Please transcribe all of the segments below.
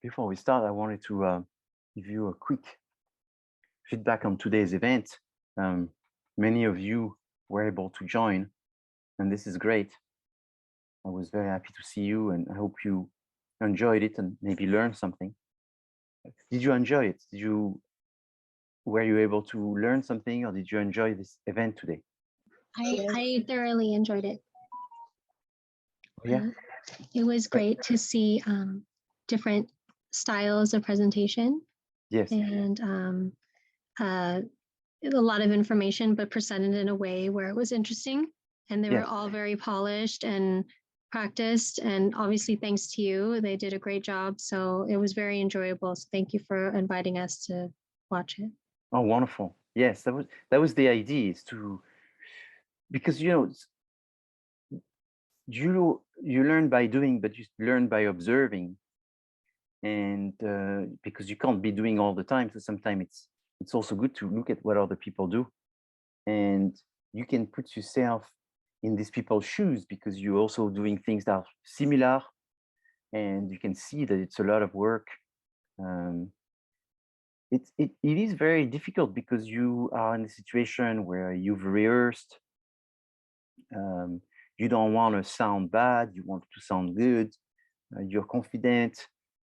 Before we start, I wanted to give you a quick feedback on today's event. Many of you were able to join, and this is great. I was very happy to see you, and I hope you enjoyed it and maybe learned something. Did you enjoy it? Were you able to learn something, or did you enjoy this event today? I thoroughly enjoyed it. Yeah. It was great to see different styles of presentation. Yes. And a lot of information, but presented in a way where it was interesting. And they were all very polished and practiced. And obviously, thanks to you, they did a great job. So it was very enjoyable. So thank you for inviting us to watch it. Oh, wonderful. Yes, that was the idea, is to, because you learn by doing, but you learn by observing, and because you can't be doing all the time, so sometimes it's also good to look at what other people do, and you can put yourself in these people's shoes because you're also doing things that are similar, and you can see that it's a lot of work. It is very difficult because you are in a situation where you've rehearsed. You don't want to sound bad, you want to sound good, you're confident,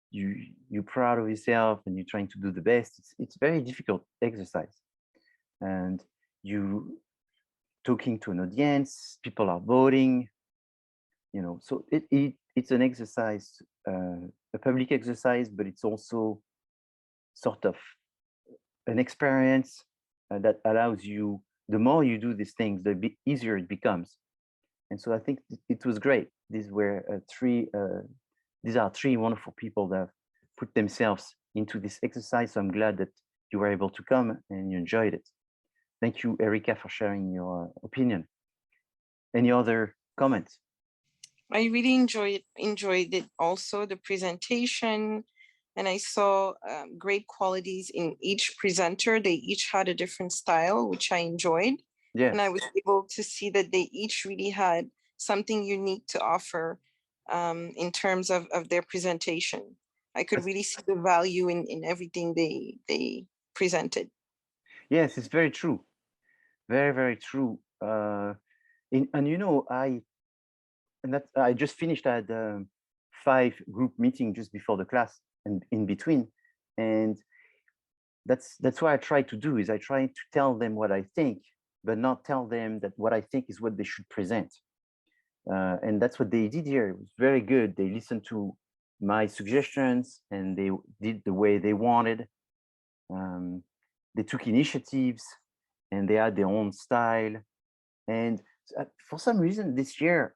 you're proud of yourself, and you're trying to do the best. It's very difficult exercise, and you talking to an audience, people are voting, so it's an exercise, a public exercise, but it's also sort of an experience that allows you, the more you do these things, the easier it becomes. And so I think it was great. These are three wonderful people that have put themselves into this exercise. So I'm glad that you were able to come and you enjoyed it. Thank you, Erika, for sharing your opinion. Any other comments? I really enjoyed it also, the presentation, and I saw great qualities in each presenter. They each had a different style, which I enjoyed. Yes. And I was able to see that they each really had something unique to offer in terms of their presentation. I could really see the value in everything they presented. Yes, it's very true. Very, very true. I just finished at 5 group meeting just before the class and in between. And that's what I try to do, is I try to tell them what I think, but not tell them that what I think is what they should present. And that's what they did here. It was very good. They listened to my suggestions and they did the way they wanted. They took initiatives and they had their own style. And for some reason this year,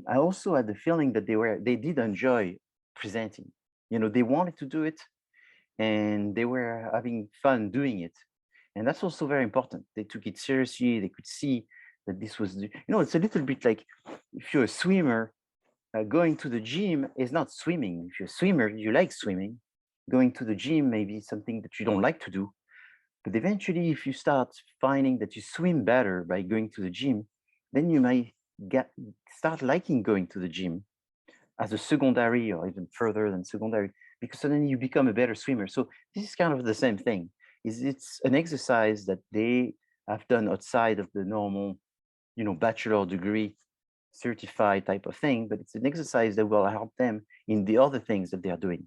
I also had the feeling that they did enjoy presenting. They wanted to do it and they were having fun doing it. And that's also very important. They took it seriously. They could see that this was, it's a little bit like if you're a swimmer, going to the gym is not swimming. If you're a swimmer, you like swimming. Going to the gym may be something that you don't like to do. But eventually, if you start finding that you swim better by going to the gym, then you might start liking going to the gym as a secondary or even further than secondary, because suddenly you become a better swimmer. So this is kind of the same thing. It's an exercise that they have done outside of the normal, bachelor degree certified type of thing, but it's an exercise that will help them in the other things that they are doing.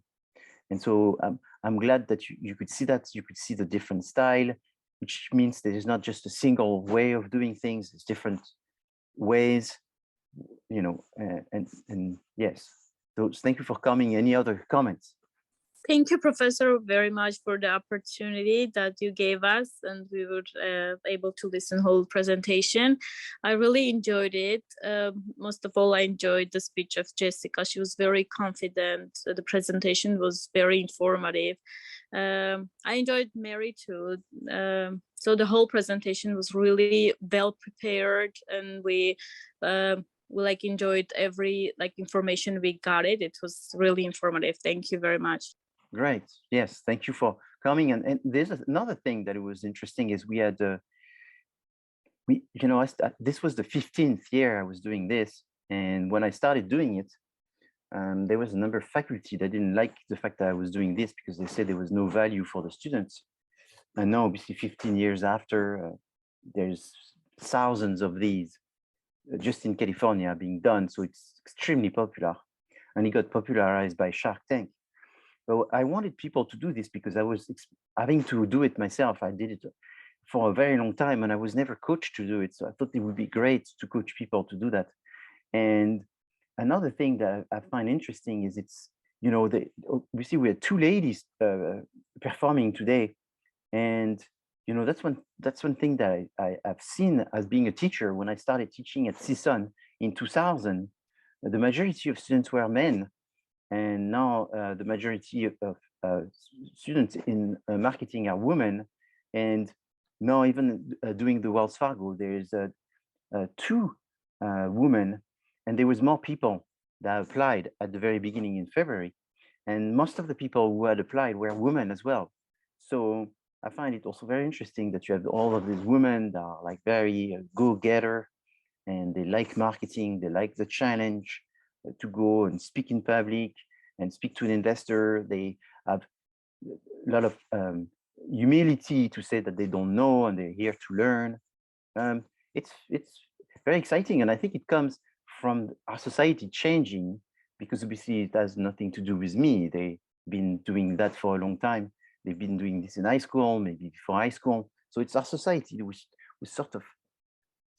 And so I'm glad that you could see that. You could see the different style, which means there is not just a single way of doing things. It's different ways, and yes. So thank you for coming. Any other comments? Thank you, Professor, very much for the opportunity that you gave us, and we were able to listen whole presentation. I really enjoyed it. Most of all, I enjoyed the speech of Jessica. She was very confident. The presentation was very informative. I enjoyed Mary too. So the whole presentation was really well prepared, and we enjoyed every information we got. It was really informative. Thank you very much. Great. Yes, thank you for coming. And there's another thing that it was interesting is we had this was the 15th year I was doing this, and when I started doing it, there was a number of faculty that didn't like the fact that I was doing this because they said there was no value for the students. And now, obviously, 15 years after, there's thousands of these just in California being done. So it's extremely popular. And it got popularized by Shark Tank. So I wanted people to do this because I was having to do it myself. I did it for a very long time and I was never coached to do it. So I thought it would be great to coach people to do that. And another thing that I find interesting is it's, you know, we see we had two ladies performing today. And, you know, that's one thing that I've seen as being a teacher. When I started teaching at CSUN in 2000, the majority of students were men. And now the majority of students in marketing are women. And now even doing the Wells Fargo, there's two women, and there was more people that applied at the very beginning in February. And most of the people who had applied were women as well. So I find it also very interesting that you have all of these women that are like very go-getter, and they like marketing, they like the challenge to go and speak in public and speak to an investor. They have a lot of humility to say that they don't know and they're here to learn. It's very exciting, and I think it comes from our society changing, because obviously it has nothing to do with me. They've been doing that for a long time. They've been doing this in high school, maybe before high school. So it's our society which was sort of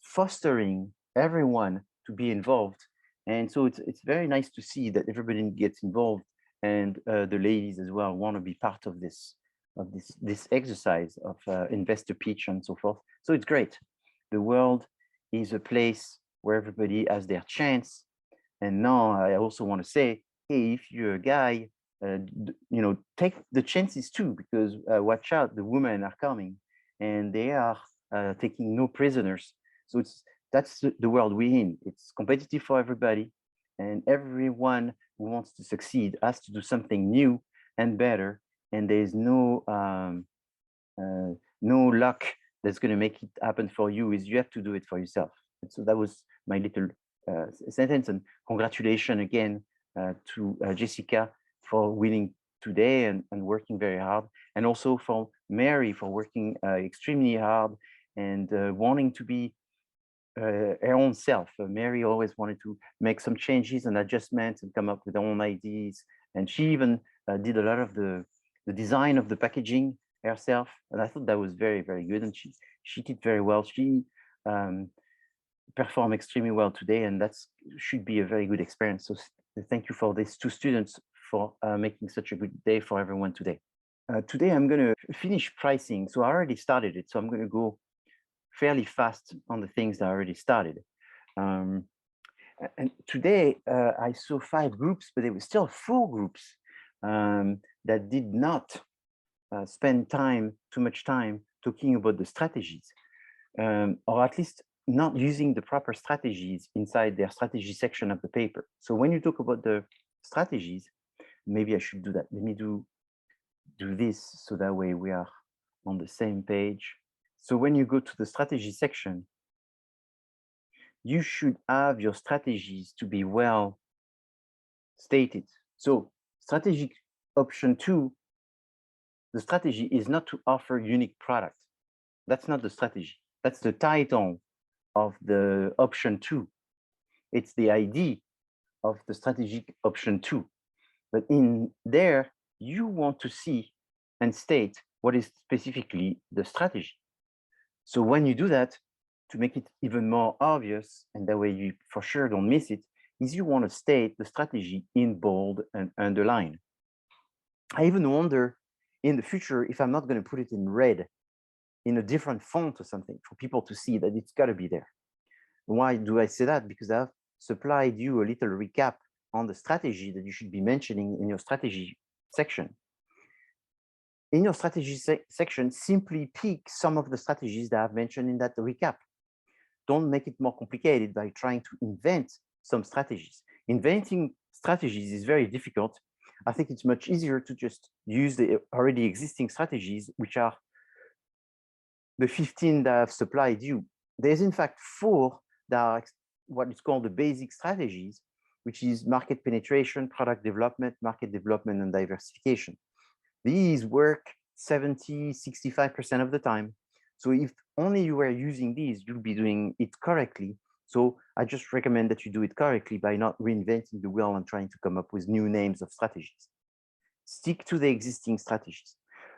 fostering everyone to be involved. And so it's very nice to see that everybody gets involved, and the ladies as well want to be part of this exercise of investor pitch and so forth. So it's great. The world is a place where everybody has their chance. And now I also want to say, hey, if you're a guy, you know, take the chances too, because watch out, the women are coming and they are taking no prisoners. So that's the world we're in. It's competitive for everybody, and everyone who wants to succeed has to do something new and better. And there's no luck that's going to make it happen for you. Is you have to do it for yourself. And so that was my little sentence. And congratulations again to Jessica for winning today and working very hard, and also for Mary for working extremely hard and wanting to be her own self. Mary always wanted to make some changes and adjustments and come up with her own ideas. And she even did a lot of the design of the packaging herself. And I thought that was very, very good. And she did very well. She performed extremely well today, and that should be a very good experience. So thank you for these two students for making such a good day for everyone today. Today I'm going to finish pricing. So I already started it. So I'm going to go fairly fast on the things that I already started. And today I saw 5 groups, but there were still 4 groups that did not spend too much time talking about the strategies, or at least not using the proper strategies inside their strategy section of the paper. So when you talk about the strategies, maybe I should do that. Let me do this, so that way we are on the same page. So when you go to the strategy section, you should have your strategies to be well stated. So strategic option 2, the strategy is not to offer unique product. That's not the strategy. That's the title of the option 2. It's the ID of the strategic option 2. But in there, you want to see and state what is specifically the strategy. So when you do that, to make it even more obvious, and that way you for sure don't miss it, is you want to state the strategy in bold and underline. I even wonder in the future if I'm not going to put it in red, in a different font or something, for people to see that it's got to be there. Why do I say that? Because I've supplied you a little recap on the strategy that you should be mentioning in your strategy section. In your strategy section, simply pick some of the strategies that I've mentioned in that recap. Don't make it more complicated by trying to invent some strategies. Inventing strategies is very difficult. I think it's much easier to just use the already existing strategies, which are the 15 that I've supplied you. There's in fact 4 that are what is called the basic strategies, which is market penetration, product development, market development, and diversification. These work 70, 65% of the time. So if only you were using these, you'll be doing it correctly. So I just recommend that you do it correctly by not reinventing the wheel and trying to come up with new names of strategies. Stick to the existing strategies.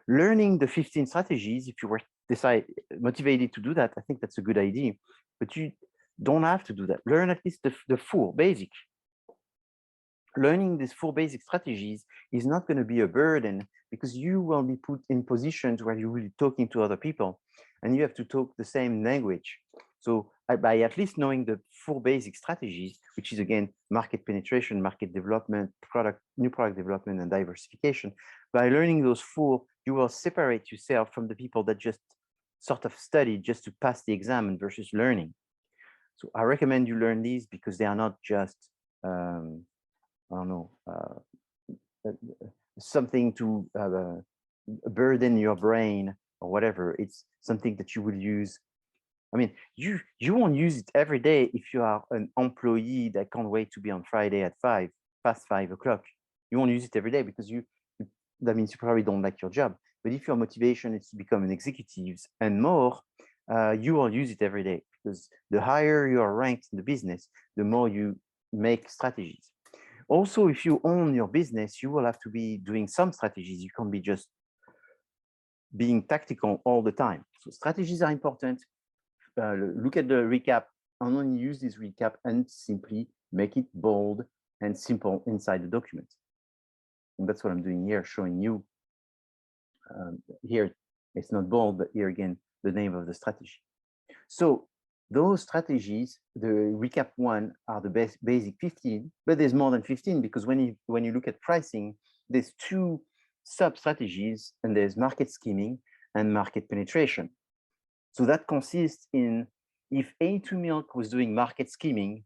Learning the 15 strategies, if you were motivated to do that, I think that's a good idea, but you don't have to do that. Learn at least the 4 basic. Learning these 4 basic strategies is not going to be a burden because you will be put in positions where you're really talking to other people and you have to talk the same language. So by at least knowing the 4 basic strategies, which is again, market penetration, market development, new product development, and diversification, by learning those 4, you will separate yourself from the people that just sort of study just to pass the exam versus learning. So I recommend you learn these because they are not just, I don't know, something to burden your brain or whatever. It's something that you will use. I mean, you won't use it every day if you are an employee that can't wait to be on Friday at past 5 o'clock. You won't use it every day because that means you probably don't like your job. But if your motivation is to become an executive and more, you will use it every day because the higher you are ranked in the business, the more you make strategies. Also, if you own your business, you will have to be doing some strategies. You can't be just being tactical all the time. So strategies are important. Look at the recap and only use this recap and simply make it bold and simple inside the document. And that's what I'm doing here, showing you. Here, it's not bold, but here again, the name of the strategy. So those strategies, the recap 1 are the basic 15, but there's more than 15 because when you look at pricing, there's 2 sub-strategies and there's market scheming and market penetration. So that consists in, if A2 Milk was doing market scheming,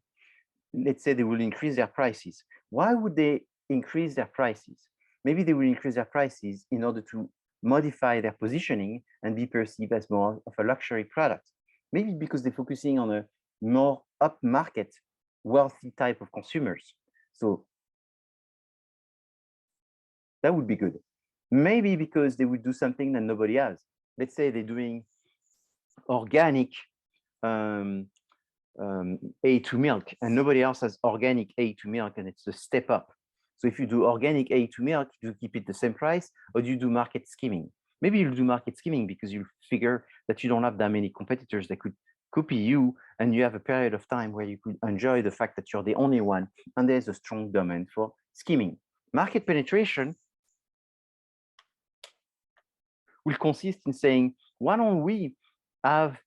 let's say they will increase their prices. Why would they increase their prices? Maybe they will increase their prices in order to modify their positioning and be perceived as more of a luxury product. Maybe because they're focusing on a more upmarket, wealthy type of consumers. So that would be good. Maybe because they would do something that nobody has. Let's say they're doing organic A2 milk and nobody else has organic A2 milk and it's a step up. So if you do organic A2 milk, do you keep it the same price or do you do market scheming? Maybe you'll do market scheming because you figure that you don't have that many competitors that could copy you and you have a period of time where you could enjoy the fact that you're the only one and there's a strong demand for scheming. Market penetration will consist in saying, why don't we have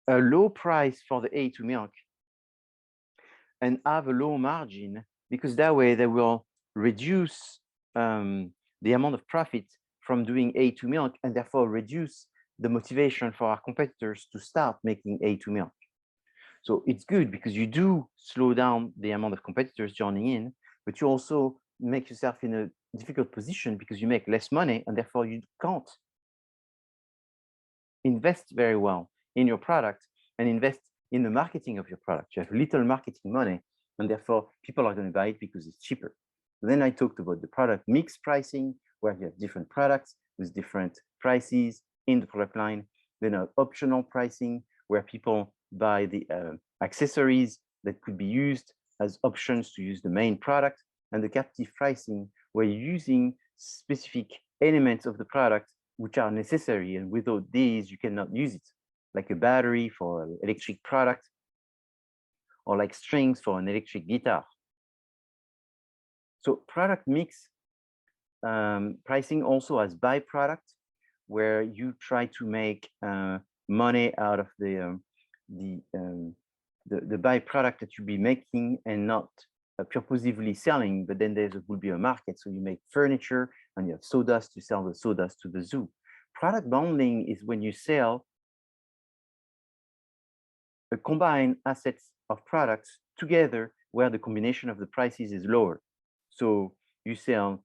a low price for the A2 milk and have a low margin, because that way they will reduce the amount of profit from doing A2 milk and therefore reduce the motivation for our competitors to start making A2 milk. So it's good because you do slow down the amount of competitors joining in, but you also make yourself in a difficult position because you make less money and therefore you can't invest very well in your product and invest in the marketing of your product. You have little marketing money and therefore people are going to buy it because it's cheaper. Then I talked about the product mix pricing, where you have different products with different prices in the product line. Then optional pricing, where people buy the accessories that could be used as options to use the main product. And the captive pricing, where you're using specific elements of the product which are necessary, and without these, you cannot use it, like a battery for an electric product, or like strings for an electric guitar. So product mix pricing also has byproduct, where you try to make money out of the byproduct that you'll be making and not purposively selling, but then there will be a market. So you make furniture and you have sawdust, you sell the sawdust to the zoo. Product bundling is when you sell a combined assets of products together where the combination of the prices is lower. So you sell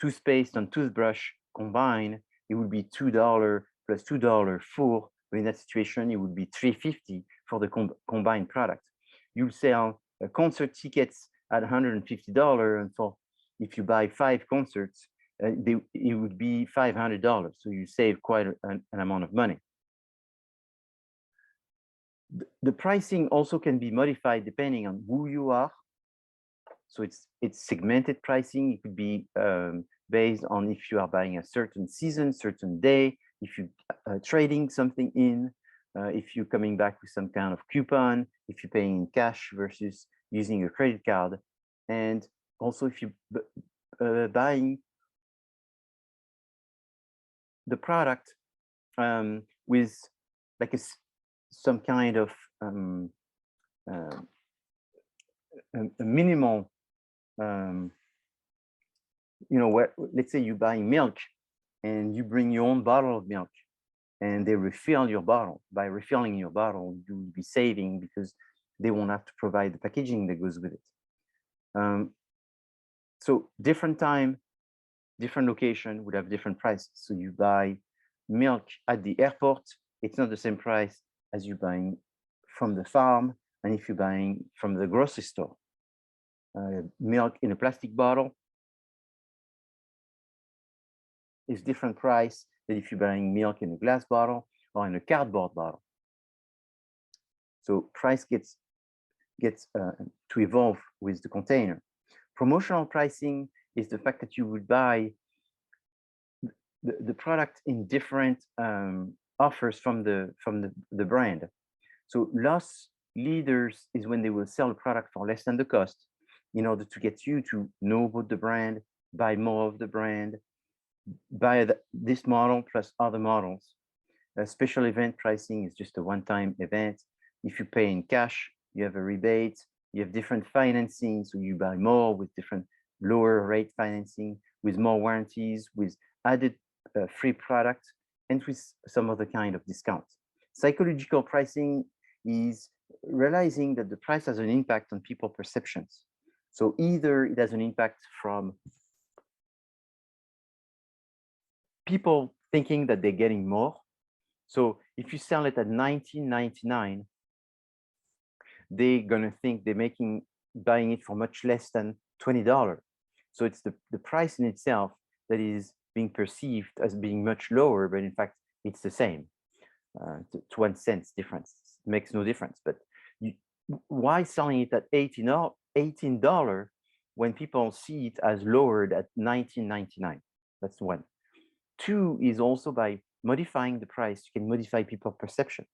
toothpaste and toothbrush combined, it would be $2 plus $2 for, in that situation, it would be $3.50 for the combined product. You sell concert tickets at $150, and so if you buy 5 concerts, it would be $500. So you save quite an amount of money. The pricing also can be modified depending on who you are. So it's segmented pricing. It could be based on if you are buying a certain season, certain day, if you trading something in, if you're coming back with some kind of coupon, if you're paying in cash versus using a credit card, and also if you're buying the product with like some kind of a minimal, you know, where, let's say you're buying milk and you bring your own bottle of milk and they refill your bottle. By refilling your bottle, you will be saving because they won't have to provide the packaging that goes with it. So different time, different location would have different prices. So you buy milk at the airport, it's not the same price as you buying from the farm, and if you're buying from the grocery store. Milk in a plastic bottle is different price than if you're buying milk in a glass bottle or in a cardboard bottle. So price gets to evolve with the container. Promotional pricing is the fact that you would buy the product in different offers from the brand. So loss leaders is when they will sell a product for less than the cost in order to get you to know about the brand, buy more of the brand, buy this model plus other models. Special event pricing is just a one-time event. If you pay in cash, you have a rebate, you have different financing, so you buy more with different lower rate financing, with more warranties, with added free product, and with some other kind of discounts. Psychological pricing is realizing that the price has an impact on people's perceptions. So either it has an impact from people thinking that they're getting more. So if you sell it at $19.99, they're gonna think they're buying it for much less than $20. So it's the price in itself that is being perceived as being much lower, but in fact it's the same. It's 1 cent difference. It makes no difference. But why selling it at $18 when people see it as lowered at $19.99? That's one. Two is also by modifying the price, you can modify people's perception.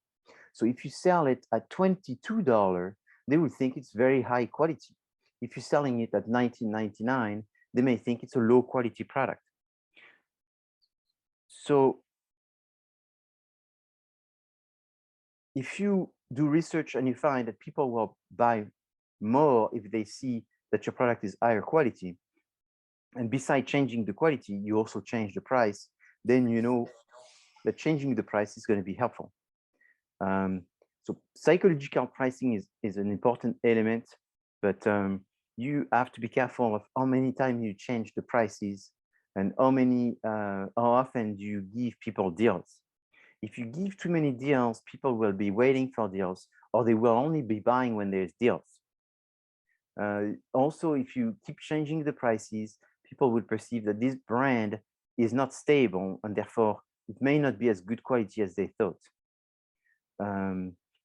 So if you sell it at $22, they will think it's very high quality. If you're selling it at $19.99, they may think it's a low quality product. So if you do research and you find that people will buy more if they see that your product is higher quality, and besides changing the quality, you also change the price, then you know that changing the price is going to be helpful. So psychological pricing is an important element, but you have to be careful of how many times you change the prices and how often do you give people deals. If you give too many deals, people will be waiting for deals, or they will only be buying when there's deals. Also, if you keep changing the prices, people will perceive that this brand is not stable, and therefore it may not be as good quality as they thought.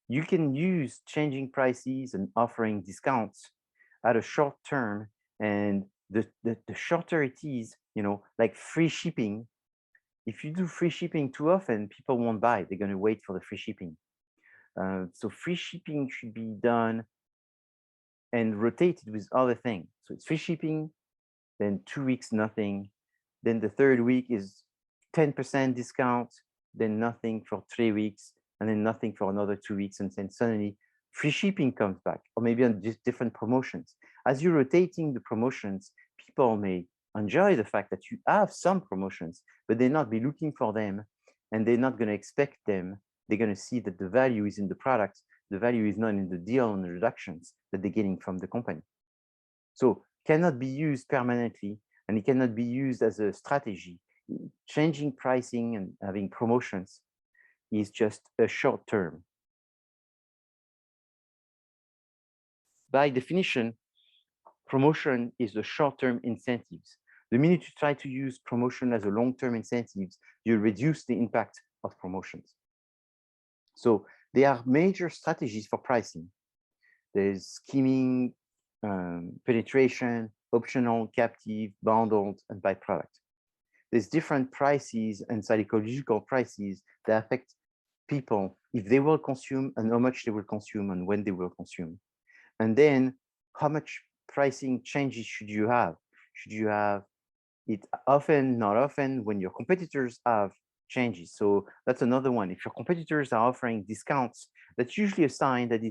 You can use changing prices and offering discounts at a short term, and the shorter it is, you know, like free shipping. If you do free shipping too often, people won't buy. They're going to wait for the free shipping. So free shipping should be done and rotated with other things. So it's free shipping, then 2 weeks, nothing. Then the third week is 10% discount, then nothing for 3 weeks, and then nothing for another 2 weeks. And then suddenly free shipping comes back, or maybe on just different promotions. As you're rotating the promotions, people may enjoy the fact that you have some promotions, but they're not be looking for them, and they're not going to expect them. They're going to see that the value is in the product. The value is not in the deal and the reductions that they're getting from the company. So cannot be used permanently, and it cannot be used as a strategy. Changing pricing and having promotions is just a short term. by definition, promotion is the short-term incentives. The minute you try to use promotion as a long-term incentives, you reduce the impact of promotions. So there are major strategies for pricing. There's scheming, penetration, optional, captive, bundled, and by product. There's different prices and psychological prices that affect people if they will consume and how much they will consume and when they will consume. And then how much pricing changes should you have? Should you have it often, not often, when your competitors have changes? So that's another one. If your competitors are offering discounts, that's usually a sign that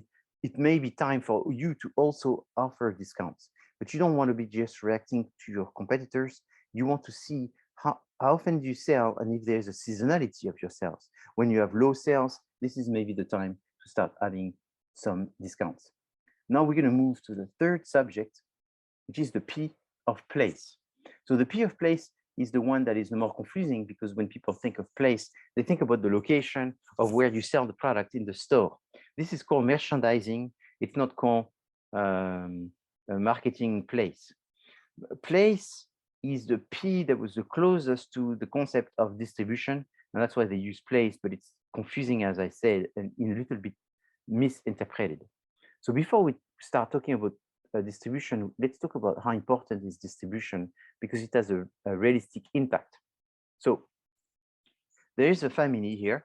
it may be time for you to also offer discounts. But you don't want to be just reacting to your competitors. You want to see how often do you sell and if there's a seasonality of your sales. When you have low sales, this is maybe the time to start adding some discounts. Now we're going to move to the third subject, which is the P of place. So the P of place is the one that is the more confusing, because when people think of place, they think about the location of where you sell the product in the store. This is called merchandising. It's not called a marketing place. Place is the P that was the closest to the concept of distribution, and that's why they use place, but it's confusing, as I said, and in a little bit misinterpreted. So before we start talking about distribution, let's talk about how important is distribution, because it has a realistic impact. So there is a family here,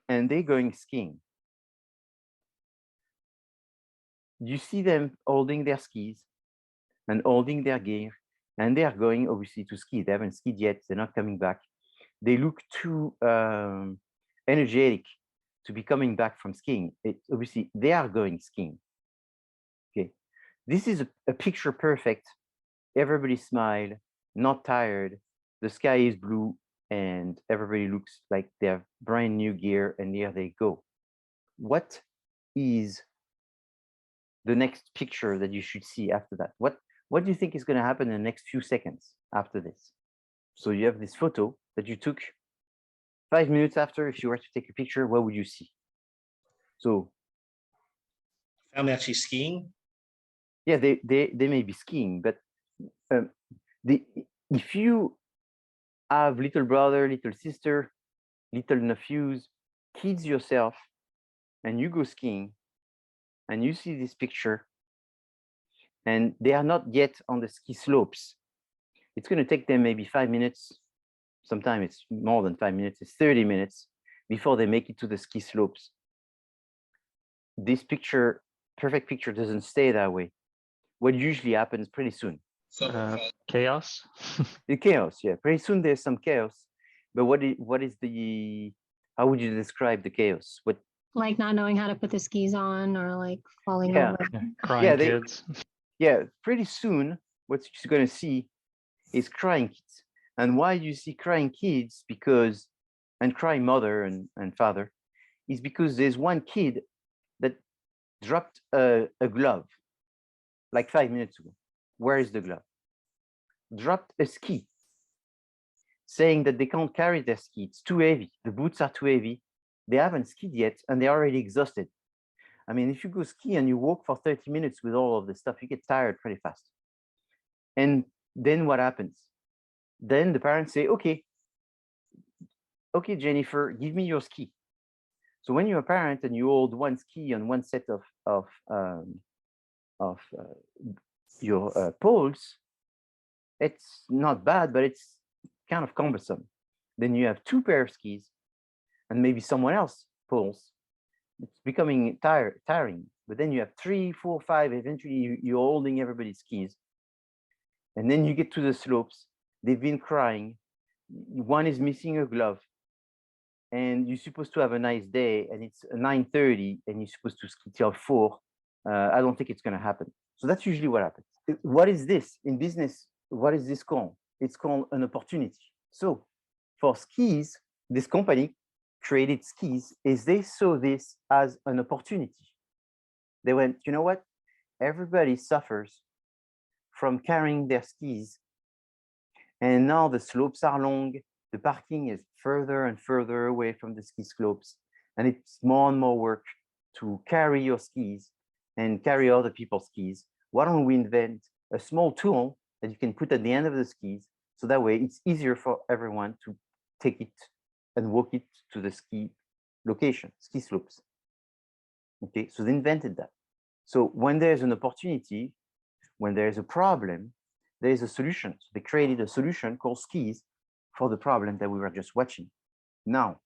and they're going skiing. You see them holding their skis and holding their gear, and they are going obviously to ski. They haven't skied yet. They're not coming back. They look too energetic to be coming back from skiing. Obviously, they are going skiing. Okay, this is a picture perfect. Everybody smile, not tired. The sky is blue, and everybody looks like they have brand new gear, and here they go. What is the next picture that you should see after that? What do you think is going to happen in the next few seconds after this? So you have this photo that you took 5 minutes after. If you were to take a picture, what would you see? So family actually skiing. Yeah, they may be skiing, but if you have little brother, little sister, little nephews, kids yourself, and you go skiing, and you see this picture, and they are not yet on the ski slopes, it's going to take them maybe 5 minutes. Sometimes it's more than 5 minutes. It's 30 minutes before they make it to the ski slopes. This picture, perfect picture, doesn't stay that way. What usually happens pretty soon? Chaos. The chaos, yeah. Pretty soon there's some chaos. But what is the? How would you describe the chaos? What? Like not knowing how to put the skis on, or like falling over. Crying kids. Yeah, pretty soon what you're going to see is crying kids. And why you see crying kids, and crying mother and father, is because there's one kid that dropped a glove like 5 minutes ago. Where is the glove? Dropped a ski, saying that they can't carry their ski. It's too heavy. The boots are too heavy. They haven't skied yet, and they're already exhausted. I mean, if you go ski and you walk for 30 minutes with all of this stuff, you get tired pretty fast. And then what happens? Then the parents say, okay, Jennifer, give me your ski. So when you're a parent and you hold one ski on one set of your poles, it's not bad, but it's kind of cumbersome. Then you have 2 pair of skis, and maybe someone else pulls. It's becoming tiring. But then you have 3, 4, 5. Eventually, you're holding everybody's skis, and then you get to the slopes. They've been crying. One is missing a glove, and you're supposed to have a nice day, and it's 9:30, and you're supposed to ski till 4. I don't think it's going to happen. So that's usually what happens. What is this in business? What is this called? It's called an opportunity. So for skis, this company created skis is they saw this as an opportunity. They went, you know what? Everybody suffers from carrying their skis. And now the slopes are long. The parking is further and further away from the ski slopes. And it's more and more work to carry your skis. and carry other people's skis. Why don't we invent a small tool that you can put at the end of the skis, so that way it's easier for everyone to take it and walk it to the ski location, ski slopes. Okay, so they invented that. So when there's an opportunity, when there's a problem, there is a solution. So they created a solution called skis for the problem that we were just watching. Now,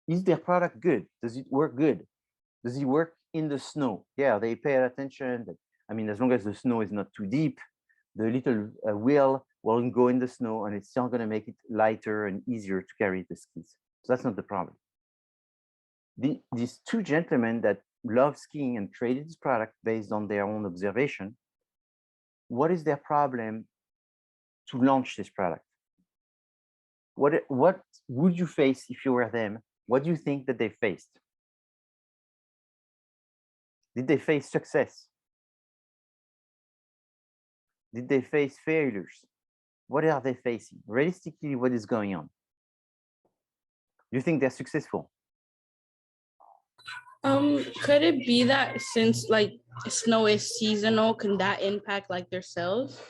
is their product good? Does it work good? Does it work in the snow? Yeah, they pay attention. I mean, as long as the snow is not too deep, the little wheel will go in the snow and it's still going to make it lighter and easier to carry the skis. So that's not the problem. These two gentlemen that love skiing and created this product based on their own observation, what is their problem to launch this product? What would you face if you were them? What do you think that they faced? Did they face success? Did they face failures? What are they facing? Realistically, what is going on? Do you think they're successful? Could it be that since like snow is seasonal, can that impact like their sales?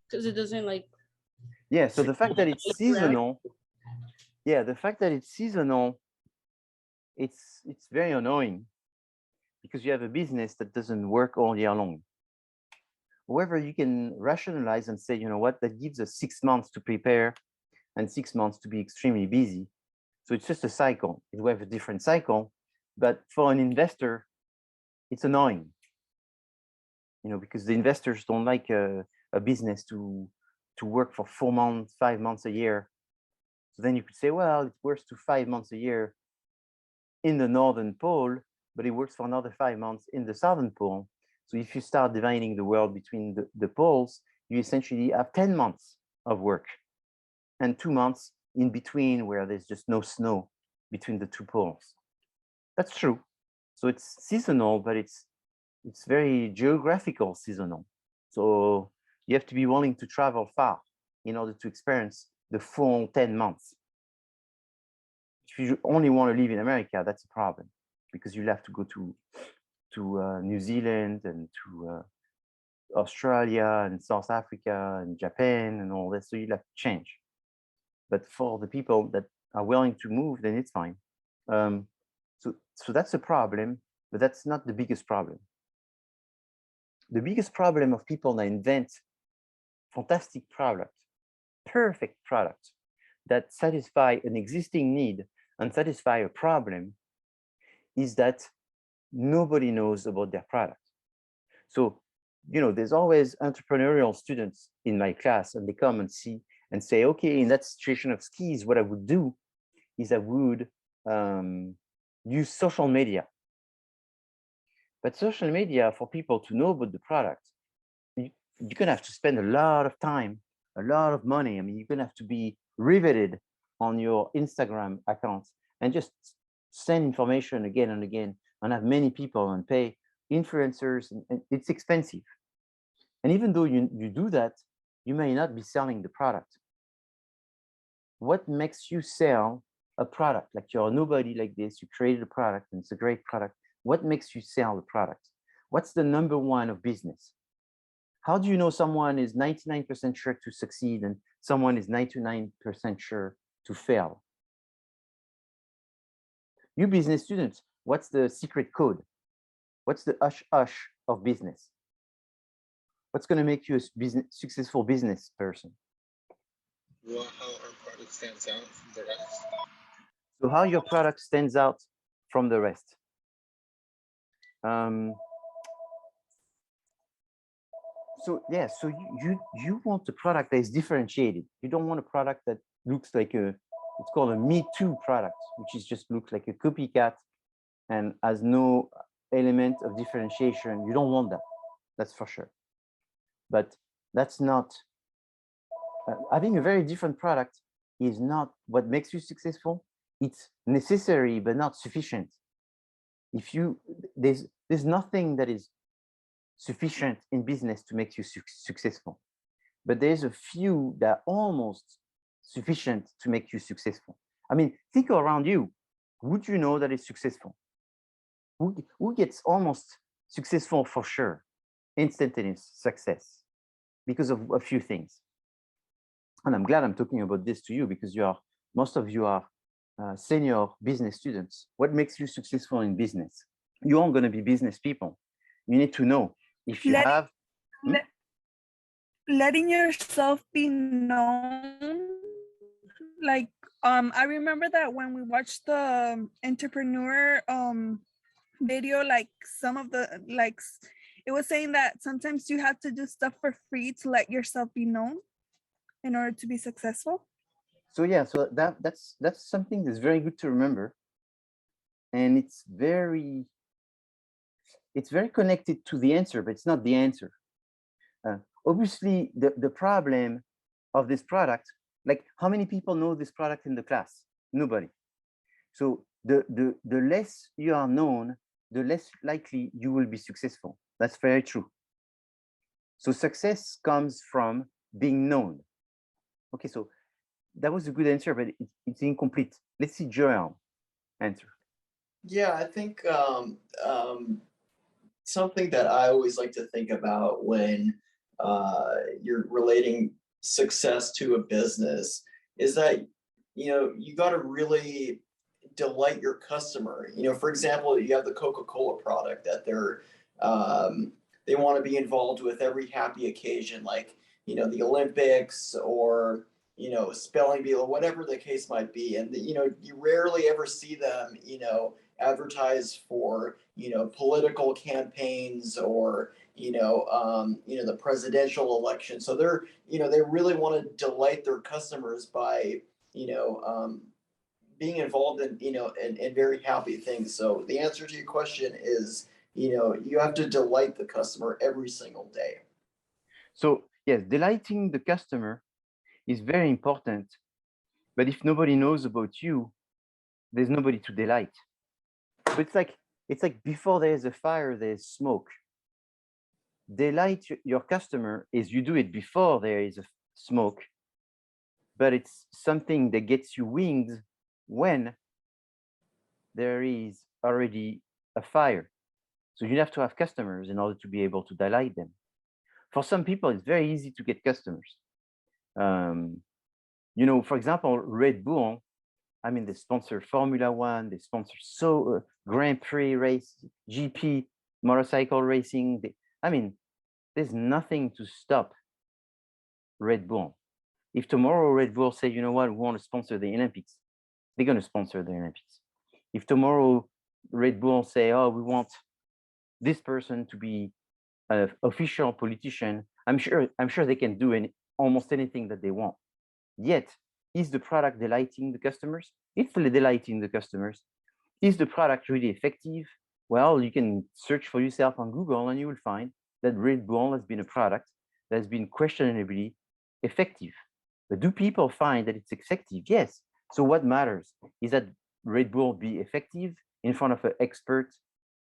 Because it doesn't like. Yeah, so the fact that it's seasonal, it's very annoying because you have a business that doesn't work all year long. However, you can rationalize and say, you know what, that gives us 6 months to prepare and 6 months to be extremely busy. So it's just a cycle. We have a different cycle, but for an investor, it's annoying, you know, because the investors don't like a business to work for 4 months, 5 months a year. So then you could say, well, it works to 5 months a year in the Northern Pole, but it works for another 5 months in the Southern Pole. So if you start dividing the world between the poles, you essentially have 10 months of work and 2 months in between where there's just no snow between the two poles. That's true. So it's seasonal, but it's very geographical seasonal. So you have to be willing to travel far in order to experience the full 10 months. If you only want to live in America, that's a problem because you'll have to go to New Zealand and to Australia and South Africa and Japan and all that. So you'll have to change. But for the people that are willing to move, then it's fine. So that's a problem, but that's not the biggest problem. The biggest problem of people that invent fantastic product, perfect product that satisfy an existing need and satisfy a problem is that nobody knows about their product. So, you know, there's always entrepreneurial students in my class and they come and see and say, okay, in that situation of skis, what I would do is I would use social media. But social media, for people to know about the product, you're gonna have to spend a lot of time, a lot of money. I mean, you're gonna have to be riveted on your Instagram account and just send information again and again and have many people and pay influencers, and it's expensive. And even though you do that, you may not be selling the product. What makes you sell a product? Like you're a nobody like this, you created a product and it's a great product. What makes you sell the product? What's the number one of business? How do you know someone is 99% sure to succeed and someone is 99% sure to fail? You business students, what's the secret code? What's the hush of business? What's going to make you a successful business person? Well, how our product stands out from the rest. So how your product stands out from the rest. So yeah, so you want a product that is differentiated. You don't want a product that looks like it's called a Me Too product, which is just looks like a copycat and has no element of differentiation. You don't want that, that's for sure. But that's not, having a very different product is not what makes you successful. It's necessary, but not sufficient. If you, there's nothing that is sufficient in business to make you successful. But there's a few that are almost sufficient to make you successful. I mean, think around you. Would you know that it's successful? who gets almost successful for sure, instantaneous success, because of a few things. And I'm glad I'm talking about this to you, because most of you are senior business students. What makes you successful in business? You aren't going to be business people. You need to know if you have letting yourself be known. Like I remember that when we watched the entrepreneur video, like some of the it was saying that sometimes you have to do stuff for free to let yourself be known in order to be successful. So yeah, so that's something that's very good to remember, and it's very connected to the answer, but it's not the answer. Obviously, the problem of this product, like how many people know this product in the class? Nobody. So the less you are known, the less likely you will be successful. That's very true. So success comes from being known. Okay, so that was a good answer, but it's incomplete. Let's see Joel answer. Yeah, I think something that I always like to think about when you're relating success to a business is that, you got to really delight your customer. For example, you have the Coca-Cola product that they want to be involved with every happy occasion, like, the Olympics or, spelling bee or whatever the case might be. And, you rarely ever see them, advertise for, political campaigns or, the presidential election. So they're, they really want to delight their customers by, being involved in, in very happy things. So the answer to your question is, you have to delight the customer every single day. So yes, delighting the customer is very important, but if nobody knows about you, there's nobody to delight. So it's like before there's a fire, there's smoke. Delight your customer is you do it before there is a smoke, but it's something that gets you wings when there is already a fire. So you have to have customers in order to be able to delight them. For some people, it's very easy to get customers. For example, Red Bull, they sponsor Formula One, they sponsor Grand Prix race, GP, motorcycle racing. There's nothing to stop Red Bull. If tomorrow Red Bull say, you know what, we want to sponsor the Olympics, they're going to sponsor the Olympics. If tomorrow Red Bull say, oh, we want this person to be an official politician, I'm sure they can do almost anything that they want. Yet, is the product delighting the customers? It's delighting the customers. Is the product really effective? Well, you can search for yourself on Google and you will find that Red Bull has been a product that has been questionably effective. But do people find that it's effective? Yes. So what matters is that Red Bull be effective in front of an expert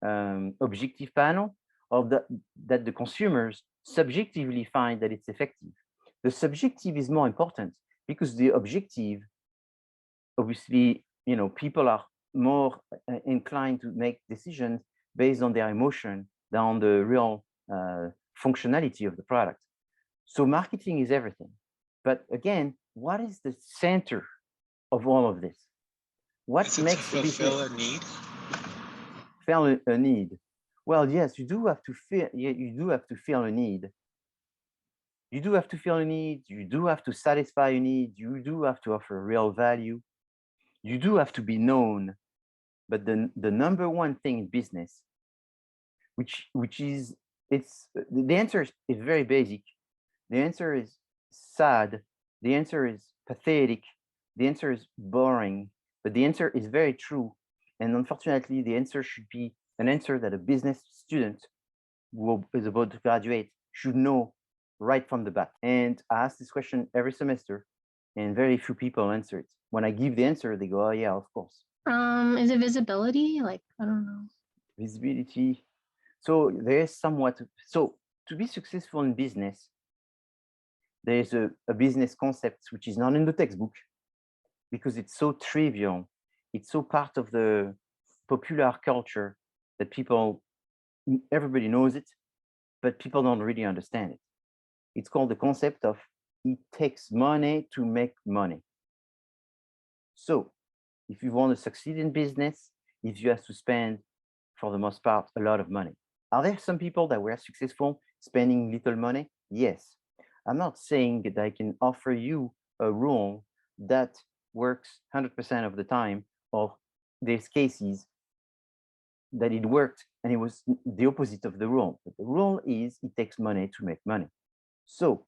objective panel, or that the consumers subjectively find that it's effective. The subjective is more important because the objective, obviously, people are more inclined to make decisions based on their emotion than on the real functionality of the product. So marketing is everything. But again, what is the center of all of this? What makes a business fulfill a need? Feel a need? Well, yes, you do have to feel. You do have to feel a need. You do have to feel a need. You do have to satisfy a need. You do have to offer real value. You do have to be known. But the number one thing in business, which is the answer is very basic. The answer is sad. The answer is pathetic. The answer is boring. But the answer is very true. And unfortunately, the answer should be an answer that a business student who is about to graduate should know right from the bat. And I ask this question every semester, and very few people answer it. When I give the answer, they go, oh yeah, of course. Is it visibility? Like, I don't know. Visibility. So there's so to be successful in business, there's a business concept which is not in the textbook because it's so trivial. It's so part of the popular culture that everybody knows it, but people don't really understand it. It's called the concept of it takes money to make money. So if you want to succeed in business, if you have to spend, for the most part, a lot of money. Are there some people that were successful spending little money? Yes. I'm not saying that I can offer you a rule that works 100% of the time, or there's cases that it worked and it was the opposite of the rule. But the rule is it takes money to make money. So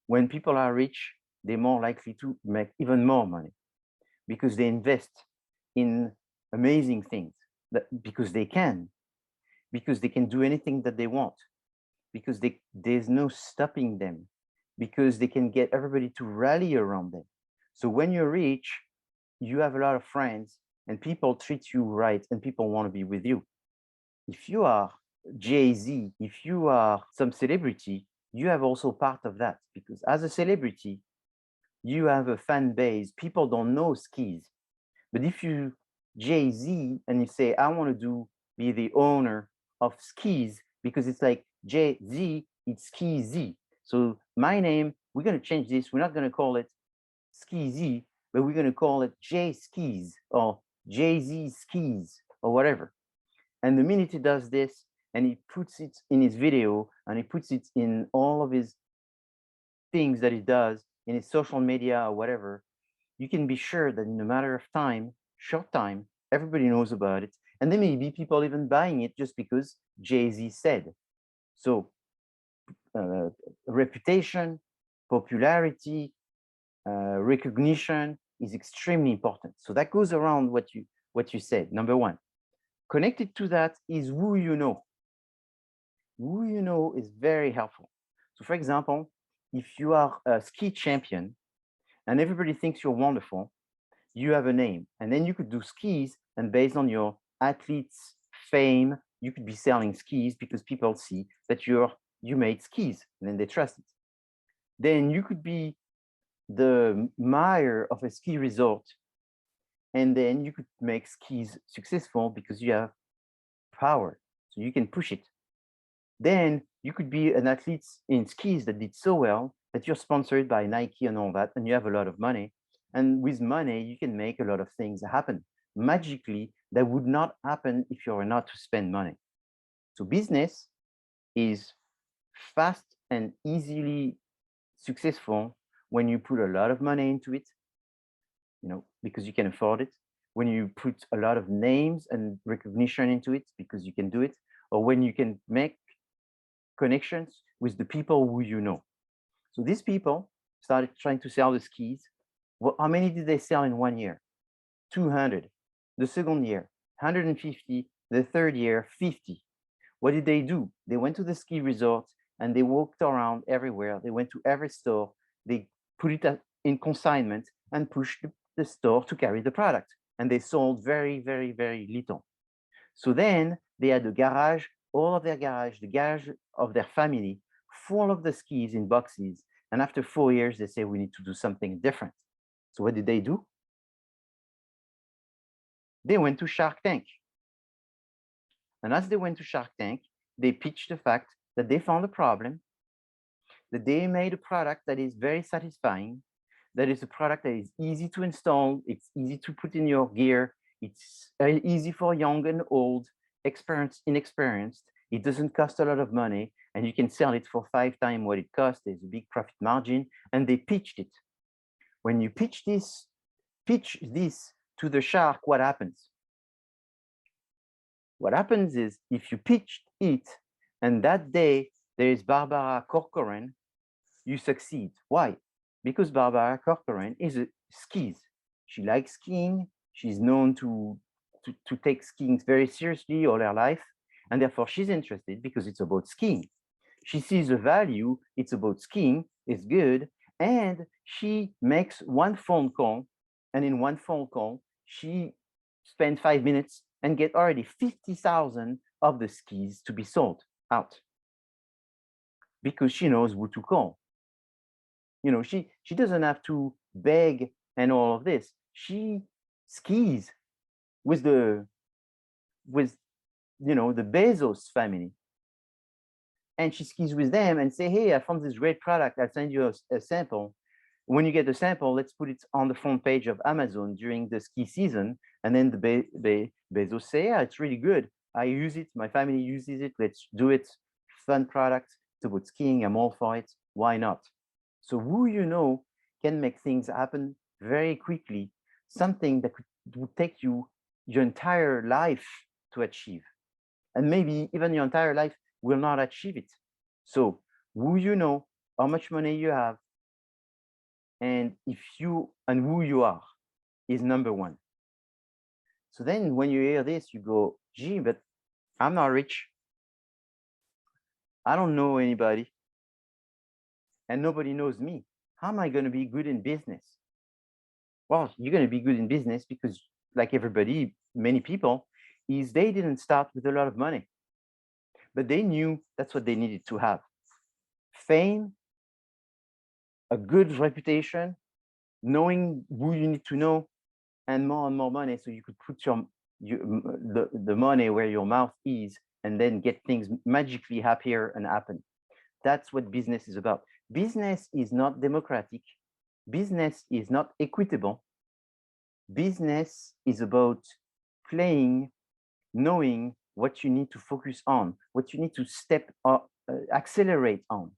when people are rich, they're more likely to make even more money because they invest in amazing things, because they can do anything that they want, because there's no stopping them, because they can get everybody to rally around them. So when you're rich, you have a lot of friends and people treat you right and people want to be with you. If you are Jay-Z, if you are some celebrity, you have also part of that, because as a celebrity, you have a fan base. People don't know skis. But if you Jay-Z and you say, I want to be the owner of skis, because it's like Jay-Z, it's Ski Z. So my name, we're going to change this. We're not going to call it Ski Z, but we're going to call it J Skis or Jay-Z Skis or whatever. And the minute he does this and he puts it in his video and he puts it in all of his things that he does in his social media or whatever, you can be sure that in a matter of time, short time, everybody knows about it. And there may be people even buying it just because Jay-Z said. So reputation, popularity, recognition is extremely important. So that goes around what you said. Number one, connected to that is who you know. Who you know is very helpful. So for example, if you are a ski champion and everybody thinks you're wonderful, you have a name, and then you could do skis, and based on your athlete's fame, you could be selling skis because people see that you made skis and then they trust it. Then you could be the mayor of a ski resort, and then you could make skis successful because you have power, so you can push it. Then you could be an athlete in skis that did so well that you're sponsored by Nike and all that, and you have a lot of money. And with money, you can make a lot of things happen. Magically, that would not happen if you were not to spend money. So business is fast and easily successful when you put a lot of money into it, because you can afford it. When you put a lot of names and recognition into it because you can do it, or when you can make connections with the people who you know. So these people started trying to sell the skis. Well, how many did they sell in 1 year? 200. The second year, 150. The third year, 50. What did they do? They went to the ski resorts and they walked around everywhere. They went to every store. They put it in consignment and pushed the store to carry the product. And they sold very, very, very little. So then they had the garage, all of their garage, the garage of their family, full of the skis in boxes. And after 4 years, they say, we need to do something different. So what did they do? They went to Shark Tank. And as they went to Shark Tank, they pitched the fact that they found a problem, that they made a product that is very satisfying, that is a product that is easy to install, it's easy to put in your gear, it's easy for young and old, experienced, inexperienced, it doesn't cost a lot of money, and you can sell it for 5 times what it costs. There's a big profit margin, and they pitched it. When you pitch this to the shark, what happens? What happens is if you pitched it and that day there is Barbara Corcoran, you succeed. Why? Because Barbara Corcoran skis. She likes skiing. She's known to take skiing very seriously all her life. And therefore she's interested because it's about skiing. She sees the value, it's about skiing, it's good. And she makes one phone call. And in one phone call, she spent 5 minutes and get already 50,000 of the skis to be sold out because she knows who to call. She doesn't have to beg and all of this. She skis with you know, the Bezos family, and she skis with them and say, hey, I found this great product. I'll send you a sample. When you get the sample, let's put it on the front page of Amazon during the ski season. And then the Bezos say, yeah, it's really good. I use it. My family uses it. Let's do it. Fun product. It's about skiing. I'm all for it. Why not? So who you know can make things happen very quickly, something that would take you your entire life to achieve. And maybe even your entire life will not achieve it. So who you know, how much money you have, and if you and who you are is number one. So then when you hear this, you go, gee, but I'm not rich. I don't know anybody. And nobody knows me. How am I going to be good in business? Well, you're going to be good in business because, like everybody, many people, is they didn't start with a lot of money, but they knew that's what they needed to have. Fame, a good reputation, knowing who you need to know, and more money, so you could put the money where your mouth is, and then get things magically happier and happen. That's what business is about. Business is not democratic. Business is not equitable. Business is about playing, knowing what you need to focus on, what you need to step up, accelerate on.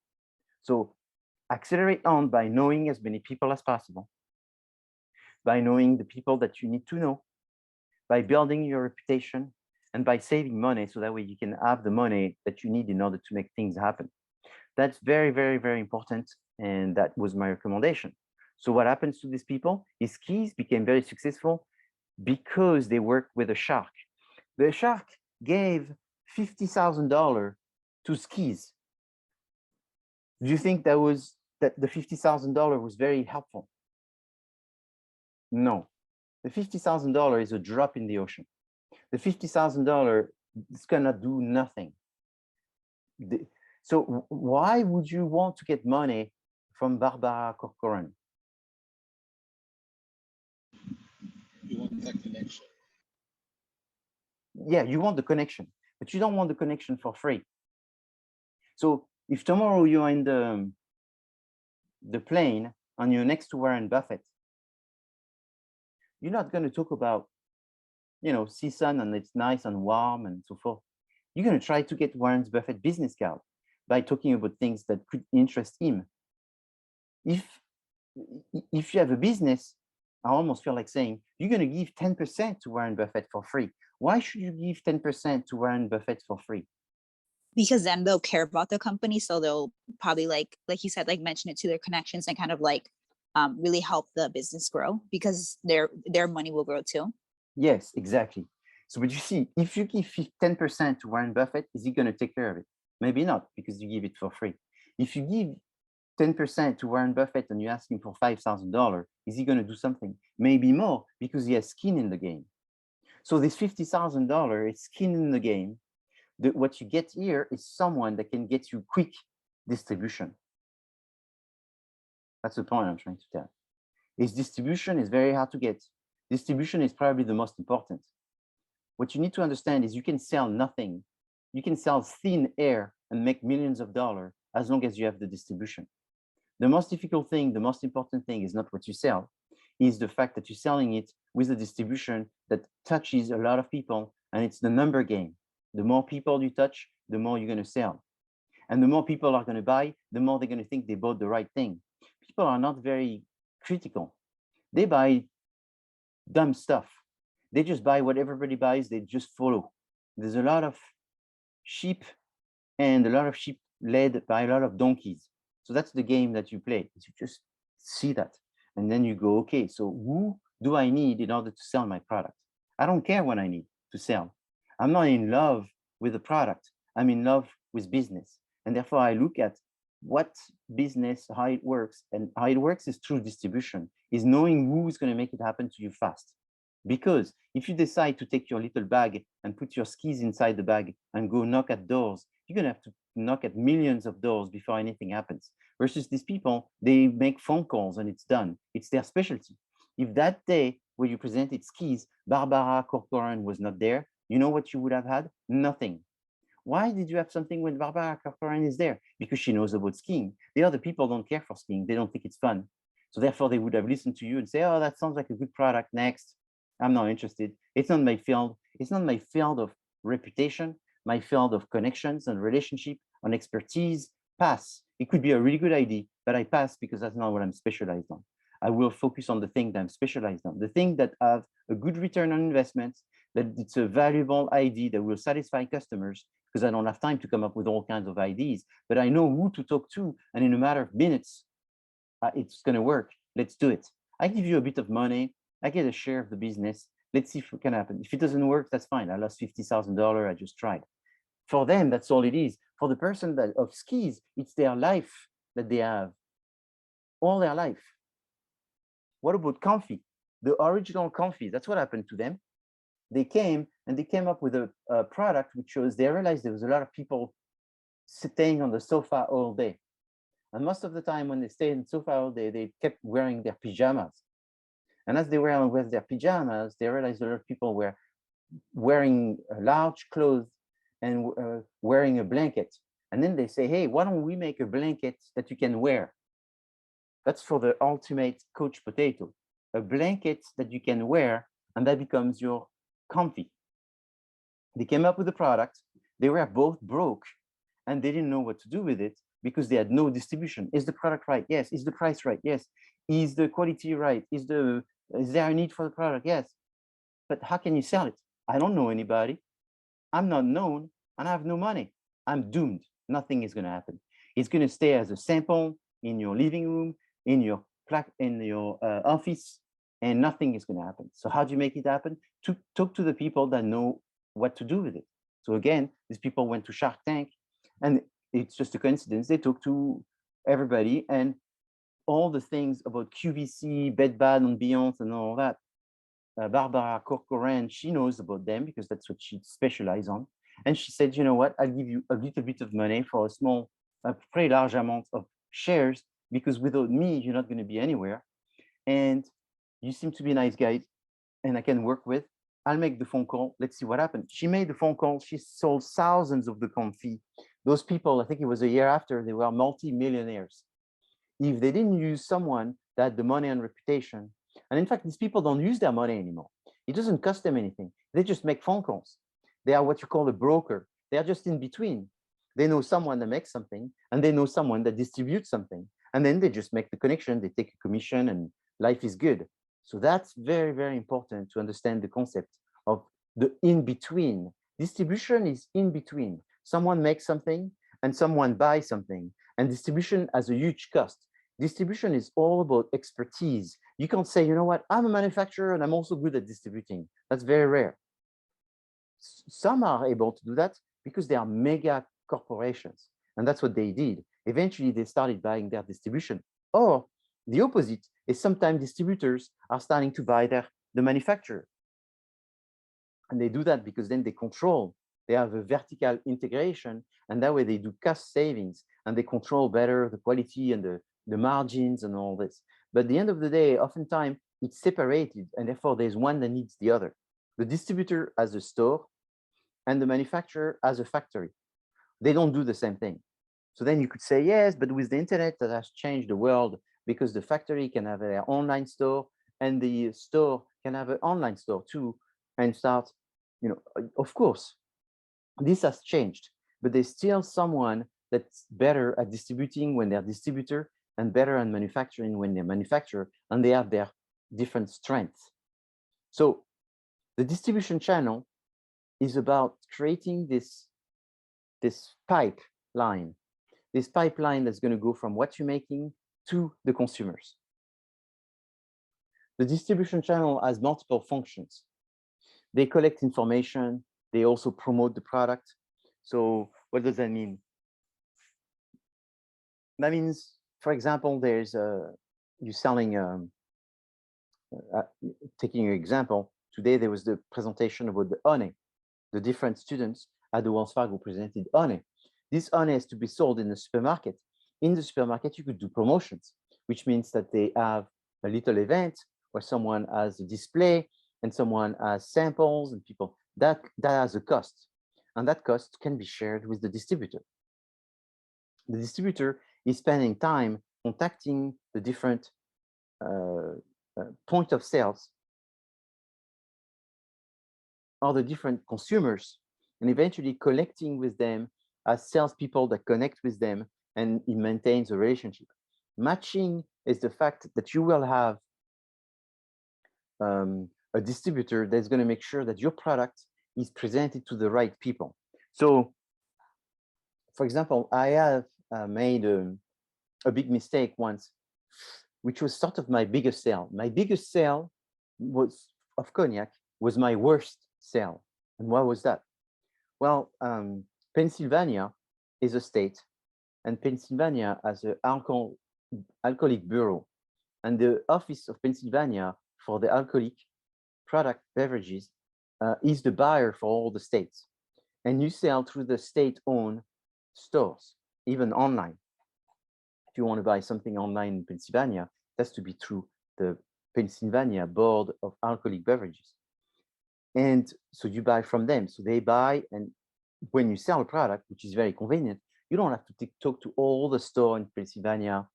So accelerate on by knowing as many people as possible, by knowing the people that you need to know, by building your reputation, and by saving money so that way you can have the money that you need in order to make things happen. That's very, very, very important. And that was my recommendation. So what happens to these people is skis became very successful because they worked with a shark. The shark gave $50,000 to skis. Do you think that the $50,000 was very helpful? No. The $50,000 is a drop in the ocean. The $50,000 is gonna do nothing. So why would you want to get money from Barbara Corcoran? You want that connection. Yeah, you want the connection, but you don't want the connection for free. So if tomorrow you're in the plane and you're next to Warren Buffett, you're not going to talk about, you know, season and it's nice and warm and so forth. You're going to try to get Warren Buffett business card by talking about things that could interest him. If you have a business, I almost feel like saying, you're going to give 10% to Warren Buffett for free. Why should you give 10% to Warren Buffett for free? Because then they'll care about the company. So they'll probably like you said, like mention it to their connections and kind of like really help the business grow because their money will grow too. Yes, exactly. So, but you see, if you give 10% to Warren Buffett, is he going to take care of it? Maybe not, because you give it for free. If you give 10% to Warren Buffett and you ask him for $5,000, is he going to do something? Maybe more, because he has skin in the game. So this $50,000 is skin in the game. What you get here is someone that can get you quick distribution. That's the point I'm trying to tell. Is distribution is very hard to get. Distribution is probably the most important. What you need to understand is you can sell nothing. You can sell thin air and make millions of dollars as long as you have the distribution. The most difficult thing, the most important thing is not what you sell, is the fact that you're selling it with a distribution that touches a lot of people, and it's the number game. The more people you touch, the more you're going to sell. And the more people are going to buy, the more they're going to think they bought the right thing. People are not very critical. They buy dumb stuff. They just buy what everybody buys. They just follow. There's a lot of sheep and a lot of sheep led by a lot of donkeys. So that's the game that you play. You just see that. And then you go, okay, so who do I need in order to sell my product? I don't care what I need to sell. I'm not in love with the product. I'm in love with business. And therefore I look at what business, how it works. And how it works is through distribution, is knowing who's going to make it happen to you fast. Because if you decide to take your little bag and put your skis inside the bag and go knock at doors, you're going to have to knock at millions of doors before anything happens. Versus these people, they make phone calls and it's done. It's their specialty. If that day where you presented skis, Barbara Corcoran was not there, you know what you would have had? Nothing. Why did you have something when Barbara Corcoran is there? Because she knows about skiing. The other people don't care for skiing. They don't think it's fun. So therefore, they would have listened to you and say, oh, that sounds like a good product. Next. I'm not interested. It's not my field. It's not my field of reputation, my field of connections and relationship and expertise. Pass. It could be a really good idea, but I pass because that's not what I'm specialized on. I will focus on the thing that I'm specialized on, the thing that have a good return on investment, that it's a valuable idea that will satisfy customers, because I don't have time to come up with all kinds of ideas, but I know who to talk to, and in a matter of minutes, it's going to work. Let's do it. I give you a bit of money. I get a share of the business. Let's see if it can happen. If it doesn't work, that's fine. I lost $50,000. I just tried. For them, that's all it is. For the person that of skis, it's their life that they have, all their life. What about Comfy? The original Comfy, that's what happened to them. They came and they came up with a product which was, they realized there was a lot of people sitting on the sofa all day. And most of the time when they stayed on the sofa all day, they kept wearing their pajamas. And as they were wearing their pajamas, they realized a lot of people were wearing large clothes and wearing a blanket. And then they say, hey, why don't we make a blanket that you can wear? That's for the ultimate couch potato, a blanket that you can wear, and that becomes your Comfy. They came up with a product. They were both broke and they didn't know what to do with it because they had no distribution. Is the product right? Yes. Is the price right? Yes. Is the quality right? Is there a need for the product? Yes. But how can you sell it? I don't know anybody. I'm not known and I have no money. I'm doomed. Nothing is going to happen. It's going to stay as a sample in your living room, in your office, and nothing is going to happen. So how do you make it happen? To talk to the people that know what to do with it. So again, these people went to Shark Tank, and it's just a coincidence. They talked to everybody and all the things about QVC, Bed Bath and Beyond and all that. Barbara Corcoran, she knows about them because that's what she specializes on. And she said, you know what, I'll give you a little bit of money for a pretty large amount of shares, because without me, you're not going to be anywhere. And you seem to be nice guys and I can work with. I'll make the phone call. Let's see what happens. She made the phone call. She sold thousands of the Comfy. Those people, I think it was a year after, they were multi-millionaires. If they didn't use someone that had the money and reputation, and in fact, these people don't use their money anymore. It doesn't cost them anything. They just make phone calls. They are what you call a broker. They are just in between. They know someone that makes something, and they know someone that distributes something. And then they just make the connection. They take a commission, and life is good. So that's very, very important to understand the concept of the in-between. Distribution is in between. Someone makes something and someone buys something. And distribution has a huge cost. Distribution is all about expertise. You can't say, you know what, I'm a manufacturer and I'm also good at distributing. That's very rare. Some are able to do that because they are mega corporations. And that's what they did. Eventually, they started buying their distribution. Or the opposite is sometimes distributors are starting to buy the manufacturer. And they do that because then they control. They have a vertical integration, and that way they do cost savings and they control better the quality and the margins and all this. But at the end of the day, oftentimes it's separated, and therefore there's one that needs the other. The distributor has a store and the manufacturer has a factory. They don't do the same thing. So then you could say, yes, but with the internet that has changed the world, because the factory can have their online store and the store can have an online store too, and start, of course, this has changed, but there's still someone that's better at distributing when they're distributor and better at manufacturing when they're manufacturer, and they have their different strengths. So the distribution channel is about creating this pipeline that's going to go from what you're making to the consumers. The distribution channel has multiple functions. They collect information. They also promote the product. So what does that mean? That means, for example, there's you're selling, taking your example, today there was the presentation about the honey. The different students at the Wells Fargo presented honey. This honey has to be sold in the supermarket. In the supermarket, you could do promotions, which means that they have a little event where someone has a display and someone has samples and people that has a cost, and that cost can be shared with the distributor. The distributor is spending time contacting the different point of sales or the different consumers, and eventually collecting with them as salespeople that connect with them, and it maintains a relationship. Matching is the fact that you will have a distributor that's going to make sure that your product is presented to the right people. So, for example, I have made a big mistake once, which was sort of my biggest sale. My biggest sale was of cognac was my worst sale. And why was that? Well, Pennsylvania is a state, and Pennsylvania has an alcoholic bureau, and the office of Pennsylvania for the alcoholic product beverages is the buyer for all the states. And you sell through the state-owned stores, even online. If you want to buy something online in Pennsylvania, it has to be through the Pennsylvania Board of Alcoholic Beverages. And so you buy from them. So they buy, and when you sell a product, which is very convenient, you don't have to talk to all the stores in Pennsylvania,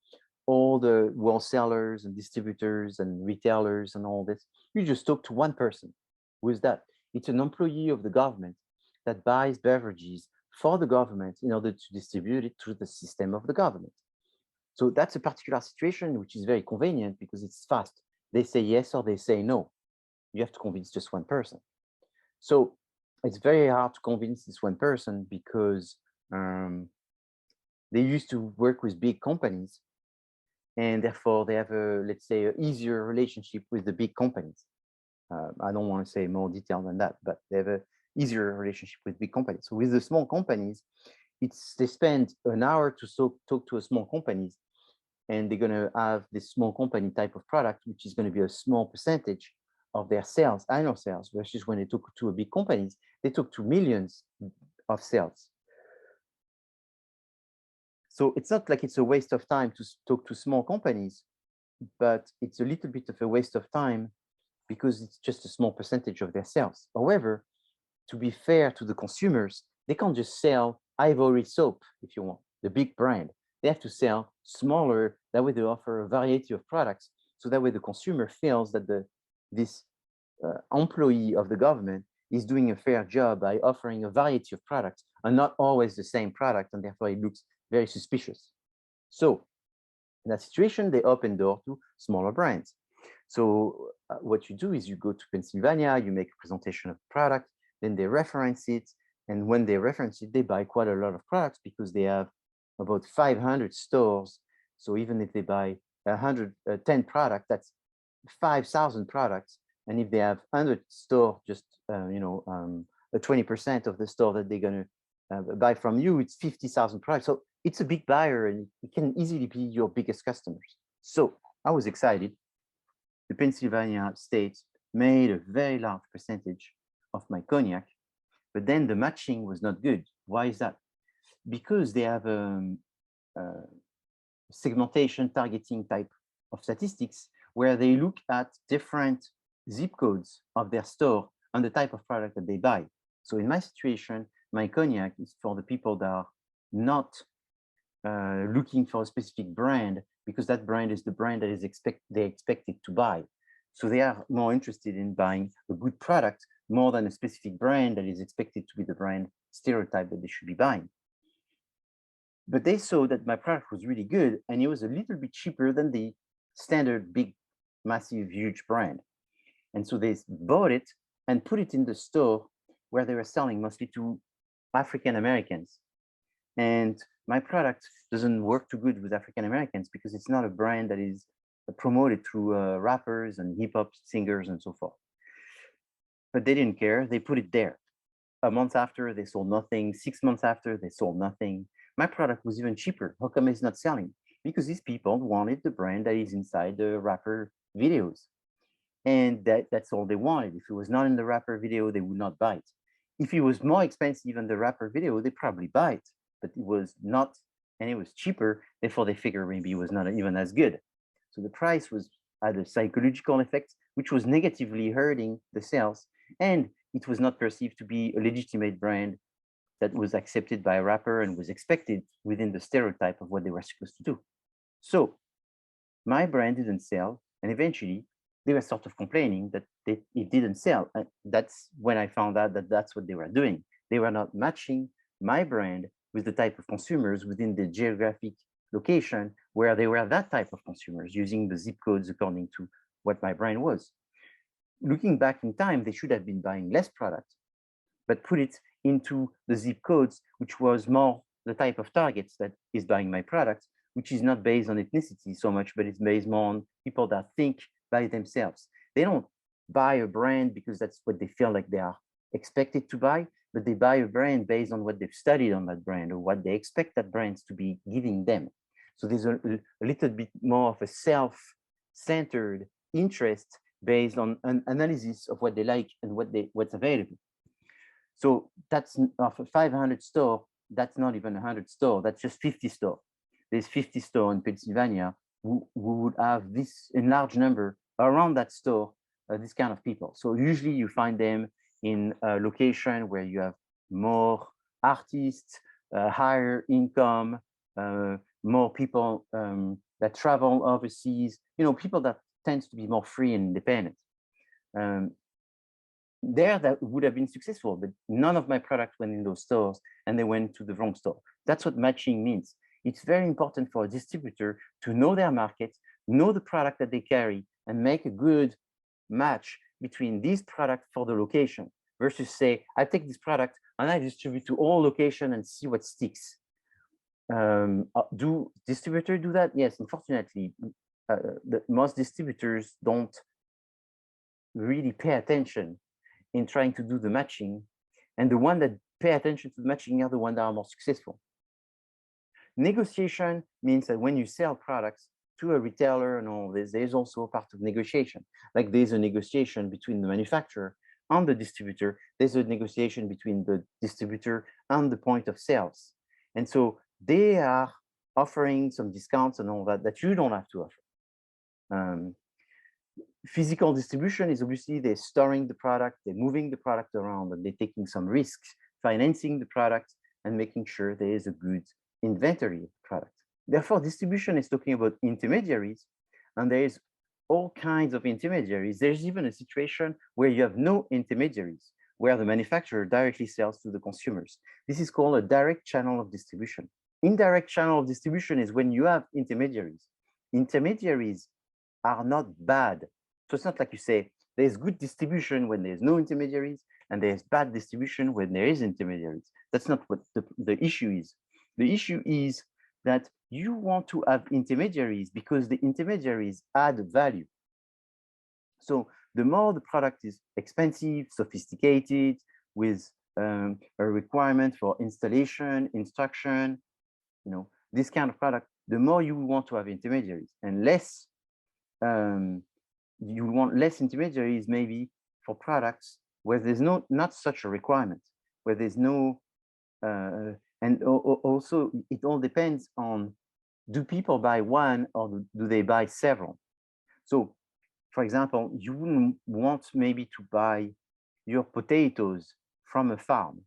all the wholesalers and distributors and retailers and all this. You just talk to one person. Who is that? It's an employee of the government that buys beverages for the government in order to distribute it through the system of the government. So that's a particular situation which is very convenient because it's fast. They say yes or they say no. You have to convince just one person. So it's very hard to convince this one person because they used to work with big companies, and therefore they have a, let's say, an easier relationship with the big companies. I don't want to say more detail than that, but they have an easier relationship with big companies. So with the small companies, they spend an hour to talk to a small companies, and they're going to have this small company type of product, which is going to be a small percentage of their sales, annual sales, versus when they talk to a big companies, they talk to millions of sales. So it's not like it's a waste of time to talk to small companies, but it's a little bit of a waste of time because it's just a small percentage of their sales. However, to be fair to the consumers, they can't just sell Ivory soap, if you want, the big brand. They have to sell smaller, that way they offer a variety of products, so that way the consumer feels that this employee of the government is doing a fair job by offering a variety of products and not always the same product, and therefore it looks very suspicious. So in that situation, they open door to smaller brands. So what you do is you go to Pennsylvania, you make a presentation of the product, then they reference it. And when they reference it, they buy quite a lot of products because they have about 500 stores. So even if they buy 110 products, that's 5,000 products. And if they have 100 stores, just 20% of the store that they're going to buy from you, it's 50,000 products. So it's a big buyer, and it can easily be your biggest customers. So I was excited. The Pennsylvania state made a very large percentage of my cognac, but then the matching was not good. Why is that? Because they have segmentation targeting type of statistics where they look at different zip codes of their store and the type of product that they buy. So in my situation, my cognac is for the people that are not looking for a specific brand, because that brand is the brand that is they expected to buy. So they are more interested in buying a good product more than a specific brand that is expected to be the brand stereotype that they should be buying. But they saw that my product was really good, and it was a little bit cheaper than the standard big, massive, huge brand. And so they bought it and put it in the store where they were selling mostly to African Americans. And my product doesn't work too good with African Americans because it's not a brand that is promoted through rappers and hip hop singers and so forth. But they didn't care. They put it there. A month after, they sold nothing. 6 months after, they sold nothing. My product was even cheaper. How come it's not selling? Because these people wanted the brand that is inside the rapper videos. And that's all they wanted. If it was not in the rapper video, they would not buy it. If it was more expensive than the rapper video, they probably buy it. But it was not, and it was cheaper. Therefore, they figure maybe it was not even as good. So the price had a psychological effect, which was negatively hurting the sales. And it was not perceived to be a legitimate brand that was accepted by a rapper and was expected within the stereotype of what they were supposed to do. So my brand didn't sell, and eventually they were sort of complaining that it didn't sell. And that's when I found out that that's what they were doing. They were not matching my brand with the type of consumers within the geographic location where they were that type of consumers, using the zip codes according to what my brand was. Looking back in time, they should have been buying less product, but put it into the zip codes, which was more the type of targets that is buying my product, which is not based on ethnicity so much, but it's based more on people that think by themselves. They don't buy a brand because that's what they feel like they are expected to buy, but they buy a brand based on what they've studied on that brand or what they expect that brand to be giving them. So there's a little bit more of a self-centered interest based on an analysis of what they like and what's available. So that's of a 500 store, that's not even 100 store, that's just 50 store. There's 50 store in Pennsylvania who would have this in large number around that store, this kind of people. So usually you find them in a location where you have more artists, higher income, more people that travel overseas, people that tends to be more free and independent. There that would have been successful, but none of my products went in those stores and they went to the wrong store. That's what matching means. It's very important for a distributor to know their market, know the product that they carry, and make a good match between these products for the location versus say, I take this product and I distribute to all locations and see what sticks. Do distributors do that? Yes, unfortunately, most distributors don't really pay attention in trying to do the matching. And the one that pay attention to the matching are the ones that are more successful. Negotiation means that when you sell products to a retailer and all this, there's also a part of negotiation. Like there's a negotiation between the manufacturer and the distributor. There's a negotiation between the distributor and the point of sales. And so they are offering some discounts and all that you don't have to offer. Physical distribution is obviously they're storing the product, they're moving the product around, and they're taking some risks, financing the product and making sure there is a good inventory of product. Therefore, distribution is talking about intermediaries, and there is all kinds of intermediaries. There's even a situation where you have no intermediaries, where the manufacturer directly sells to the consumers. This is called a direct channel of distribution. Indirect channel of distribution is when you have intermediaries. Intermediaries are not bad. So it's not like you say, there's good distribution when there's no intermediaries, and there's bad distribution when there is intermediaries. That's not what the issue is. The issue is that you want to have intermediaries because the intermediaries add value. So the more the product is expensive, sophisticated, with a requirement for installation, instruction, this kind of product, the more you want to have intermediaries, and less, you want less intermediaries maybe for products where there's not such a requirement, where there's no, and also it all depends on, do people buy one or do they buy several? So for example, you wouldn't want maybe to buy your potatoes from a farm.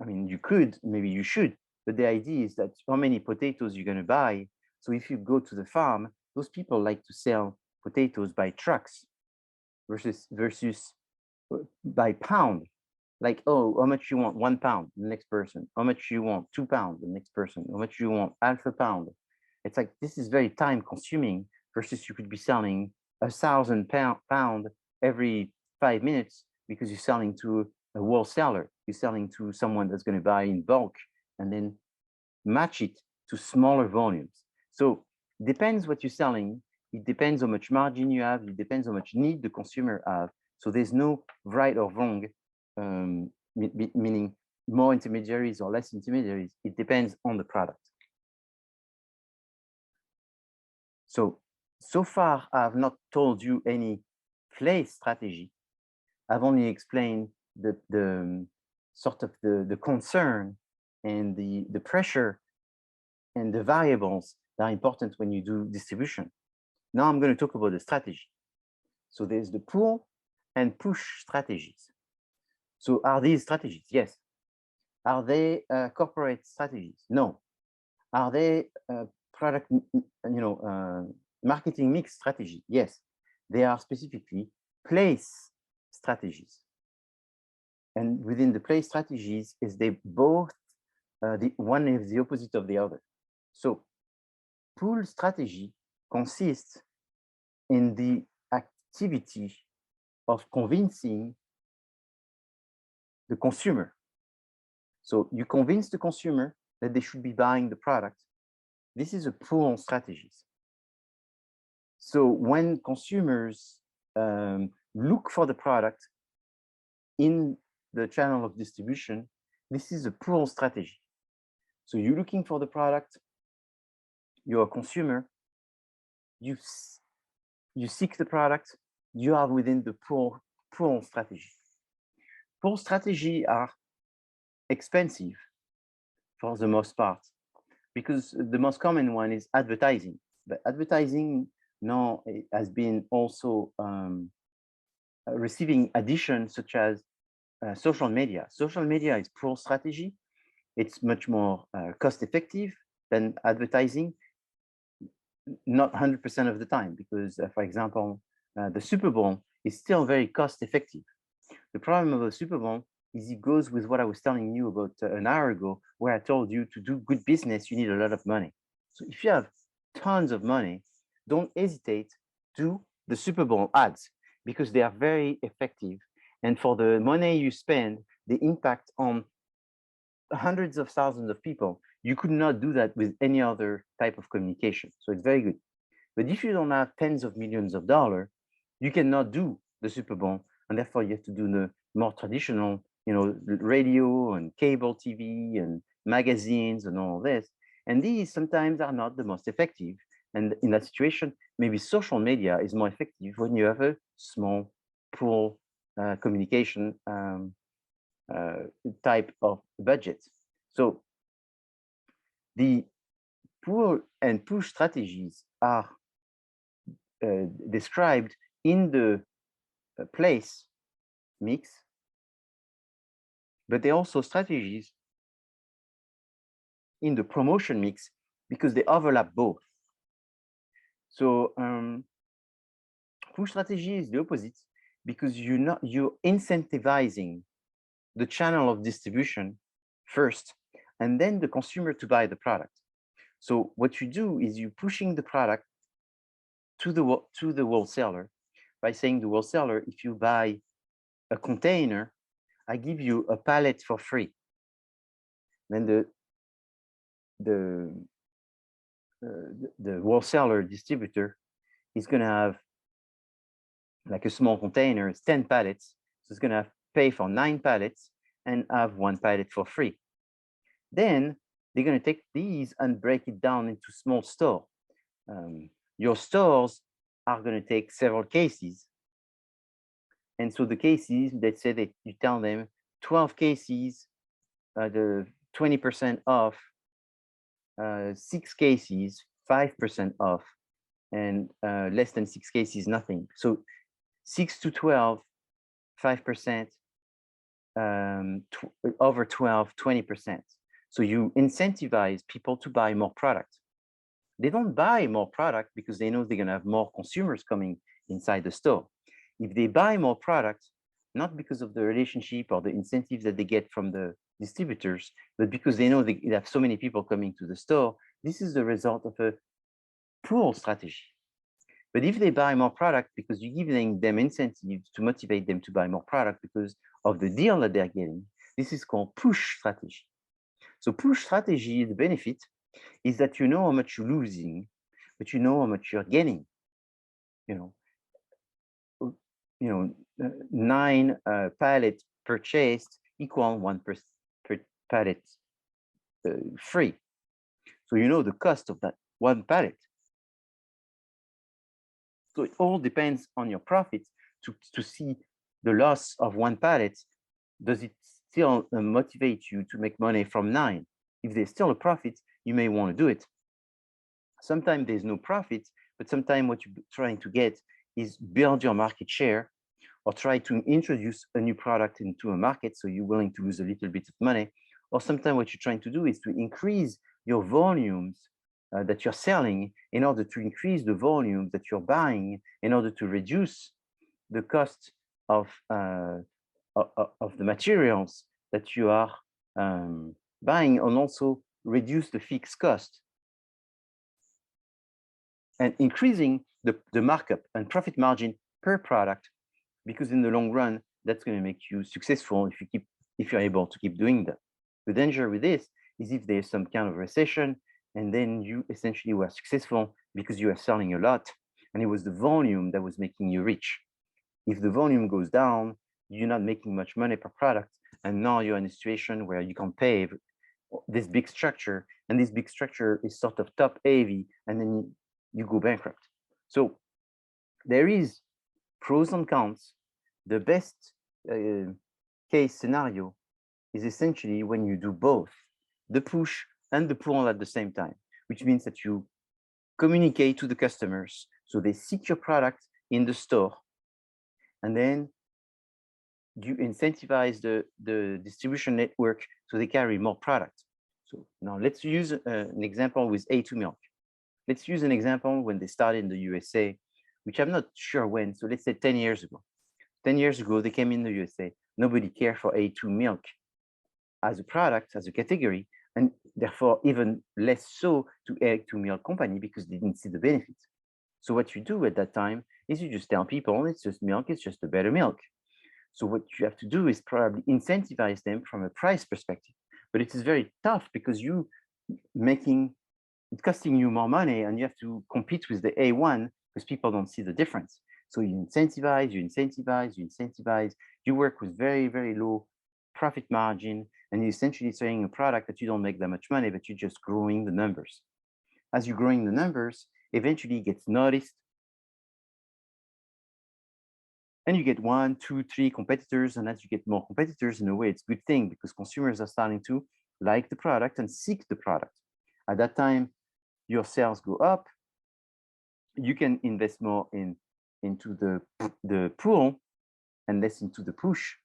I mean, you could, maybe you should, but the idea is that how many potatoes you're going to buy. So if you go to the farm, those people like to sell potatoes by trucks versus by pound. Like, oh, how much you want? 1 pound, the next person. How much you want? 2 pounds, the next person. How much you want? half a pound. It's like, this is very time consuming versus you could be selling 1,000 pound every 5 minutes because you're selling to a wholesaler. You're selling to someone that's going to buy in bulk and then match it to smaller volumes. So depends what you're selling. It depends how much margin you have. It depends how much need the consumer have. So there's no right or wrong, meaning more intermediaries or less intermediaries. It depends on the product. So far, I've not told you any place strategy. I've only explained the sort of the concern and the pressure and the variables that are important when you do distribution. Now I'm going to talk about the strategy. So there's the pull and push strategies. So are these strategies? Yes. Are they corporate strategies? No. Are they product, marketing mix strategy? Yes. They are specifically place strategies. And within the place strategies is they both, the one is the opposite of the other. So pull strategy consists in the activity of convincing the consumer. So you convince the consumer that they should be buying the product. This is a pull strategies. So when consumers look for the product in the channel of distribution, this is a pull strategy. So you're looking for the product, you're a consumer, you seek the product, you are within the pull strategy. Pull strategy are expensive for the most part, because the most common one is advertising. But advertising now has been also receiving additions such as social media. Social media is pull strategy. It's much more cost effective than advertising, not 100% of the time, because for example, the Super Bowl is still very cost effective. The problem of the Super Bowl is it goes with what I was telling you about an hour ago, where I told you to do good business, you need a lot of money. So if you have tons of money, don't hesitate to the Super Bowl ads, because they are very effective. And for the money you spend, the impact on hundreds of thousands of people, you could not do that with any other type of communication. So it's very good. But if you don't have tens of millions of dollars, you cannot do the Super Bowl. And therefore you have to do the more traditional, radio and cable TV and magazines and all this. And these sometimes are not the most effective. And in that situation, maybe social media is more effective when you have a small pool communication type of budget. So the pull and push strategies are described in the place mix, but they're also strategies in the promotion mix because they overlap both. So push strategy is the opposite, because you're incentivizing the channel of distribution first, and then the consumer to buy the product. So what you do is you're pushing the product to the wholesaler by saying to the wholesaler, if you buy a container, I give you a pallet for free. Then the wholesaler distributor is going to have like a small container, it's 10 pallets. So it's going to pay for 9 pallets and have 1 pallet for free. Then they're going to take these and break it down into small store. Your stores are going to take several cases. And so the cases, let's say that you tell them 12 cases, the 20% off, 6 cases, 5% off, and less than 6 cases, nothing. So 6 to 12, 5%, over 12, 20%. So you incentivize people to buy more product. They don't buy more product because they know they're going to have more consumers coming inside the store. If they buy more product, not because of the relationship or the incentives that they get from the distributors, but because they know they have so many people coming to the store, this is the result of a pull strategy. But if they buy more product because you're giving them incentives to motivate them to buy more product because of the deal that they're getting, this is called push strategy. So push strategy, the benefit is that you know how much you're losing, but you know how much you're getting. 9 pallets purchased equal 1 per pallet free. So you know the cost of that 1 pallet. So it all depends on your profit to see the loss of 1 pallet. Does it still motivate you to make money from 9? If there's still a profit, you may want to do it. Sometimes there's no profit, but sometimes what you're trying to get is build your market share or try to introduce a new product into a market, so you're willing to lose a little bit of money, or sometimes what you're trying to do is to increase your volumes that you're selling in order to increase the volume that you're buying, in order to reduce the cost of the materials that you are buying, and also reduce the fixed cost, and increasing the markup and profit margin per product, because in the long run, that's going to make you successful if you're able to keep doing that. The danger with this is if there's some kind of recession, and then you essentially were successful because you are selling a lot, and it was the volume that was making you rich. If the volume goes down, you're not making much money per product, and now you're in a situation where you can't pay this big structure, and this big structure is sort of top heavy, and then you go bankrupt. So there is pros and cons. The best case scenario is essentially when you do both, the push and the pull at the same time, which means that you communicate to the customers so they seek your product in the store, and then you incentivize the distribution network so they carry more product. So now let's use an example with A2 milk. Let's use an example when they started in the USA, which I'm not sure when, so let's say 10 years ago. 10 years ago, they came in the USA. Nobody cared for A2 milk as a product, as a category, and therefore even less so to A2 milk company, because they didn't see the benefits. So what you do at that time is you just tell people it's just milk, it's just a better milk. So what you have to do is probably incentivize them from a price perspective. But it is very tough because it's costing you more money, and you have to compete with the A1 because people don't see the difference. So you incentivize, you work with very, very low profit margin, and you're essentially selling a product that you don't make that much money, but you're just growing the numbers. As you're growing the numbers, eventually it gets noticed, and you get 1, 2, 3 competitors, and as you get more competitors, in a way, it's a good thing because consumers are starting to like the product and seek the product. At that time, your sales go up. You can invest more into the pull and less into the push.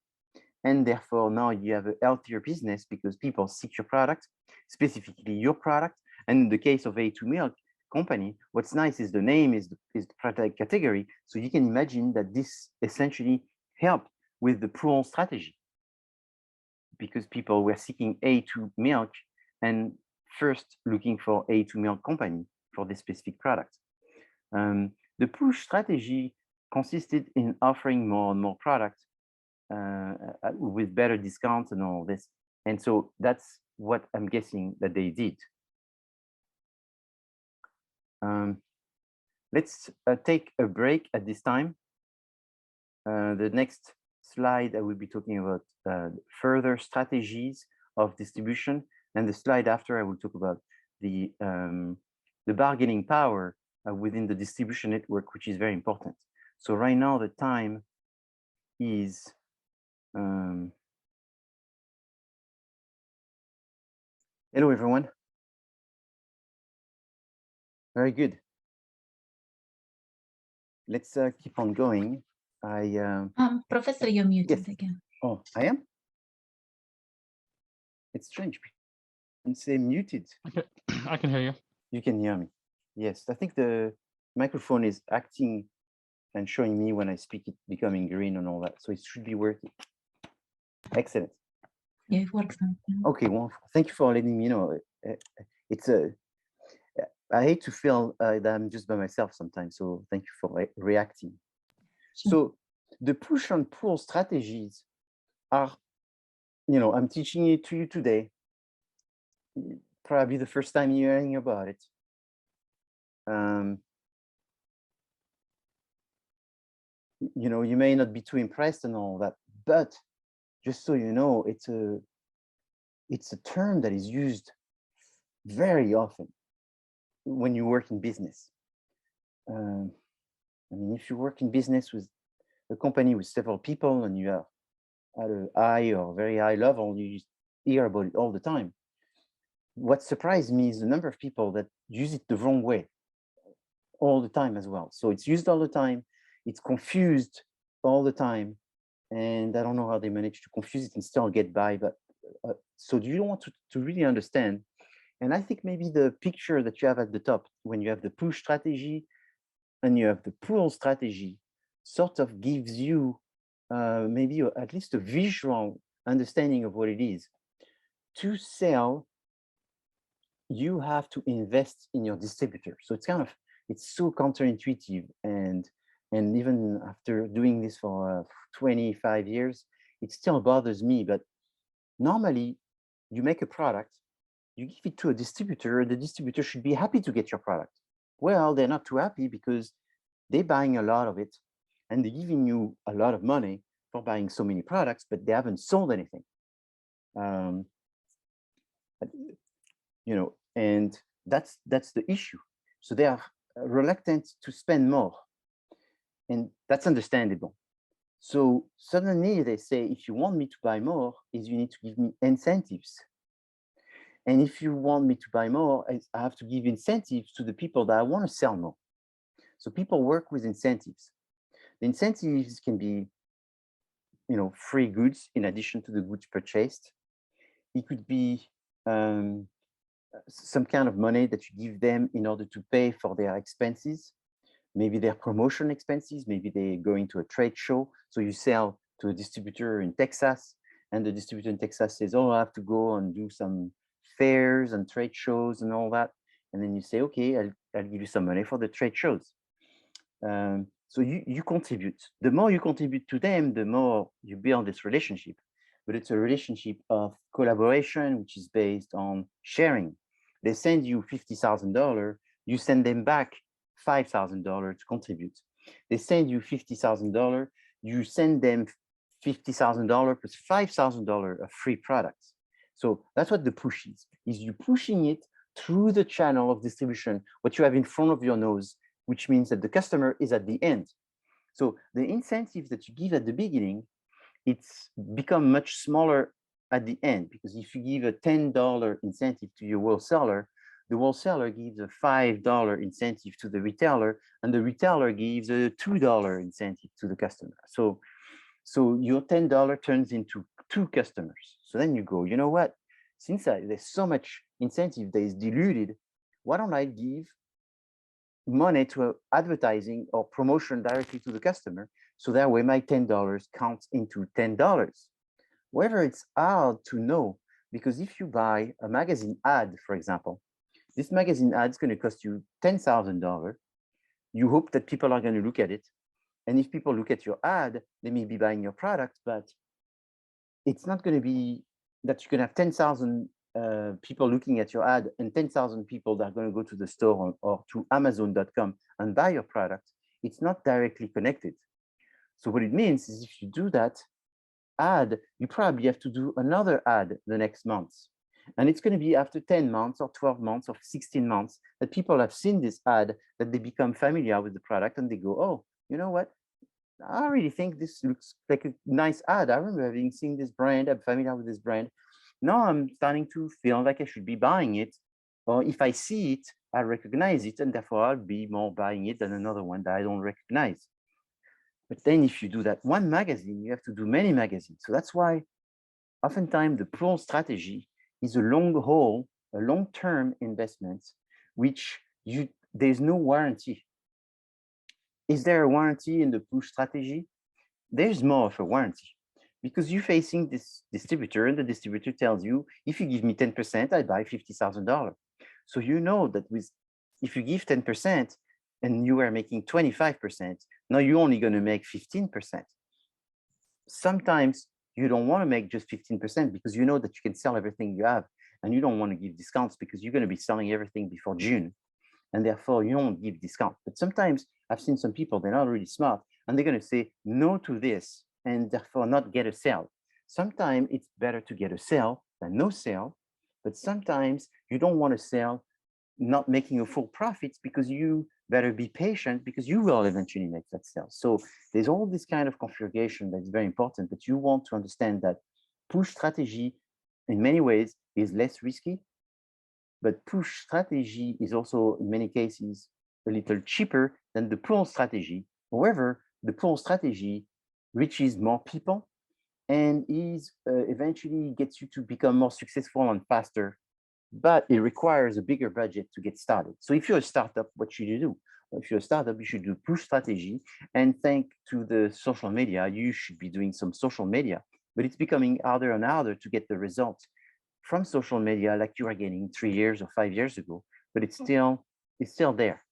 And therefore, now you have a healthier business because people seek your product, specifically your product. And in the case of A2 Milk company, what's nice is the name is the product category. So you can imagine that this essentially helped with the pull strategy, because people were seeking A2 Milk and first looking for A2 Milk company for this specific product. The push strategy consisted in offering more and more products with better discounts and all this. And so that's what I'm guessing that they did. Let's take a break at this time. The next slide, I will be talking about further strategies of distribution. And the slide after, I will talk about the bargaining power within the distribution network, which is very important. So right now, the time is hello, everyone. Very good. Let's keep on going. Professor, you're muted again. Oh, I am? It's strange. And say muted. I can hear you. You can hear me. Yes, I think the microphone is acting and showing me when I speak it becoming green and all that. So it should be working. Excellent. Yeah, it works now. Okay, well, thank you for letting me know. I hate to feel that I'm just by myself sometimes. So thank you for reacting. Sure. So the push and pull strategies are, I'm teaching it to you today. Probably the first time you're hearing about it. You may not be too impressed and all that, but just so you know, it's a term that is used very often when you work in business. If you work in business with a company with several people and you are at a high or very high level, you hear about it all the time. What surprised me is the number of people that use it the wrong way all the time as well. So it's used all the time. It's confused all the time. And I don't know how they manage to confuse it and still get by. But so you want to really understand. And I think maybe the picture that you have at the top, when you have the push strategy and you have the pull strategy, sort of gives you maybe at least a visual understanding of what it is. To sell, you have to invest in your distributor. So it's so counterintuitive. And even after doing this for 25 years, it still bothers me. But normally, you make a product, you give it to a distributor, the distributor should be happy to get your product. Well, they're not too happy because they're buying a lot of it and they're giving you a lot of money for buying so many products, but they haven't sold anything. And that's the issue. So they are reluctant to spend more, and that's understandable. So suddenly they say, if you want me to buy more, you need to give me incentives. And if you want me to buy more, I have to give incentives to the people that I want to sell more. So people work with incentives. The incentives can be, free goods in addition to the goods purchased. It could be some kind of money that you give them in order to pay for their expenses. Maybe their promotion expenses, maybe they're going to a trade show. So you sell to a distributor in Texas, and the distributor in Texas says, oh, I have to go and do some fairs and trade shows and all that. And then you say, okay, I'll give you some money for the trade shows. So you contribute. The more you contribute to them, the more you build this relationship. But it's a relationship of collaboration, which is based on sharing. They send you $50,000, you send them back $5,000 to contribute. They send you $50,000, you send them $50,000 plus $5,000 of free products. So that's what the push is you pushing it through the channel of distribution, what you have in front of your nose, which means that the customer is at the end. So the incentives that you give at the beginning, it's become much smaller at the end, because if you give a $10 incentive to your wholesaler, the wholesaler gives a $5 incentive to the retailer, and the retailer gives a $2 incentive to the customer. So your $10 turns into 2 customers. So then you go, you know what? Since there's so much incentive that is diluted, why don't I give money to advertising or promotion directly to the customer? So that way my $10 counts into $10. However, it's hard to know, because if you buy a magazine ad, for example, this magazine ad is going to cost you $10,000. You hope that people are going to look at it. And if people look at your ad, they may be buying your product, but it's not going to be that you can have 10,000 people looking at your ad and 10,000 people that are going to go to the store or to Amazon.com and buy your product. It's not directly connected. So what it means is, if you do that ad, you probably have to do another ad the next month. And it's going to be after 10 months or 12 months or 16 months that people have seen this ad, that they become familiar with the product, and they go, oh, you know what? I really think this looks like a nice ad. I remember having seen this brand. I'm familiar with this brand. Now I'm starting to feel like I should be buying it. Or if I see it, I recognize it, and therefore I'll be more buying it than another one that I don't recognize. But then if you do that one magazine, you have to do many magazines. So that's why oftentimes the pull strategy is a long haul, a long-term investment, which there's no warranty. Is there a warranty in the push strategy? There's more of a warranty, because you're facing this distributor, and the distributor tells you, if you give me 10%, I buy $50,000. So you know that if you give 10% and you are making 25%, now you're only going to make 15%. Sometimes you don't want to make just 15%, because you know that you can sell everything you have, and you don't want to give discounts because you're going to be selling everything before June, and therefore you don't give discount. But sometimes I've seen some people, they're not really smart, and they're going to say no to this and therefore not get a sale. Sometimes it's better to get a sale than no sale, but sometimes you don't want to sell not making a full profit, because you better be patient, because you will eventually make that sale. So there's all this kind of configuration that's very important, but you want to understand that push strategy in many ways is less risky, but push strategy is also in many cases a little cheaper than the pull strategy. However, the pull strategy reaches more people, and is eventually gets you to become more successful and faster, but it requires a bigger budget to get started. So if you're a startup, what should you do? If you're a startup, you should do push strategy, and thanks to the social media, you should be doing some social media, but it's becoming harder and harder to get the results from social media like you are getting 3 years or 5 years ago, but it's still there.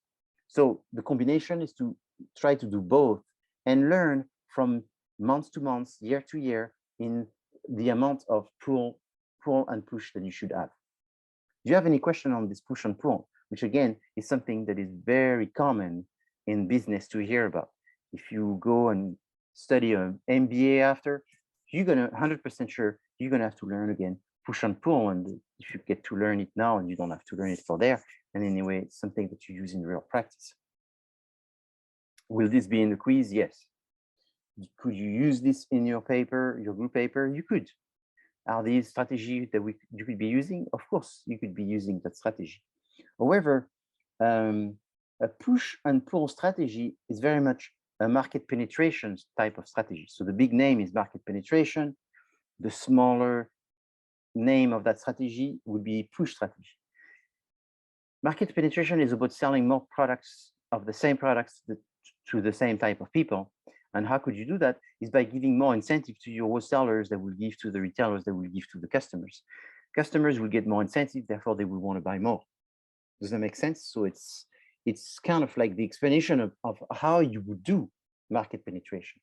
So the combination is to try to do both and learn from month to month, year to year, in the amount of pull and push that you should have. Do you have any question on this push and pull, which again is something that is very common in business to hear about? If you go and study an MBA after, you're gonna 100% sure you're gonna have to learn again push and pull, and if you get to learn it now and you don't have to learn it for there, and anyway, it's something that you use in real practice. Will this be in the quiz? Yes. Could you use this in your paper, your group paper? You could. Are these strategies that you could be using? Of course, you could be using that strategy. However, a push and pull strategy is very much a market penetration type of strategy. So the big name is market penetration. The smaller name of that strategy would be push strategy. Market penetration is about selling more products of the same products to the same type of people. And how could you do that? Is by giving more incentive to your wholesalers that will give to the retailers that will give to the customers. Customers will get more incentive, therefore they will want to buy more. Does that make sense? So it's kind of like the explanation of how you would do market penetration.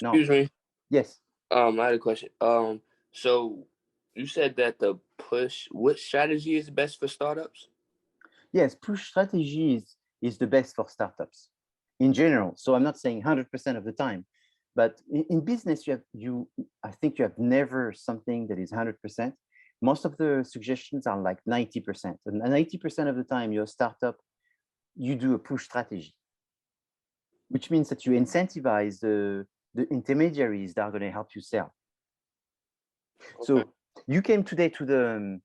Now, excuse me. Yes. I had a question. So you said that the push, what strategy is best for startups? Yes, push strategy is the best for startups in general. So I'm not saying 100% of the time, but in business, I think you have never something that is 100%. Most of the suggestions are like 90%. And 90% of the time, you're a startup, you do a push strategy, which means that you incentivize the intermediaries that are going to help you sell. Okay. So you came today to the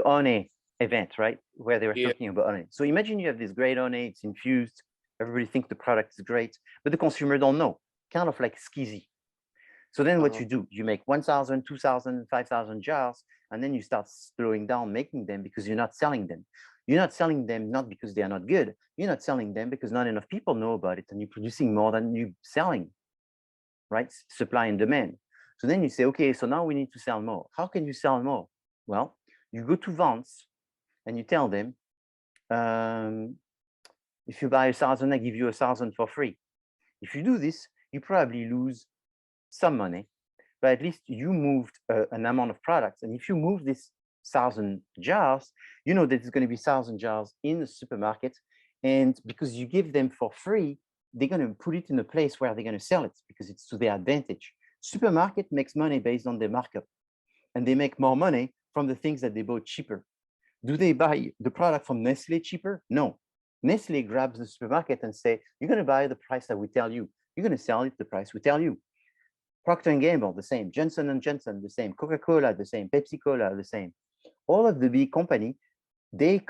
honey event, right? Where they were talking about honey. So imagine you have this great honey, it's infused, everybody thinks the product is great, but the consumer don't know, kind of like skizzy. So then what you do, you make 1,000, 2,000, 5,000 jars, and then you start slowing down making them because you're not selling them. You're not selling them not because they are not good. You're not selling them because not enough people know about it, and you're producing more than you're selling, right? Supply and demand. So then you say, okay, so now we need to sell more. How can you sell more? Well, you go to Vance and you tell them, if you buy 1,000, I give you 1,000 for free. If you do this, you probably lose some money, but at least you moved an amount of products. And if you move this 1,000 jars, you know that it's going to be 1,000 jars in the supermarket. And because you give them for free, they're going to put it in a place where they're going to sell it because it's to their advantage. Supermarket makes money based on their markup, and they make more money from the things that they bought cheaper. Do they buy the product from Nestle cheaper? No. Nestle grabs the supermarket and say, you're going to buy the price that we tell you. You're going to sell it the price we tell you. Procter & Gamble, the same. Johnson & Johnson, the same. Coca-Cola, the same. Pepsi-Cola, the same. All of the big company, they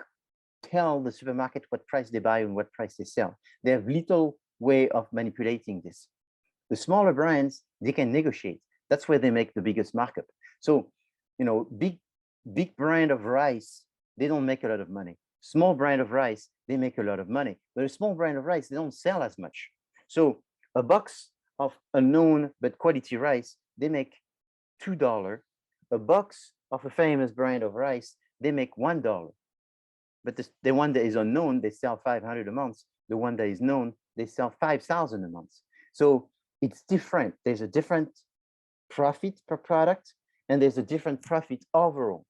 tell the supermarket what price they buy and what price they sell. They have little way of manipulating this. The smaller brands, they can negotiate. That's where they make the biggest markup. So, you know, big brand of rice, they don't make a lot of money. Small brand of rice, they make a lot of money. But a small brand of rice, they don't sell as much. So a box of unknown but quality rice, they make $2. A box of a famous brand of rice, they make $1. But the one that is unknown, they sell 500 a month. The one that is known, they sell 5,000 a month. So it's different. There's a different profit per product, and there's a different profit overall.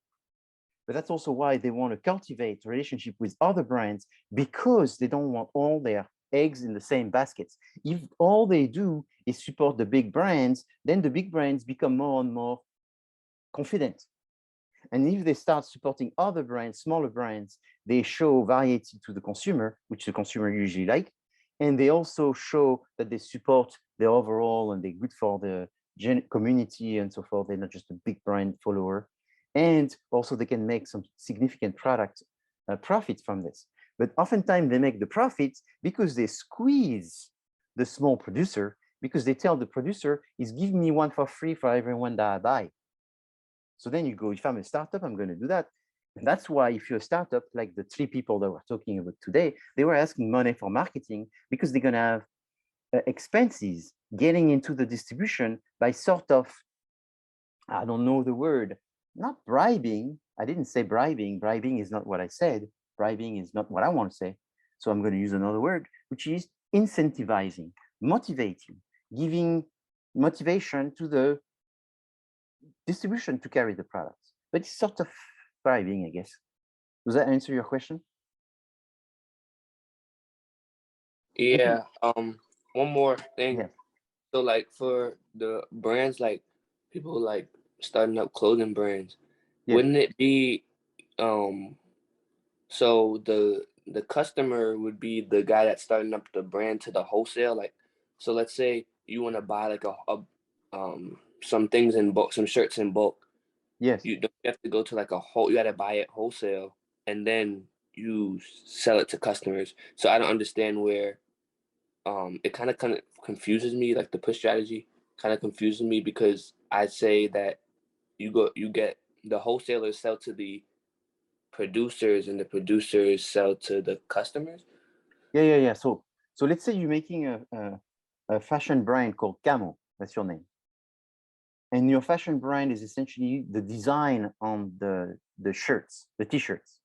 But that's also why they want to cultivate a relationship with other brands, because they don't want all their eggs in the same baskets. If all they do is support the big brands, then the big brands become more and more confident. And if they start supporting other brands, smaller brands, they show variety to the consumer, which the consumer usually like. And they also show that they support the overall and they're good for the community and so forth. They're not just a big brand follower. And also they can make some significant product profit from this. But oftentimes they make the profits because they squeeze the small producer because they tell the producer, is give me one for free for everyone that I buy. So then you go, if I'm a startup, I'm going to do that. And that's why if you're a startup, like the 3 people that we're talking about today, they were asking money for marketing because they're going to have expenses getting into the distribution by sort of, I don't know the word, not bribing. I didn't say bribing. Bribing is not what I said. Bribing is not what I want to say. So I'm going to use another word, which is incentivizing, motivating, giving motivation to the distribution to carry the products. But it's sort of bribing, I guess. Does that answer your question? Yeah. One more thing. Yeah. So like for the brands, like people like starting up clothing brands, wouldn't it be so the customer would be the guy that's starting up the brand to the wholesale? Like, so let's say you want to buy like some things in bulk, some shirts in bulk. Yes. You don't have to go to like you got to buy it wholesale and then you sell it to customers. So I don't understand where it kind of confuses me, like the push strategy kind of confuses me, because I'd say that you get the wholesalers sell to the producers and the producers sell to the customers. Yeah. So let's say you're making a fashion brand called Camo. That's your name. And your fashion brand is essentially the design on the shirts, the t-shirts.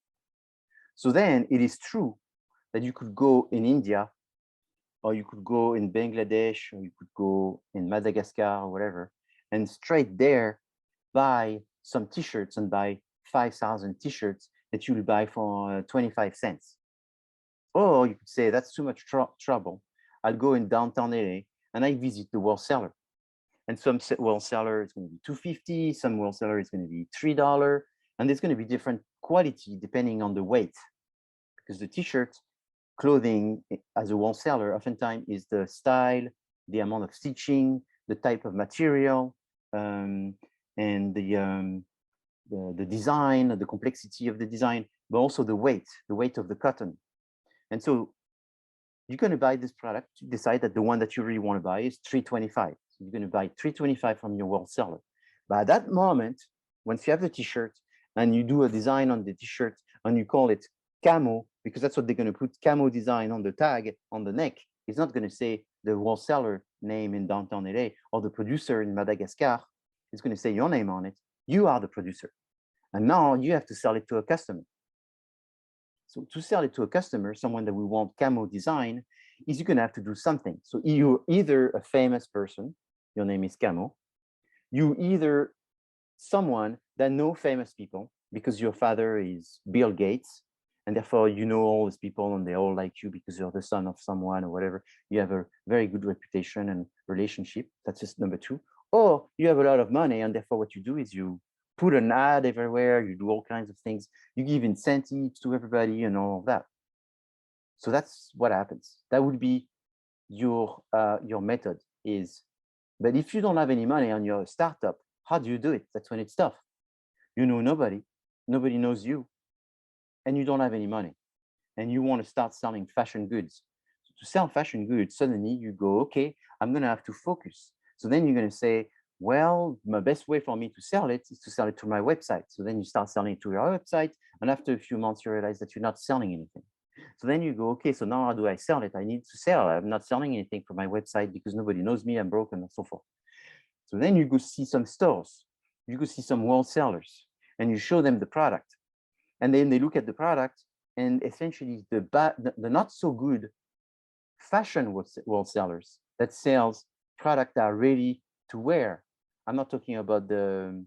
So then it is true that you could go in India, or you could go in Bangladesh, or you could go in Madagascar or whatever, and straight there buy some t-shirts and buy 5,000 t-shirts that you'll buy for 25 cents. Or you could say, that's too much trouble. I'll go in downtown LA and I visit the wholesaler. And some wholesaler is going to be $2.50, some wholesaler is going to be $3, and there's going to be different quality depending on the weight, because the t-shirt clothing as a wholesaler oftentimes is the style, the amount of stitching, the type of material, and the design, the complexity of the design, but also the weight of the cotton. And so you're going to buy this product, you decide that the one that you really want to buy is $3.25. So you're going to buy $3.25 from your wholesaler. But at that moment, once you have the t-shirt and you do a design on the t-shirt and you call it Camo, because that's what they're going to put, Camo design on the tag, on the neck, it's not going to say the wholesaler name in downtown LA or the producer in Madagascar. It's going to say your name on it. You are the producer. And now you have to sell it to a customer. So to sell it to a customer, someone that we want Camo design, is you're going to have to do something. So you're either a famous person, your name is Camo, you either someone that know famous people because your father is Bill Gates, and therefore you know all these people and they all like you because you're the son of someone or whatever. You have a very good reputation and relationship. That's just number 2. Or you have a lot of money, and therefore what you do is you put an ad everywhere, you do all kinds of things, you give incentives to everybody and all of that. So that's what happens. That would be your method is. But if you don't have any money and you're a startup, how do you do it? That's when it's tough. You know nobody knows you, and you don't have any money, and you want to start selling fashion goods. So to sell fashion goods, suddenly you go, okay, I'm going to have to focus. So then you're going to say, well, my best way for me to sell it is to sell it to my website. So then you start selling it to your website, and after a few months, you realize that you're not selling anything. So then you go, okay, so now how do I sell it? I need to sell. I'm not selling anything from my website because nobody knows me, I'm broken, and so forth. So then you go see some stores, you go see some wholesalers, and you show them the product. And then they look at the product, and essentially the not so good fashion wholesalers that sells product that are ready to wear. I'm not talking about the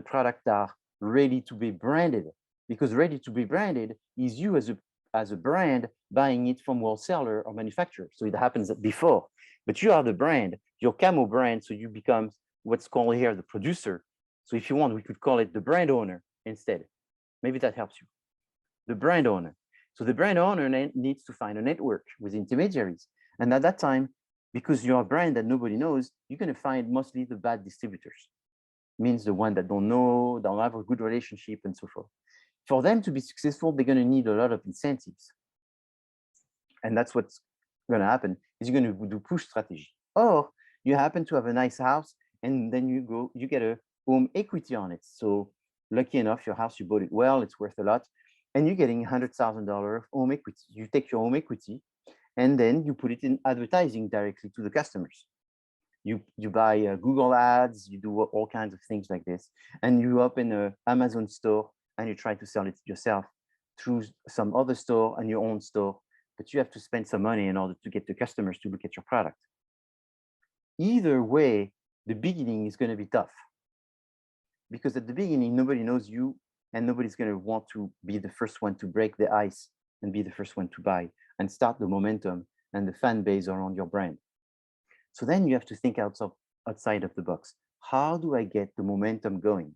product that are ready to be branded, because ready to be branded is you as a brand buying it from wholesaler or manufacturer. So it happens before, but you are the brand, your Camo brand. So you become what's called here the producer. So if you want, we could call it the brand owner instead. Maybe that helps you. The brand owner. So the brand owner needs to find a network with intermediaries. And at that time, because you're a brand that nobody knows, you're going to find mostly the bad distributors. Means the one that don't know, don't have a good relationship, and so forth. For them to be successful, they're going to need a lot of incentives. And that's what's going to happen, is you're going to do push strategy. Or You happen to have a nice house, and then you get a home equity on it. So lucky enough, your house, you bought it well, it's worth a lot, and you're getting $100,000 of home equity. You take your home equity, and then you put it in advertising directly to the customers. You buy Google ads, you do all kinds of things like this, and you open an Amazon store and you try to sell it yourself through some other store and your own store, but you have to spend some money in order to get the customers to look at your product. Either way, the beginning is going to be tough, because at the beginning, nobody knows you and nobody's going to want to be the first one to break the ice and be the first one to buy and start the momentum and the fan base around your brand. So then you have to think outside of the box. How do I get the momentum going?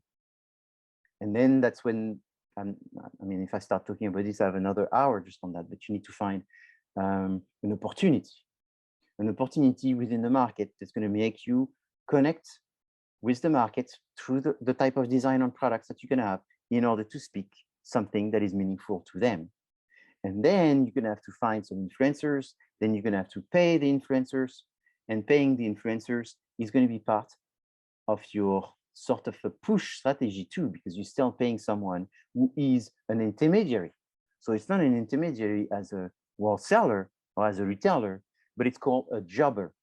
And then that's when, I mean, if I start talking about this, I have another hour just on that, but you need to find an opportunity within the market that's going to make you connect with the market through the type of design on products that you can have in order to speak something that is meaningful to them. And then you're going to have to find some influencers, then you're going to have to pay the influencers, and paying the influencers is going to be part of your sort of a push strategy too, because you're still paying someone who is an intermediary. So it's not an intermediary as a wholesaler or as a retailer, but it's called a jobber.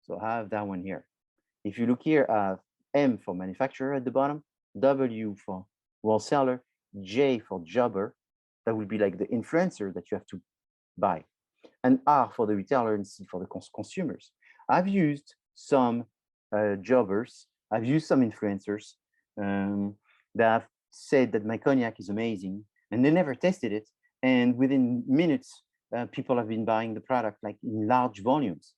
So I have that one here. If you look here, I have M for manufacturer at the bottom, W for wholesaler, J for jobber. That would be like the influencer that you have to buy, and R for the retailer, and C for the consumers. I've used some jobbers, I've used some influencers that have said that my cognac is amazing, and they never tested it. And within minutes, people have been buying the product like in large volumes.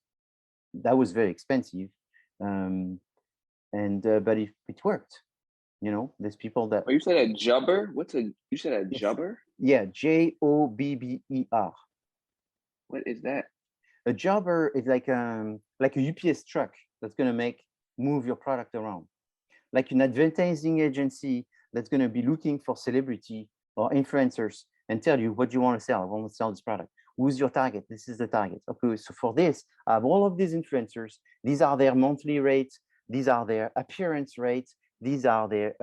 That was very expensive, but it worked. You know, there's people that. Oh, you said a jobber? You said a jobber? Yeah, Jobber. What is that? A jobber is like a UPS truck that's going to move your product around, like an advertising agency that's going to be looking for celebrity or influencers and tell you, what do you want to sell? I want to sell this product. Who's your target? This is the target. Okay, so for this, I have all of these influencers. These are their monthly rates. These are their appearance rates. These are their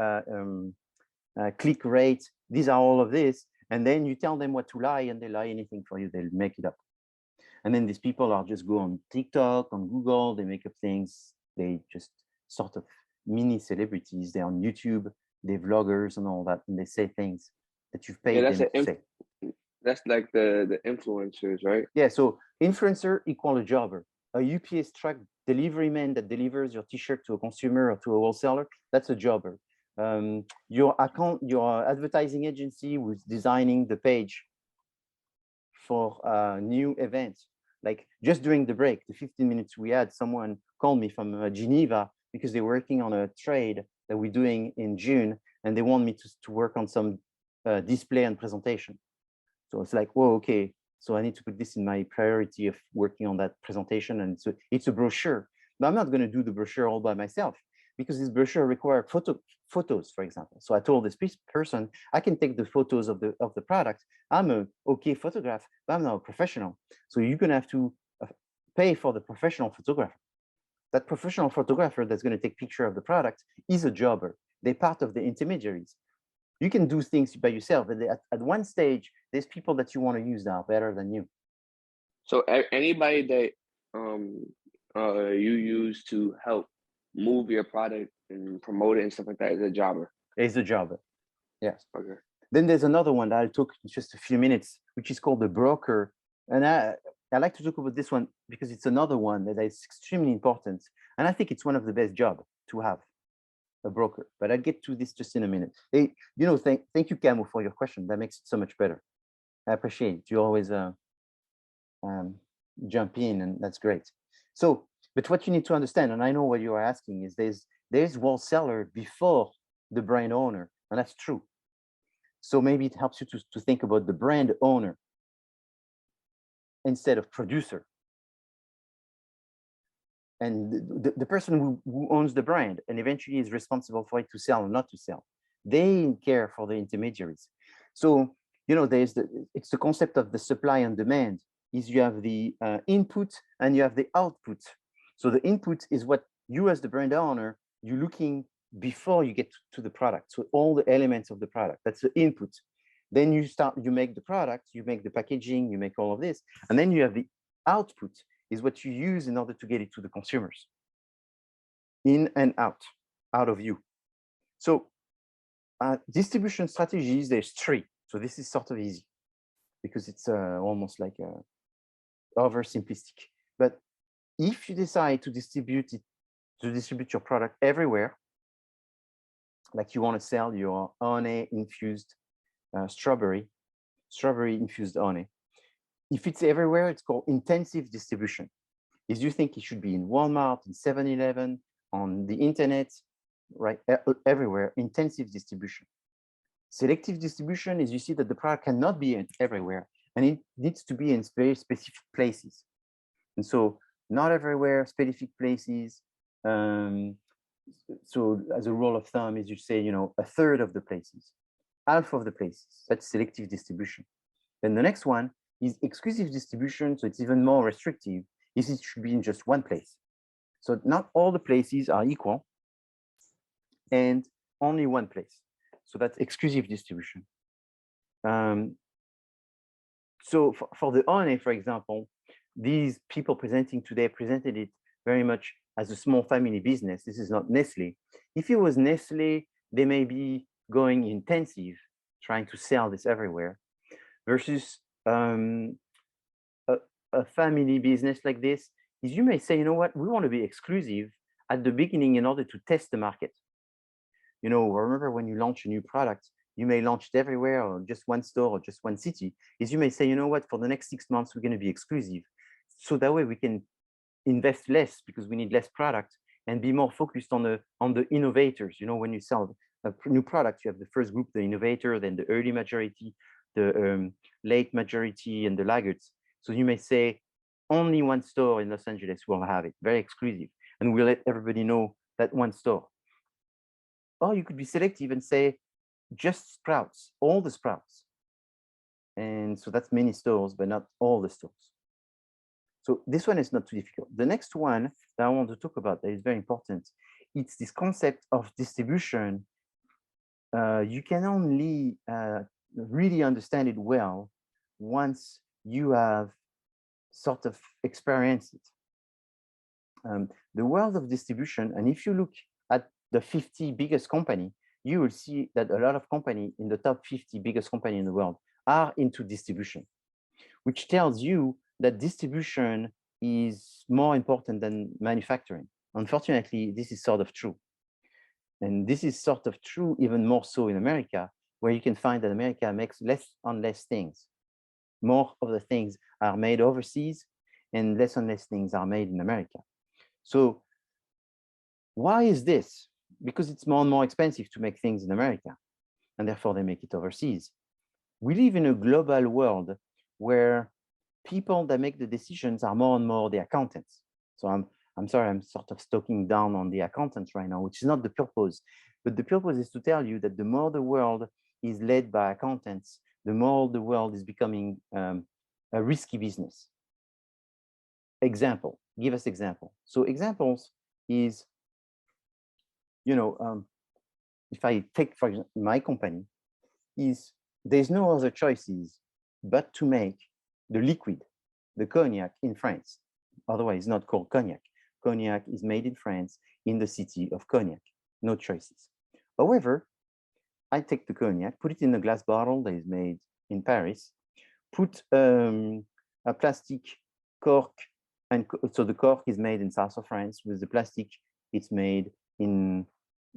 click rates. These are all of this. And then you tell them what to lie, and they lie anything for you. They'll make it up. And then these people are just go on TikTok, on Google, they make up things. They just sort of mini celebrities. They're on YouTube, they're vloggers and all that, and they say things that you've paid them to say. That's like the influencers, right? Yeah, so influencer equal a jobber. A UPS truck delivery man that delivers your t-shirt to a consumer or to a wholesaler, that's a jobber. Your advertising agency who's designing the page for a new event. Like just during the break, the 15 minutes we had, someone called me from Geneva because they're working on a trade that we're doing in June, and they want me to work on some display and presentation. So it's like, whoa, okay. So I need to put this in my priority of working on that presentation. And so it's a brochure, but I'm not going to do the brochure all by myself, because this brochure requires photos, for example. So I told this person, I can take the photos of the product. I'm a okay photographer, but I'm not a professional. So you're going to have to pay for the professional photographer. That professional photographer that's going to take picture of the product is a jobber. They're part of the intermediaries. You can do things by yourself, but at one stage, there's people that you want to use that are better than you. So anybody that you use to help move your product and promote it and stuff like that is a jobber. Is a jobber, yes. Okay. Then there's another one that I'll talk in just a few minutes, which is called the broker. And I like to talk about this one because it's another one that is extremely important. And I think it's one of the best jobs to have, a broker. But I'll get to this just in a minute. Hey, thank you, Camo, for your question. That makes it so much better. I appreciate it. You always jump in, and that's great. So, but what you need to understand, and I know what you are asking, is there's wholesaler before the brand owner, and that's true. So maybe it helps you to think about the brand owner instead of producer. And the person who owns the brand and eventually is responsible for it to sell or not to sell, they care for the intermediaries. So, it's the concept of the supply and demand. Is you have the input and you have the output. So the input is what you as the brand owner, you're looking before you get to the product. So all the elements of the product, that's the input. Then you make the product, you make the packaging, you make all of this. And then you have the output is what you use in order to get it to the consumers. In and out of you. So distribution strategies, there's 3. So this is sort of easy because it's almost like oversimplistic. But if you decide to distribute your product everywhere, like you want to sell your honey infused strawberry infused honey. If it's everywhere, it's called intensive distribution. Is you think it should be in Walmart, in 7-Eleven, on the internet, right? Everywhere, intensive distribution. Selective distribution is you see that the product cannot be everywhere and it needs to be in very specific places. And so not everywhere, specific places. So as a rule of thumb is you say, 1/3 of the places, half of the places. That's selective distribution. Then the next one is exclusive distribution. So it's even more restrictive. Is it should be in just one place. So not all the places are equal and only one place. So that's exclusive distribution. So for the honey, for example, these people presenting today presented it very much as a small family business. This is not Nestle. If it was Nestle, they may be going intensive, trying to sell this everywhere, versus a family business like this is you may say, you know what, we want to be exclusive at the beginning in order to test the market. Remember when you launch a new product, you may launch it everywhere or just one store or just one city, is you may say, you know what, for the next 6 months, we're going to be exclusive. So that way we can invest less because we need less product and be more focused on the innovators. When you sell a new product, you have the first group, the innovator, then the early majority, the late majority, and the laggards. So you may say only one store in Los Angeles will have it, very exclusive, and we'll let everybody know that one store. Or you could be selective and say just Sprouts, all the Sprouts. And so that's many stores, but not all the stores. So this one is not too difficult. The next one that I want to talk about that is very important. It's this concept of distribution. You can only really understand it well once you have sort of experienced it. The world of distribution, and if you look at the 50 biggest company, you will see that a lot of company in the top 50 biggest company in the world are into distribution, which tells you that distribution is more important than manufacturing. Unfortunately, this is sort of true. And this is sort of true even more so in America, where you can find that America makes less and less things. More of the things are made overseas and less things are made in America. So why is this? Because it's more and more expensive to make things in America, and therefore they make it overseas. We live in a global world where people that make the decisions are more and more the accountants. So I'm sorry, I'm sort of talking down on the accountants right now, which is not the purpose. But the purpose is to tell you that the more the world is led by accountants, the more the world is becoming a risky business. Example, give us example. So examples is, if I take, for example, my company, is there's no other choices but to make the liquid, the cognac in France. Otherwise, it's not called cognac. Cognac is made in France in the city of Cognac. No choices. However, I take the cognac, put it in a glass bottle that is made in Paris, put a plastic cork, and so the cork is made in south of France. With the plastic, it's made in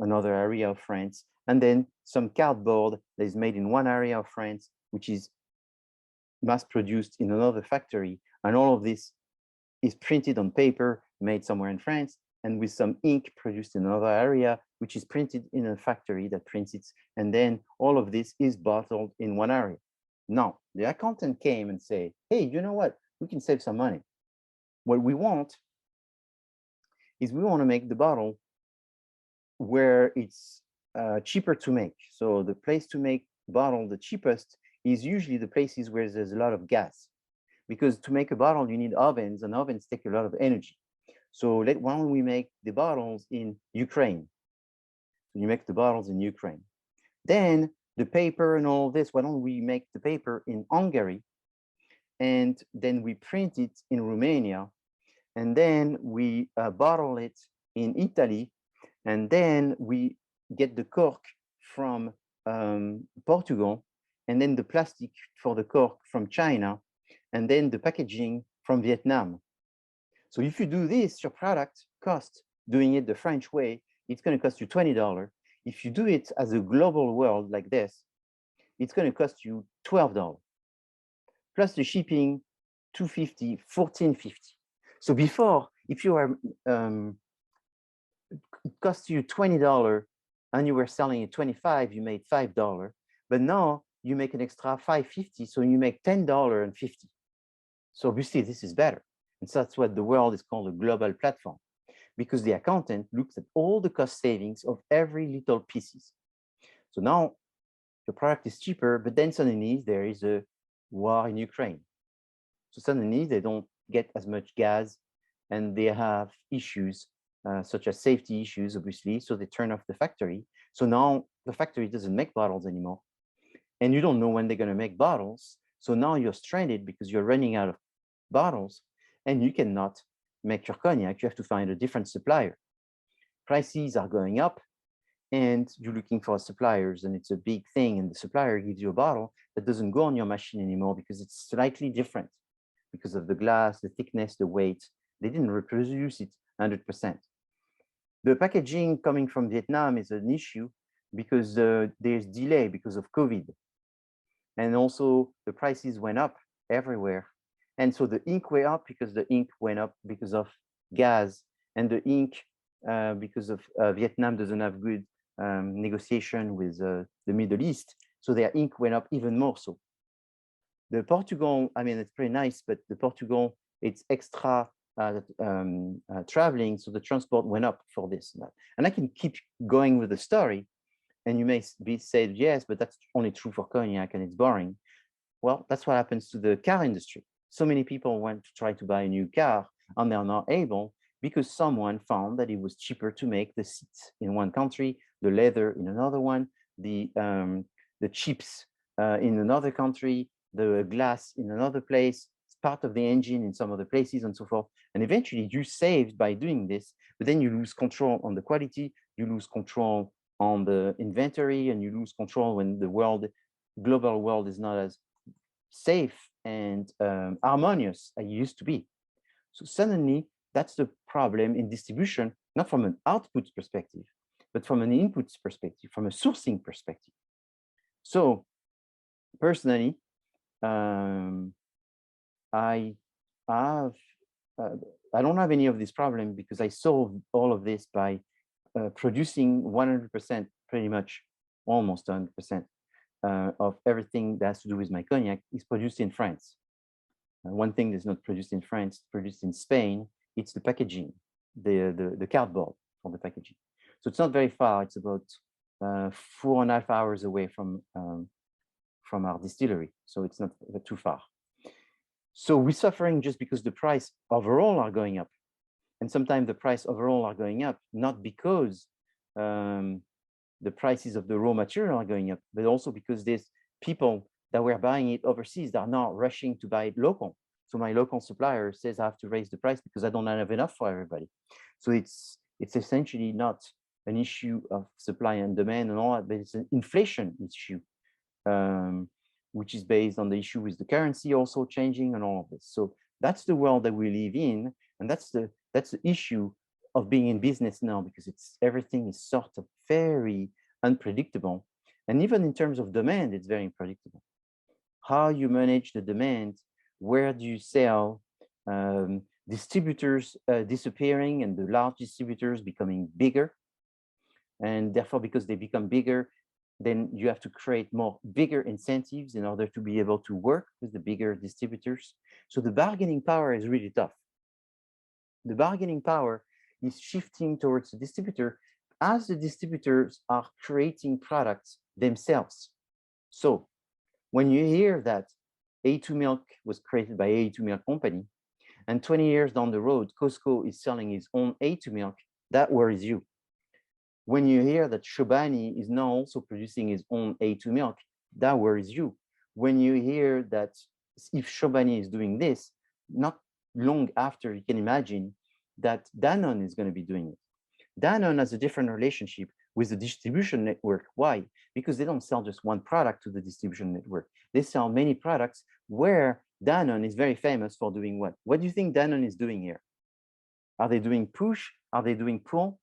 another area of France, and then some cardboard that is made in one area of France, which is mass produced in another factory, and all of this is printed on paper made somewhere in France, and with some ink produced in another area, which is printed in a factory that prints it, and then all of this is bottled in one area. Now, the accountant came and said, hey, you know what? We can save some money. What we want is we want to make the bottle where it's cheaper to make. So the place to make bottle the cheapest is usually the places where there's a lot of gas. Because to make a bottle, you need ovens, and ovens take a lot of energy. So why don't we make the bottles in Ukraine? So you make the bottles in Ukraine. Then the paper and all this, why don't we make the paper in Hungary? And then we print it in Romania. And then we bottle it in Italy. And then we get the cork from Portugal, and then the plastic for the cork from China, and then the packaging from Vietnam. So if you do this, your product costs, doing it the French way, it's going to cost you $20. If you do it as a global world like this, it's going to cost you $12. Plus the shipping, $2.50, $14.50. So before, if you are, it costs you $20 and you were selling at $25, you made $5. But now you make an extra $5.50, so you make $10.50. So obviously this is better. And so that's what the world is called a global platform, because the accountant looks at all the cost savings of every little pieces. So now the product is cheaper, but then suddenly there is a war in Ukraine. So suddenly they don't get as much gas and they have issues such as safety issues, obviously. So they turn off the factory. So now the factory doesn't make bottles anymore. And you don't know when they're going to make bottles. So now you're stranded because you're running out of bottles and you cannot make your cognac. You have to find a different supplier. Prices are going up and you're looking for suppliers, and it's a big thing. And the supplier gives you a bottle that doesn't go on your machine anymore because it's slightly different because of the glass, the thickness, the weight. They didn't reproduce it 100%. The packaging coming from Vietnam is an issue because there's delay because of COVID. And also the prices went up everywhere. And so the ink went up because the ink went up because of gas, and the ink because of Vietnam doesn't have good negotiation with the Middle East. So their ink went up even more so. The Portugal, I mean, it's pretty nice, but the Portugal, it's extra traveling, so the transport went up for this and that. And I can keep going with the story, and you may be said, yes, but that's only true for cognac and it's boring. Well, that's what happens to the car industry. So many people went to try to buy a new car and they're not able because someone found that it was cheaper to make the seats in one country, the leather in another one, the chips in another country, the glass in another place, part of the engine in some other places and so forth. And eventually you saved by doing this, but then you lose control on the quality, you lose control on the inventory, and you lose control when the global world is not as safe and harmonious as it used to be. So suddenly that's the problem in distribution, not from an output perspective, but from an input perspective, from a sourcing perspective. So personally, I don't have any of this problem because I solved all of this by producing 100%, pretty much almost 100% of everything that has to do with my cognac is produced in France. One thing that's not produced in France, produced in Spain, it's the packaging, the cardboard for the packaging. So it's not very far. It's about 4.5 hours away from our distillery. So it's not too far. So we're suffering just because the price overall are going up. And sometimes the price overall are going up, not because the prices of the raw material are going up, but also because there's people that were buying it overseas that are now rushing to buy it local. So my local supplier says I have to raise the price because I don't have enough for everybody. So it's essentially not an issue of supply and demand and all that, but it's an inflation issue, which is based on the issue with the currency also changing and all of this. So that's the world that we live in, and that's the issue of being in business now, because everything is sort of very unpredictable. And even in terms of demand, it's very unpredictable. How you manage the demand, where do you sell, distributors disappearing and the large distributors becoming bigger. And therefore, because they become bigger, then you have to create bigger incentives in order to be able to work with the bigger distributors. So the bargaining power is really tough. The bargaining power is shifting towards the distributor as the distributors are creating products themselves. So when you hear that A2 Milk was created by A2 Milk Company, and 20 years down the road, Costco is selling its own A2 milk, that worries you. When you hear that Chobani is now also producing his own A2 milk, that worries you. When you hear that if Chobani is doing this, not long after, you can imagine that Danone is going to be doing it. Danone has a different relationship with the distribution network. Why? Because they don't sell just one product to the distribution network. They sell many products where Danone is very famous for doing what? What do you think Danone is doing here? Are they doing push? Are they doing pull?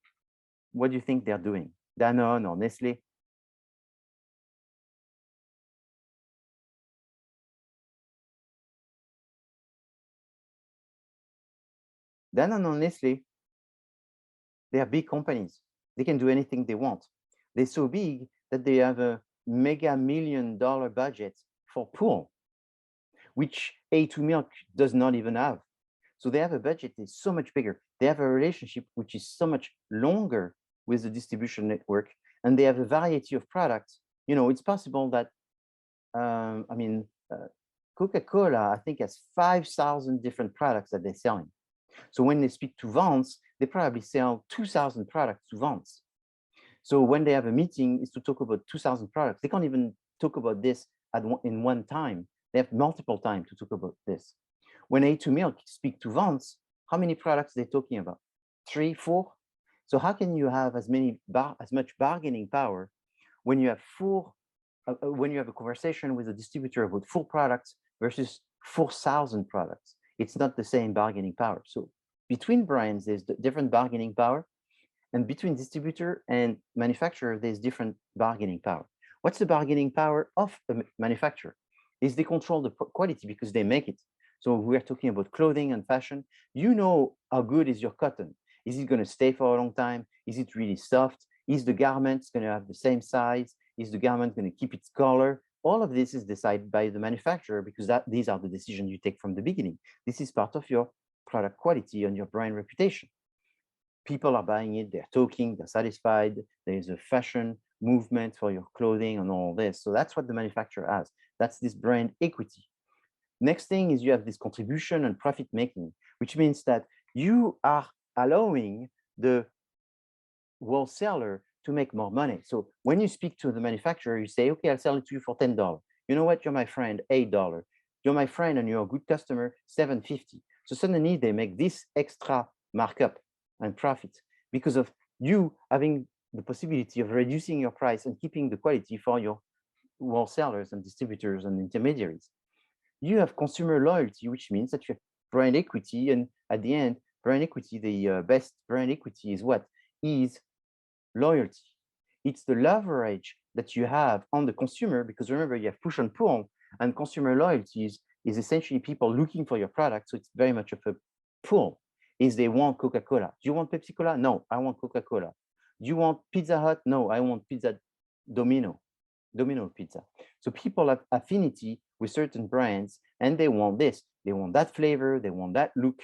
What do you think they're doing? Danone or Nestle? Danone or Nestle, they are big companies. They can do anything they want. They're so big that they have a mega $1 million budget for pull, which A2 Milk does not even have. So they have a budget that's so much bigger. They have a relationship which is so much longer with the distribution network, and they have a variety of products. You know, it's possible that, Coca-Cola, I think, has 5,000 different products that they're selling. So when they speak to Vance, they probably sell 2,000 products to Vance. So when they have a meeting, it's to talk about 2,000 products. They can't even talk about this in one time. They have multiple times to talk about this. When A2 Milk speak to Vance, how many products are they talking about? 3, 4? So how can you have as much bargaining power when you have when you have a conversation with a distributor about 4 products versus 4,000 products? It's not the same bargaining power. So between brands, there's different bargaining power, and between distributor and manufacturer, there's different bargaining power. What's the bargaining power of a manufacturer? Is they control the quality because they make it. So we're talking about clothing and fashion. You know how good is your cotton. Is it going to stay for a long time? Is it really soft? Is the garment going to have the same size? Is the garment going to keep its color? All of this is decided by the manufacturer because these are the decisions you take from the beginning. This is part of your product quality and your brand reputation. People are buying it, they're talking, they're satisfied. There's a fashion movement for your clothing and all this. So that's what the manufacturer has. That's this brand equity. Next thing is you have this contribution and profit making, which means that you are allowing the wholesaler to make more money. So when you speak to the manufacturer, you say, okay, I'll sell it to you for $10. You know what? You're my friend, $8. You're my friend and you're a good customer, $7.50. So suddenly they make this extra markup and profit because of you having the possibility of reducing your price and keeping the quality for your wholesalers and distributors and intermediaries. You have consumer loyalty, which means that you have brand equity. And at the end, brand equity, the best brand equity is what? Is loyalty. It's the leverage that you have on the consumer, because remember, you have push and pull, and consumer loyalty is essentially people looking for your product. So it's very much of a pull. Is they want Coca-Cola. Do you want Pepsi Cola? No, I want Coca-Cola. Do you want Pizza Hut? No, I want Pizza Domino Pizza. So people have affinity with certain brands and they want this. They want that flavor. They want that look.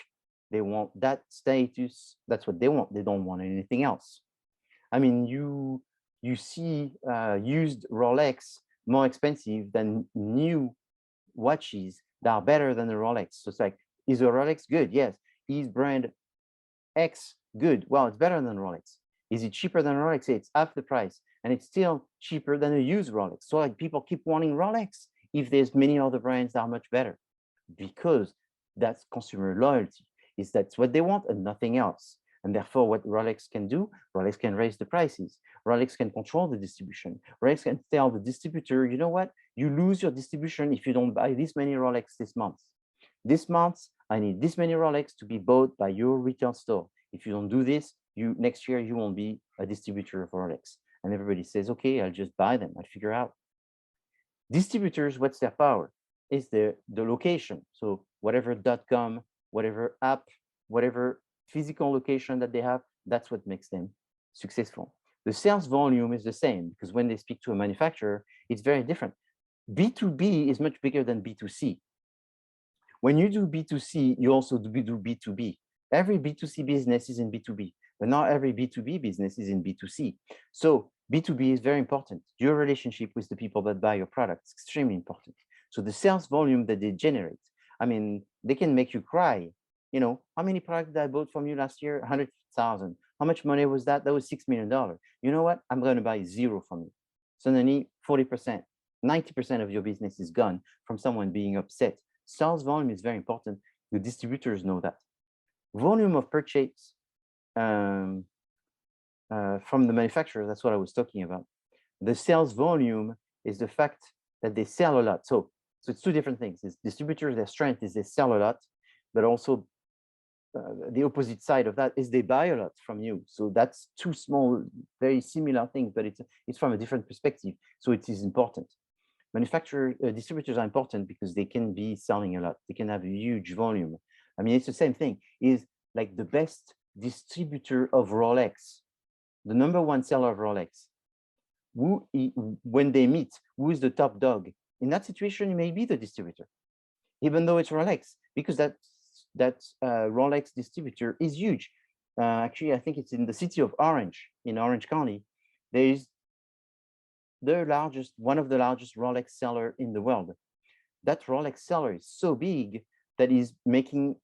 They want that status. That's what they want. They don't want anything else. I mean, you see used Rolex more expensive than new watches that are better than the Rolex. So it's like, is a Rolex good? Yes. Is brand X good? Well, it's better than Rolex. Is it cheaper than Rolex? It's half the price, and it's still cheaper than a used Rolex. So like people keep wanting Rolex if there's many other brands that are much better, because that's consumer loyalty. That's what they want and nothing else. And therefore, what Rolex can do, Rolex can raise the prices. Rolex can control the distribution. Rolex can tell the distributor, you know what? You lose your distribution if you don't buy this many Rolex this month. This month, I need this many Rolex to be bought by your retail store. If you don't do this, next year you won't be a distributor of Rolex. And everybody says, okay, I'll just buy them. I'll figure out. Distributors, what's their power? Is the location. So whatever .com, whatever app, whatever physical location that they have, that's what makes them successful. The sales volume is the same because when they speak to a manufacturer, it's very different. B2B is much bigger than B2C. When you do B2C, you also do B2B. Every B2C business is in B2B, but not every B2B business is in B2C. So B2B is very important. Your relationship with the people that buy your product is extremely important. So the sales volume that they generate, I mean, they can make you cry You know, how many products did I bought from you last year? 100,000. How much money was that? That was $6 million. You know what? I'm going to buy 0 from you. Suddenly 40%, 90% of your business is gone from someone being upset. Sales volume is very important. The distributors know that. Volume of purchase from the manufacturer, that's what I was talking about. The sales volume is the fact that they sell a lot. So it's two different things. It's distributors, their strength is they sell a lot, but also the opposite side of that is they buy a lot from you. So that's two small, very similar things, but it's from a different perspective. So it is important. Distributors are important because they can be selling a lot. They can have a huge volume. I mean, it's the same thing. Is like the best distributor of Rolex, the number one seller of Rolex. When they meet, who is the top dog? In that situation, it may be the distributor, even though it's Rolex, because that Rolex distributor is huge. Actually, I think it's in the city of Orange, in Orange County. There is one of the largest Rolex seller in the world. That Rolex seller is so big that he's making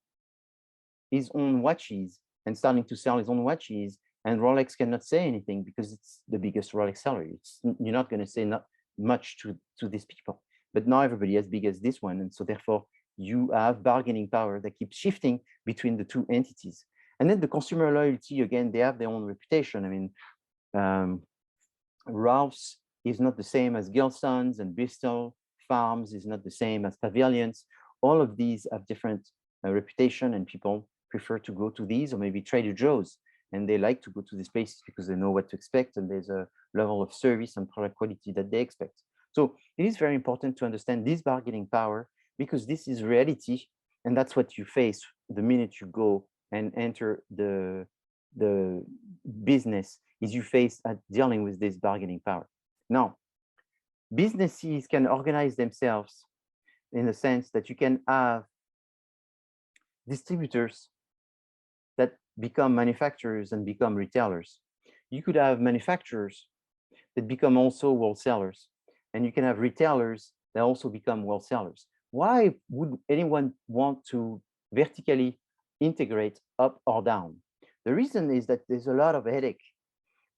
his own watches and starting to sell his own watches, and Rolex cannot say anything because it's the biggest Rolex seller. You're not going to say not much to these people, but now everybody as big as this one, and so therefore you have bargaining power that keeps shifting between the two entities. And then the consumer loyalty, again, they have their own reputation. I mean, Ralph's is not the same as Gilson's, and Bristol Farms is not the same as Pavilions. All of these have different reputation, and people prefer to go to these, or maybe Trader Joe's, and they like to go to these places because they know what to expect, and there's a level of service and product quality that they expect. So it is very important to understand this bargaining power, because this is reality, and that's what you face the minute you go and enter the business, is you face at dealing with this bargaining power. Now, businesses can organize themselves in the sense that you can have distributors that become manufacturers and become retailers. You could have manufacturers that become also wholesalers, and you can have retailers that also become wholesalers. Why would anyone want to vertically integrate up or down? The reason is that there's a lot of headache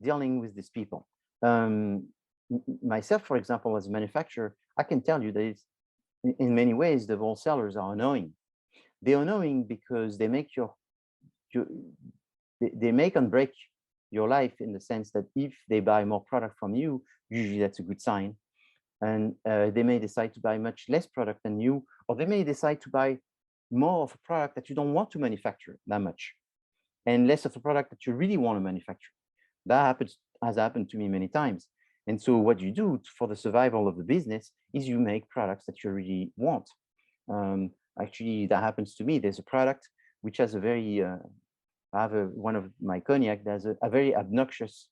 dealing with these people. Myself, for example, as a manufacturer, I can tell you that it's, in many ways, the wholesalers are annoying. They're annoying because they make they make and break your life, in the sense that if they buy more product from you, usually that's a good sign. And they may decide to buy much less product than you, or they may decide to buy more of a product that you don't want to manufacture that much, and less of a product that you really want to manufacture. That has happened to me many times. And so what you do for the survival of the business is you make products that you really want. Actually, that happens to me. There's a product which has a very, one of my cognac that has a very obnoxious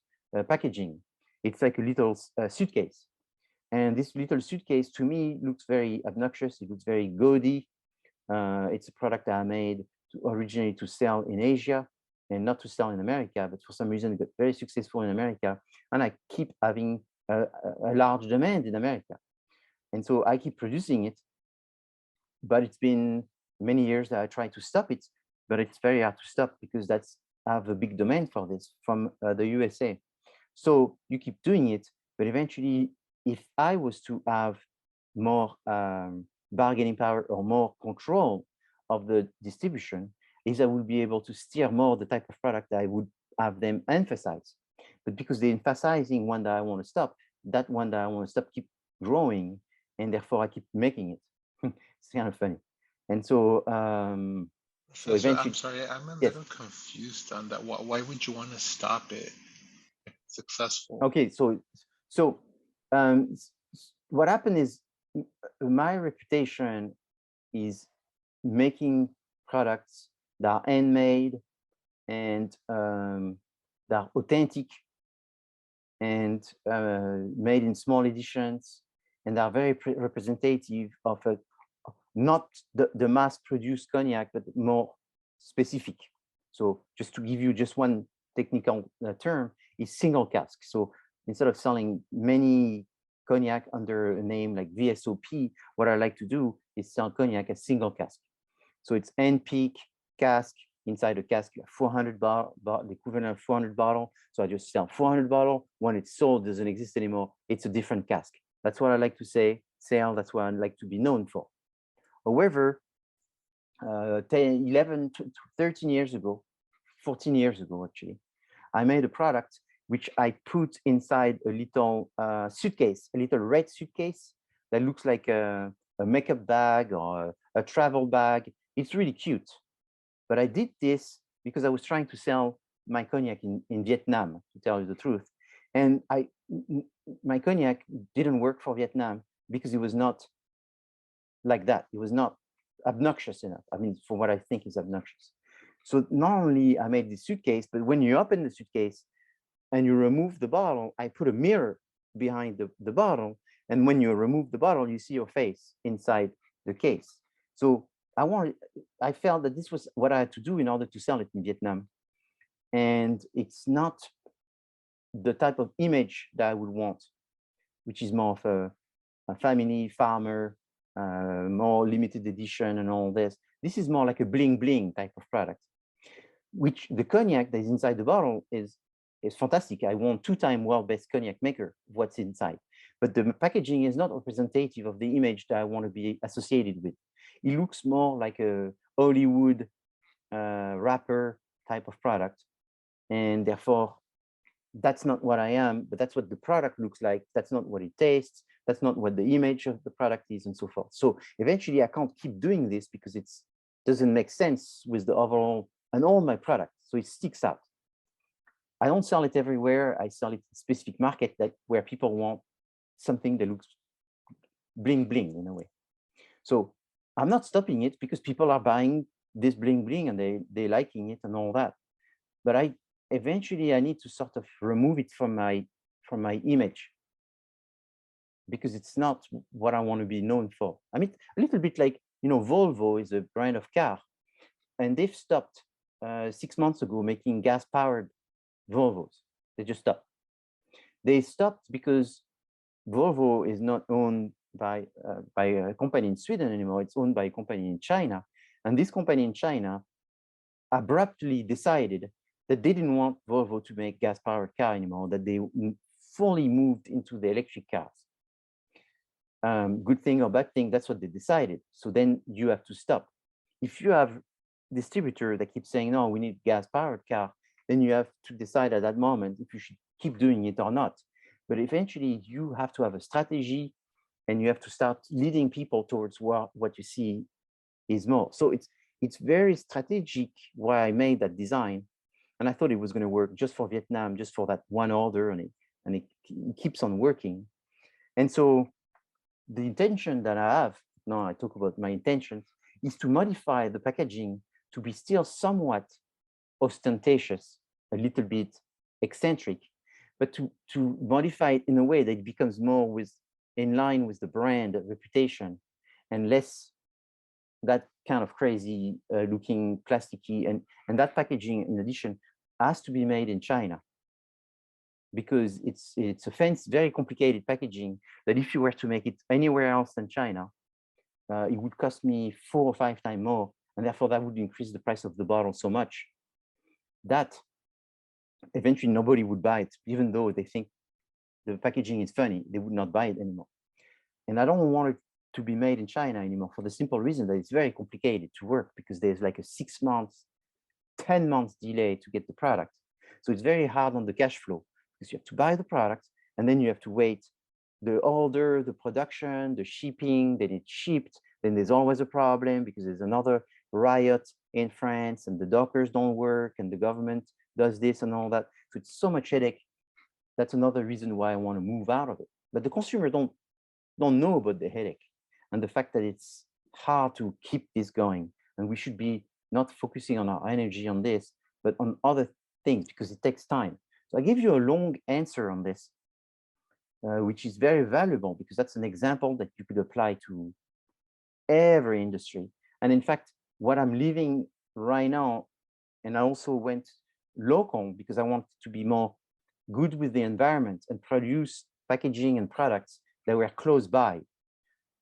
packaging. It's like a little suitcase. And this little suitcase to me looks very obnoxious. It looks very gaudy. It's a product that I made originally to sell in Asia and not to sell in America, but for some reason it got very successful in America. And I keep having a large demand in America. And so I keep producing it, but it's been many years that I try to stop it, but it's very hard to stop because I have a big demand for this from the USA. So you keep doing it, but eventually, if I was to have more bargaining power or more control of the distribution, is I would be able to steer more the type of product that I would have them emphasize. But because they're emphasizing one that I want to stop, that one that I want to stop keep growing, and therefore I keep making it. It's kind of funny. And so, so eventually, I'm sorry, I'm a little confused on that. Why would you want to stop it if it's successful? Okay, so what happened is my reputation is making products that are handmade and that are authentic and made in small editions, and they are very representative of not the mass-produced cognac, but more specific. So just to give you just one technical term, is single cask. So instead of selling many cognac under a name like VSOP, what I like to do is sell cognac as single cask. So it's hand pick, cask. Inside the cask, you have 400 bottle, the equivalent of 400 bottle. So I just sell 400 bottle. When it's sold, doesn't exist anymore. It's a different cask. That's what I like to sell. That's what I like to be known for. However, 10, 11, 13 years ago, 14 years ago, actually, I made a product which I put inside a little suitcase, a little red suitcase that looks like a makeup bag or a travel bag. It's really cute. But I did this because I was trying to sell my cognac in Vietnam, to tell you the truth. And my cognac didn't work for Vietnam because it was not like that. It was not obnoxious enough. I mean, for what I think is obnoxious. So not only I made this suitcase, but when you open the suitcase and you remove the bottle, I put a mirror behind the bottle. And when you remove the bottle, you see your face inside the case. So I felt that this was what I had to do in order to sell it in Vietnam. And it's not the type of image that I would want, which is more of a family farmer, more limited edition and all this. This is more like a bling bling type of product, which the cognac that is inside the bottle is fantastic. I won 2-time world best cognac maker, what's inside. But the packaging is not representative of the image that I want to be associated with. It looks more like a Hollywood wrapper type of product. And therefore, that's not what I am, but that's what the product looks like. That's not what it tastes. That's not what the image of the product is, and so forth. So eventually I can't keep doing this because it doesn't make sense with the overall and all my products. So it sticks out. I don't sell it everywhere. I sell it in specific market where people want something that looks bling bling in a way. So I'm not stopping it because people are buying this bling bling and they're liking it and all that. But eventually I need to sort of remove it from my image because it's not what I want to be known for. I mean, a little bit like, Volvo is a brand of car, and they've stopped 6 months ago making gas-powered Volvos. They just stopped. They stopped because Volvo is not owned by a company in Sweden anymore. It's owned by a company in China. And this company in China abruptly decided that they didn't want Volvo to make gas-powered car anymore, that they fully moved into the electric cars. Good thing or bad thing, that's what they decided. So then you have to stop. If you have a distributor that keeps saying, no, we need gas-powered car, then you have to decide at that moment if you should keep doing it or not. But eventually you have to have a strategy and you have to start leading people towards what you see is more. So it's very strategic why I made that design. And I thought it was going to work just for Vietnam, just for that one order, and it keeps on working. And so the intention that I have, now I talk about my intentions, is to modify the packaging to be still somewhat ostentatious, a little bit eccentric, but to modify it in a way that it becomes more in line with the brand reputation and less that kind of crazy looking plasticky. And that packaging, in addition, has to be made in China because it's a very complicated packaging that if you were to make it anywhere else than China, it would cost me 4 or 5 times more. And therefore that would increase the price of the bottle so much that eventually nobody would buy it, even though they think the packaging is funny, they would not buy it anymore. And I don't want it to be made in China anymore for the simple reason that it's very complicated to work because there's like a 6 months, 10 months delay to get the product. So it's very hard on the cash flow because you have to buy the product and then you have to wait the order, the production, the shipping, then it's shipped. Then there's always a problem because there's another riot in France and the dockers don't work and the government does this and all that. So it's so much headache. That's another reason why I want to move out of it. But the consumer don't know about the headache and the fact that it's hard to keep this going. And we should be not focusing on our energy on this, but on other things because it takes time. So I give you a long answer on this, which is very valuable because that's an example that you could apply to every industry. And in fact, what I'm living right now, and I also went local because I want to be more good with the environment and produce packaging and products that were close by,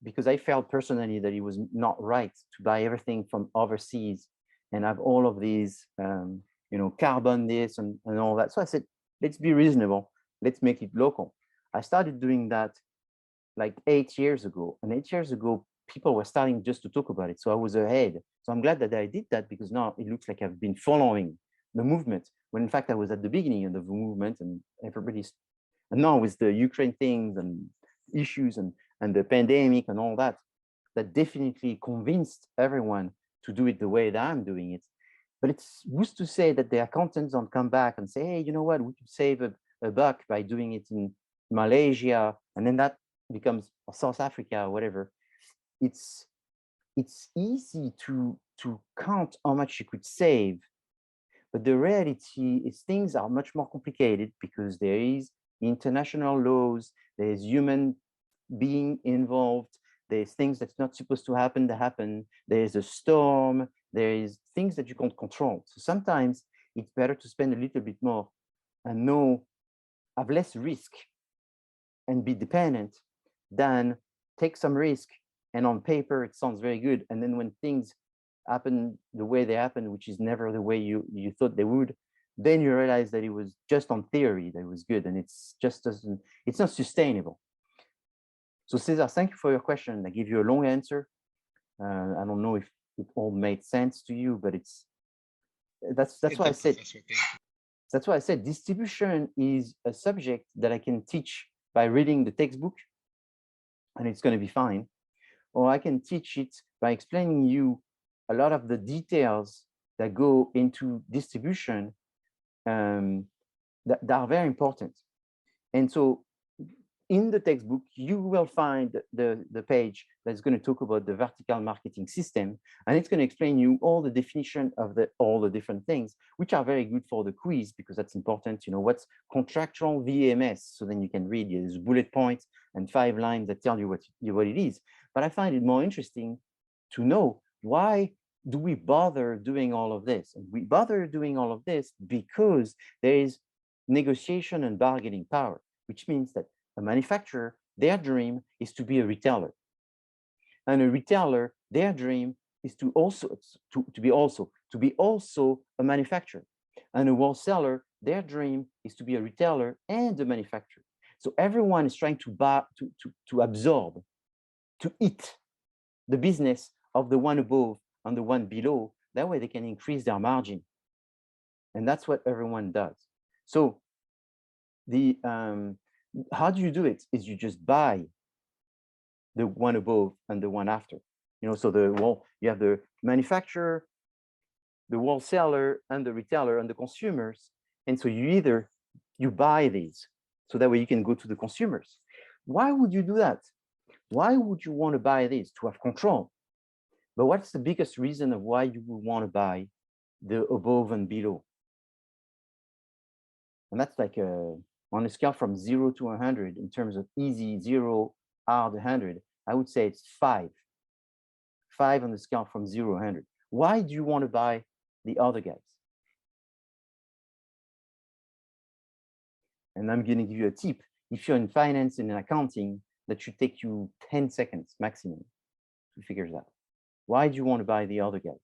because I felt personally that it was not right to buy everything from overseas and have all of these, carbon this and all that. So I said, let's be reasonable. Let's make it local. I started doing that like 8 years ago. And 8 years ago, people were starting just to talk about it. So I was ahead. So I'm glad that I did that, because now it looks like I've been following the movement, when in fact I was at the beginning of the movement, and everybody's, and now with the Ukraine things and issues and the pandemic and all that, that definitely convinced everyone to do it the way that I'm doing it. But it's who's to say that the accountants don't come back and say, hey, you know what, we could save a buck by doing it in Malaysia, and then that becomes, or South Africa or whatever. It's easy to count how much you could save, but the reality is things are much more complicated, because there is international laws, there's human being involved, there's things that's not supposed to happen that happen, there's a storm, there is things that you can't control. So sometimes it's better to spend a little bit more and have less risk and be dependent, than take some risk and on paper it sounds very good, and then when things happen the way they happen, which is never the way you thought they would, then you realize that it was just on theory that it was good, and it's not sustainable. So Cesar, thank you for your question. I give you a long answer. I don't know if it all made sense to you, but that's why I said, that's why I said distribution is a subject that I can teach by reading the textbook, and it's going to be fine. Or I can teach it by explaining you a lot of the details that go into distribution that are very important. And so in the textbook, you will find the page that's going to talk about the vertical marketing system, and it's going to explain you all the definition of all the different things, which are very good for the quiz, because that's important. What's contractual VMS, so then you can read these bullet points and 5 lines that tell you what it is. But I find it more interesting to know, why do we bother doing all of this? And we bother doing all of this because there is negotiation and bargaining power, which means that a manufacturer, their dream is to be a retailer. And a retailer, their dream is to be also a manufacturer. And a wholesaler, their dream is to be a retailer and a manufacturer. So everyone is trying to absorb, to eat the business of the one above and the one below. That way they can increase their margin. And that's what everyone does. So how do you do it? Is you just buy the one above and the one after. So you have the manufacturer, the wholesaler, and the retailer, and the consumers. And so you buy these, so that way you can go to the consumers. Why would you do that? Why would you want to buy this? To have control. But what's the biggest reason of why you would want to buy the above and below? And that's like on a scale from 0 to 100, in terms of easy, 0, hard, 100, I would say it's 5. 5 on the scale from 0 to 100. Why do you want to buy the other guys? And I'm going to give you a tip. If you're in finance and in accounting, that should take you 10 seconds maximum to figure it out. Why do you want to buy the other guys?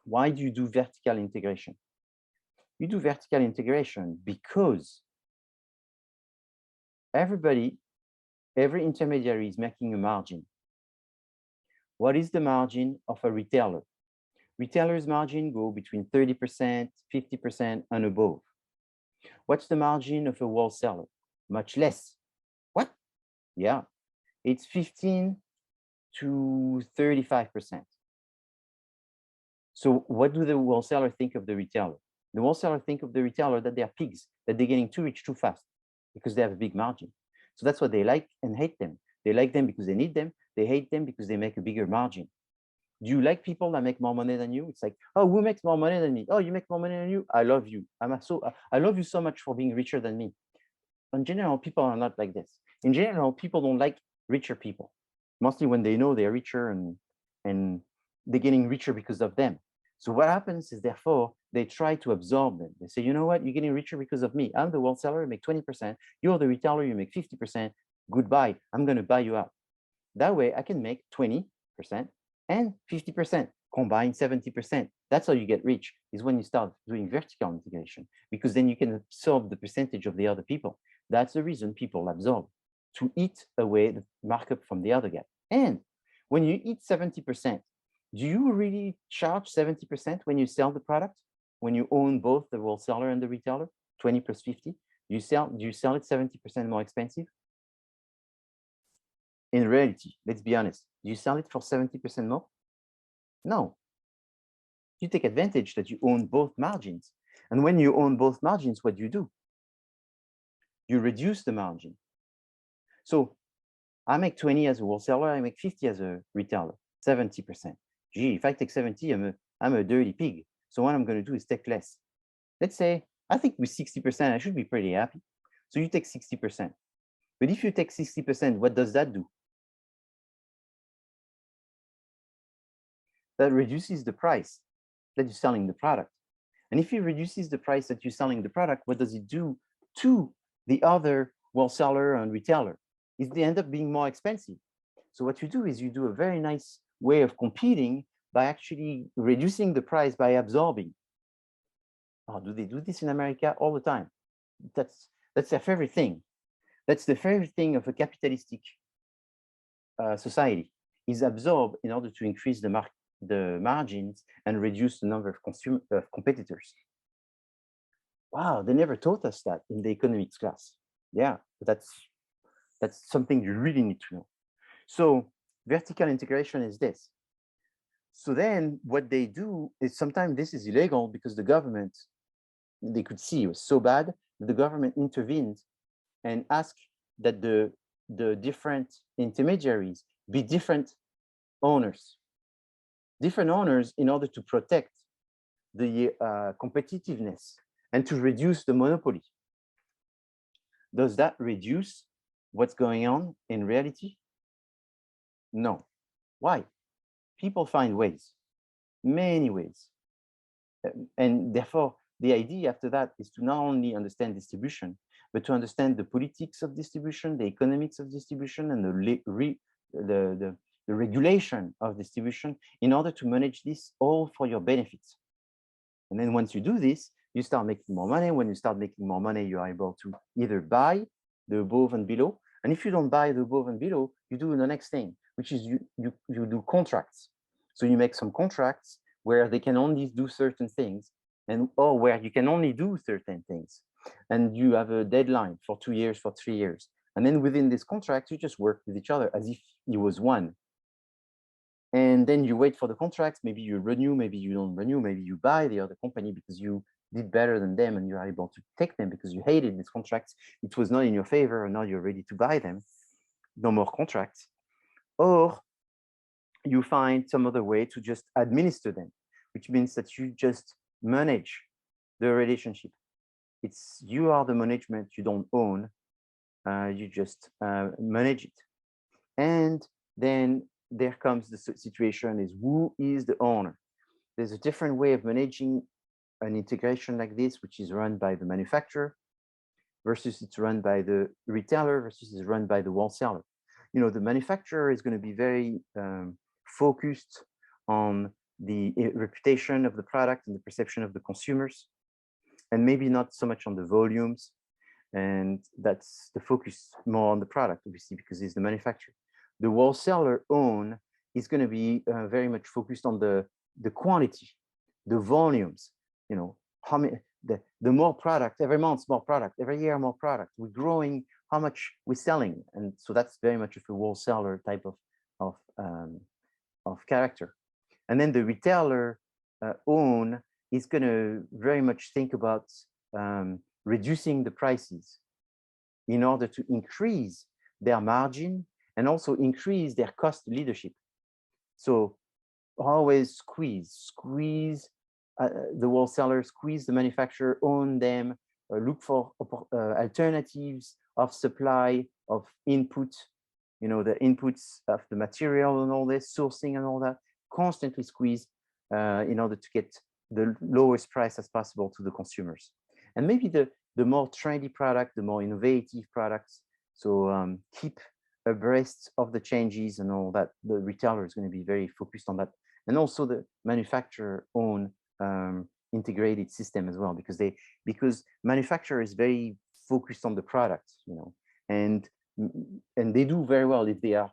Why do you do vertical integration? You do vertical integration because every intermediary is making a margin. What is the margin of a retailer? Retailers' margin go between 30%, 50%, and above. What's the margin of a wholesaler? Much less. What? Yeah, it's 15 to 35%. So what do the wholesaler think of the retailer? The wholesaler think of the retailer that they are pigs, that they're getting too rich too fast because they have a big margin. So that's why they like and hate them. They like them because they need them. They hate them because they make a bigger margin. Do you like people that make more money than you? It's like, oh, who makes more money than me? Oh, you make more money than you? I love you. I love you so much for being richer than me. In general, people are not like this. In general, people don't like richer people. Mostly when they know they're richer and they're getting richer because of them. So what happens is, therefore, they try to absorb them. They say, you know what, you're getting richer because of me. I'm the wholesaler, you make 20%. You're the retailer, you make 50%. Goodbye, I'm going to buy you out. That way I can make 20%, and 50%, combine 70%. That's how you get rich, is when you start doing vertical integration, because then you can absorb the percentage of the other people. That's the reason people absorb, to eat away the markup from the other guy. And when you eat 70%, do you really charge 70% when you sell the product? When you own both the wholesaler and the retailer, 20 plus 50, do you sell it 70% more expensive? In reality, let's be honest, do you sell it for 70% more? No. You take advantage that you own both margins. And when you own both margins, what do? You reduce the margin. So I make 20 as a wholesaler, I make 50 as a retailer, 70%. Gee, if I take 70, I'm a dirty pig. So what I'm going to do is take less. Let's say, I think with 60%, I should be pretty happy. So you take 60%. But if you take 60%, what does that do? That reduces the price that you're selling the product. And if it reduces the price that you're selling the product, what does it do to the other wholesaler and retailer? They end up being more expensive. So what you do is you do a very nice way of competing by actually reducing the price by absorbing. Oh, do they do this in America? All the time. That's their favorite thing. That's the favorite thing of a capitalistic society, is absorb in order to increase the margins and reduce the number of competitors. Wow, they never taught us that in the economics class. Yeah, but that's something you really need to know. So vertical integration is this. So then what they do is, sometimes this is illegal because the government, they could see it was so bad that the government intervened and asked that the different intermediaries be different owners in order to protect the competitiveness and to reduce the monopoly. Does that reduce what's going on in reality? No. Why? People find ways, many ways. And therefore, the idea after that is to not only understand distribution, but to understand the politics of distribution, the economics of distribution, and the regulation of distribution in order to manage this all for your benefits. And then once you do this, you start making more money. When you start making more money, you are able to either buy the above and below. And if you don't buy the above and below, you do the next thing, which is you do contracts. So you make some contracts where they can only do certain things, or where you can only do certain things. And you have a deadline for 2 years, for 3 years. And then within this contract, you just work with each other as if it was one. And then you wait for the contracts. Maybe you renew, maybe you don't renew, maybe you buy the other company because you did better than them and you're able to take them because you hated these contracts. It was not in your favor, and now you're ready to buy them. No more contracts. Or you find some other way to just administer them, which means that you just manage the relationship. You are the management, you don't own, you just manage it. And then there comes the situation is, who is the owner? There's a different way of managing an integration like this, which is run by the manufacturer versus it's run by the retailer versus it's run by the wholesaler. You know, the manufacturer is going to be very focused on the reputation of the product and the perception of the consumers, and maybe not so much on the volumes. And that's the focus more on the product, obviously, because it's the manufacturer. The wholesaler own is going to be very much focused on the quantity, the volumes. You know, how many, the more product, every month more product, every year more product. We're growing how much we're selling, and so that's very much of a wholesaler type of character. And then the retailer own is going to very much think about reducing the prices in order to increase their margin and also increase their cost leadership. So always squeeze the wholesaler, squeeze the manufacturer, own them, look for alternatives of supply, of input, you know, the inputs of the material and all this, sourcing and all that, constantly squeeze in order to get the lowest price as possible to the consumers. And maybe the more trendy product, the more innovative products. So keep abreast of the changes and all that. The retailer is going to be very focused on that, and also the manufacturer own integrated system as well, because manufacturer is very focused on the product, you know, and they do very well if they are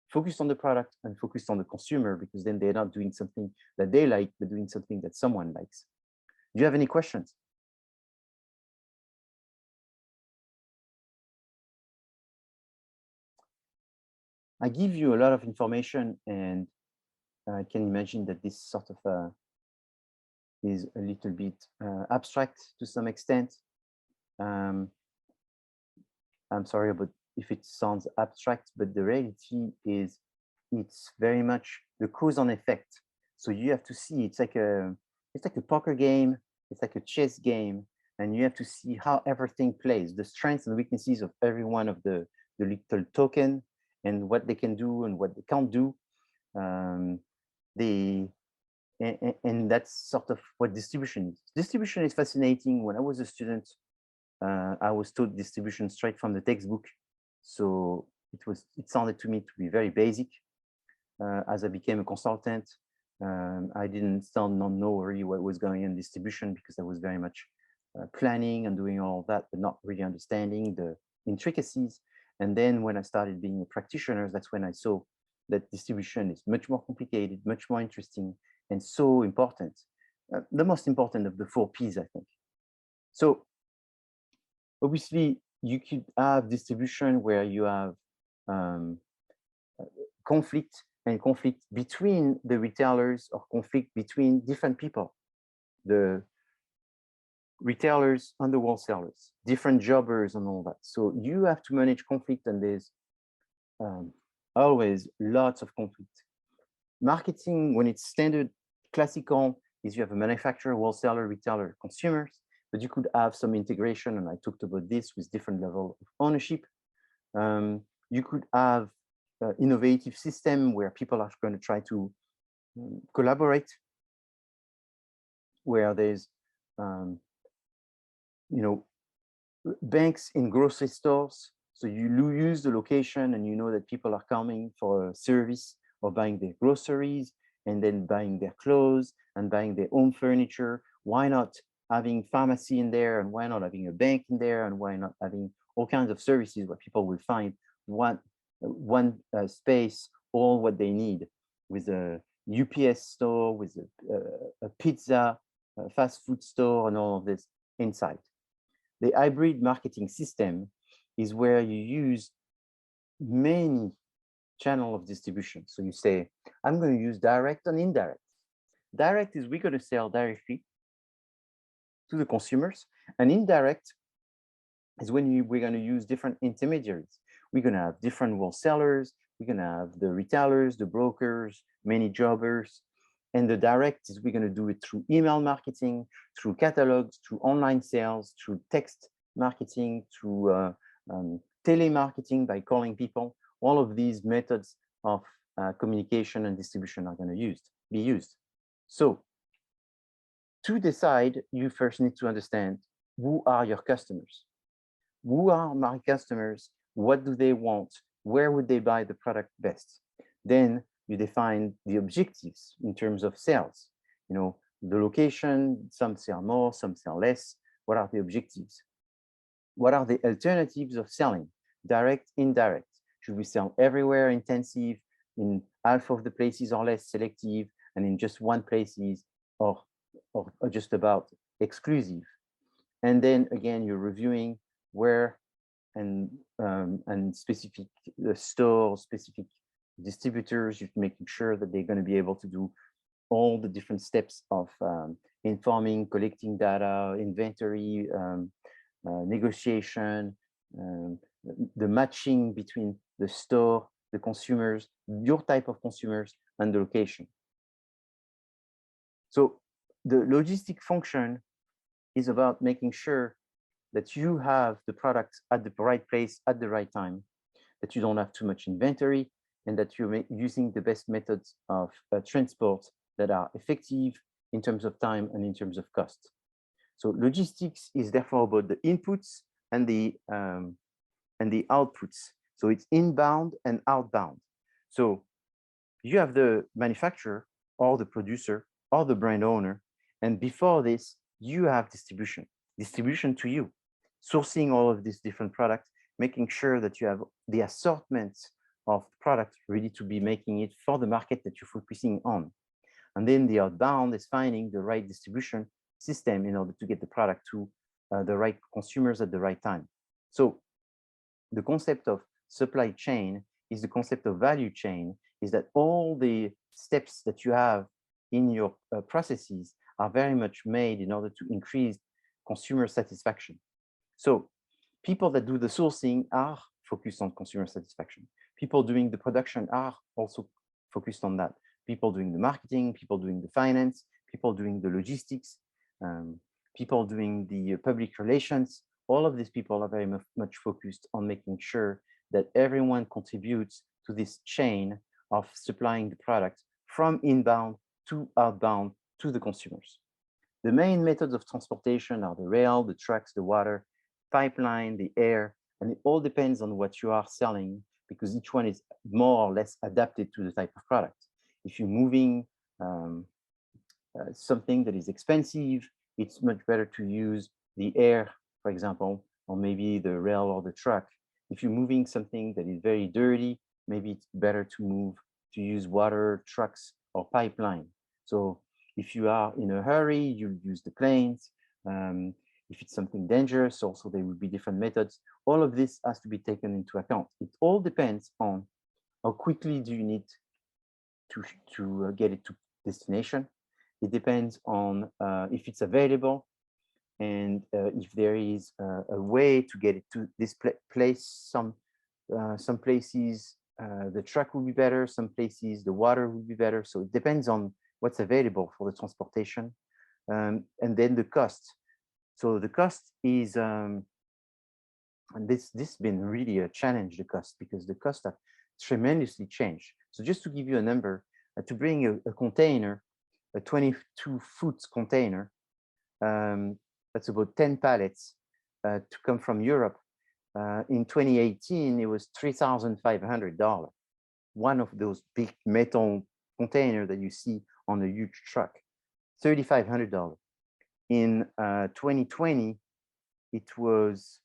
focused on the product and focused on the consumer, because then they're not doing something that they like, but doing something that someone likes. Do you have any questions? I give you a lot of information, and I can imagine that this sort of is a little bit abstract to some extent. I'm sorry, but if it sounds abstract, but the reality is it's very much the cause and effect. So you have to see, it's like a poker game, it's like a chess game, and you have to see how everything plays, the strengths and weaknesses of every one of the little token, and what they can do and what they can't do. And that's sort of what distribution is. Distribution is fascinating. When I was a student, I was taught distribution straight from the textbook. So it sounded to me to be very basic. As I became a consultant, I didn't know really what was going on in distribution, because I was very much planning and doing all of that, but not really understanding the intricacies. And then when I started being a practitioner, that's when I saw that distribution is much more complicated, much more interesting, and so important. The most important of the 4 Ps, I think. So obviously, you could have distribution where you have conflict between the retailers, or conflict between different people, the retailers and the wholesalers, different jobbers and all that. So you have to manage conflict, and there's always lots of conflict. Marketing, when it's standard classical, is you have a manufacturer, wholesaler, retailer, consumers, but you could have some integration, and I talked about this, with different level of ownership. You could have innovative system where people are going to try to collaborate, where there's you know, banks in grocery stores. So you use the location, and you know that people are coming for a service or buying their groceries, and then buying their clothes and buying their own furniture. Why not having pharmacy in there, and why not having a bank in there, and why not having all kinds of services where people will find one space, all what they need, with a UPS store, with a pizza, a fast food store, and all of this inside. The hybrid marketing system is where you use many channels of distribution. So you say, I'm going to use direct and indirect. Direct is we're going to sell directly to the consumers, and indirect is when we're going to use different intermediaries. We're going to have different wholesalers, we're going to have the retailers, the brokers, many jobbers. And the direct is we're going to do it through email marketing, through catalogs, through online sales, through text marketing, through telemarketing by calling people. All of these methods of communication and distribution are going to be used. So to decide, you first need to understand, who are your customers? Who are my customers? What do they want? Where would they buy the product best? Then you define the objectives in terms of sales. You know, the location, some sell more, some sell less. What are the objectives? What are the alternatives of selling? Direct, indirect. Should we sell everywhere, intensive, in half of the places or less selective, and in just one places, or just about exclusive? And then again, you're reviewing where and specific stores, specific distributors, you're making sure that they're going to be able to do all the different steps of informing, collecting data, inventory, negotiation, the matching between the store, the consumers, your type of consumers, and the location. So the logistic function is about making sure that you have the product at the right place at the right time, that you don't have too much inventory, and that you're using the best methods of transport that are effective in terms of time and in terms of cost. So logistics is therefore about the inputs and the outputs. So it's inbound and outbound. So you have the manufacturer or the producer or the brand owner. And before this, you have distribution to you, sourcing all of these different products, making sure that you have the assortment of products ready to be making it for the market that you're focusing on. And then the outbound is finding the right distribution system in order to get the product to the right consumers at the right time. So the concept of supply chain is the concept of value chain, is that all the steps that you have in your processes are very much made in order to increase consumer satisfaction. So people that do the sourcing are focused on consumer satisfaction. People doing the production are also focused on that. People doing the marketing, people doing the finance, people doing the logistics, people doing the public relations. All of these people are very much focused on making sure that everyone contributes to this chain of supplying the product from inbound to outbound to the consumers. The main methods of transportation are the rail, the trucks, the water, pipeline, the air, and it all depends on what you are selling, because each one is more or less adapted to the type of product. If you're moving something that is expensive, it's much better to use the air, for example, or maybe the rail or the truck. If you're moving something that is very dirty, maybe it's better to use water, trucks, or pipeline. So if you are in a hurry, you use the planes. If it's something dangerous, also there will be different methods. All of this has to be taken into account. It all depends on how quickly do you need to get it to destination. It depends on if it's available, and if there is a way to get it to this place. Some places the truck will be better, some places the water will be better. So it depends on what's available for the transportation, and then the cost. So the cost is, and this has been really a challenge, the cost, because the costs have tremendously changed. So just to give you a number, to bring a container, a 22-foot container, that's about 10 pallets to come from Europe. In 2018, it was $3,500. One of those big metal containers that you see on a huge truck, $3,500. In 2020, it was,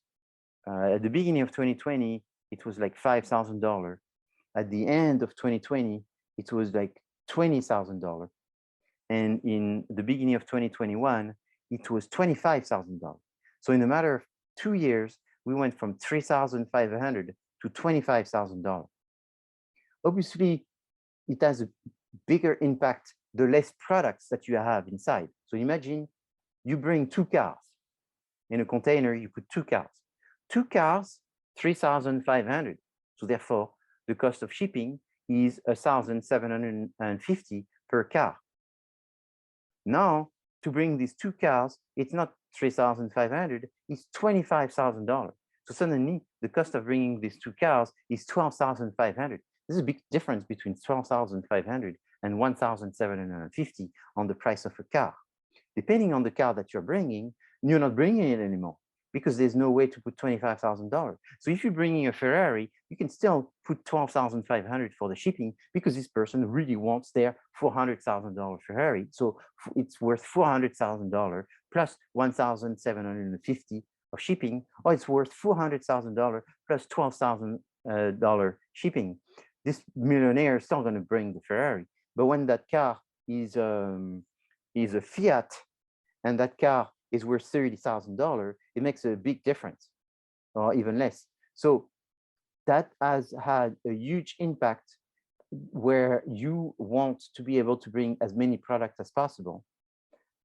at the beginning of 2020, it was like $5,000. At the end of 2020, it was like $20,000. And in the beginning of 2021, it was $25,000. So in a matter of 2 years, we went from $3,500 to $25,000. Obviously, it has a bigger impact the less products that you have inside. So imagine you bring 2 cars. In a container, you put 2 cars. 2 cars, $3,500. So therefore, the cost of shipping is $1,750 per car. Now, to bring these 2 cars, it's not $3,500, it's $25,000. So suddenly, the cost of bringing these 2 cars is $12,500. There's a big difference between $12,500 and $1,750 on the price of a car. Depending on the car that you're not bringing it anymore, because there's no way to put $25,000. So if you're bringing a Ferrari, you can still put $12,500 for the shipping, because this person really wants their $400,000 Ferrari. So it's worth $400,000 plus $1,750 of shipping, or it's worth $400,000 plus $12,000 shipping. This millionaire is still going to bring the Ferrari. But when that car is a Fiat, and that car is worth $30,000, it makes a big difference, or even less. So that has had a huge impact, where you want to be able to bring as many products as possible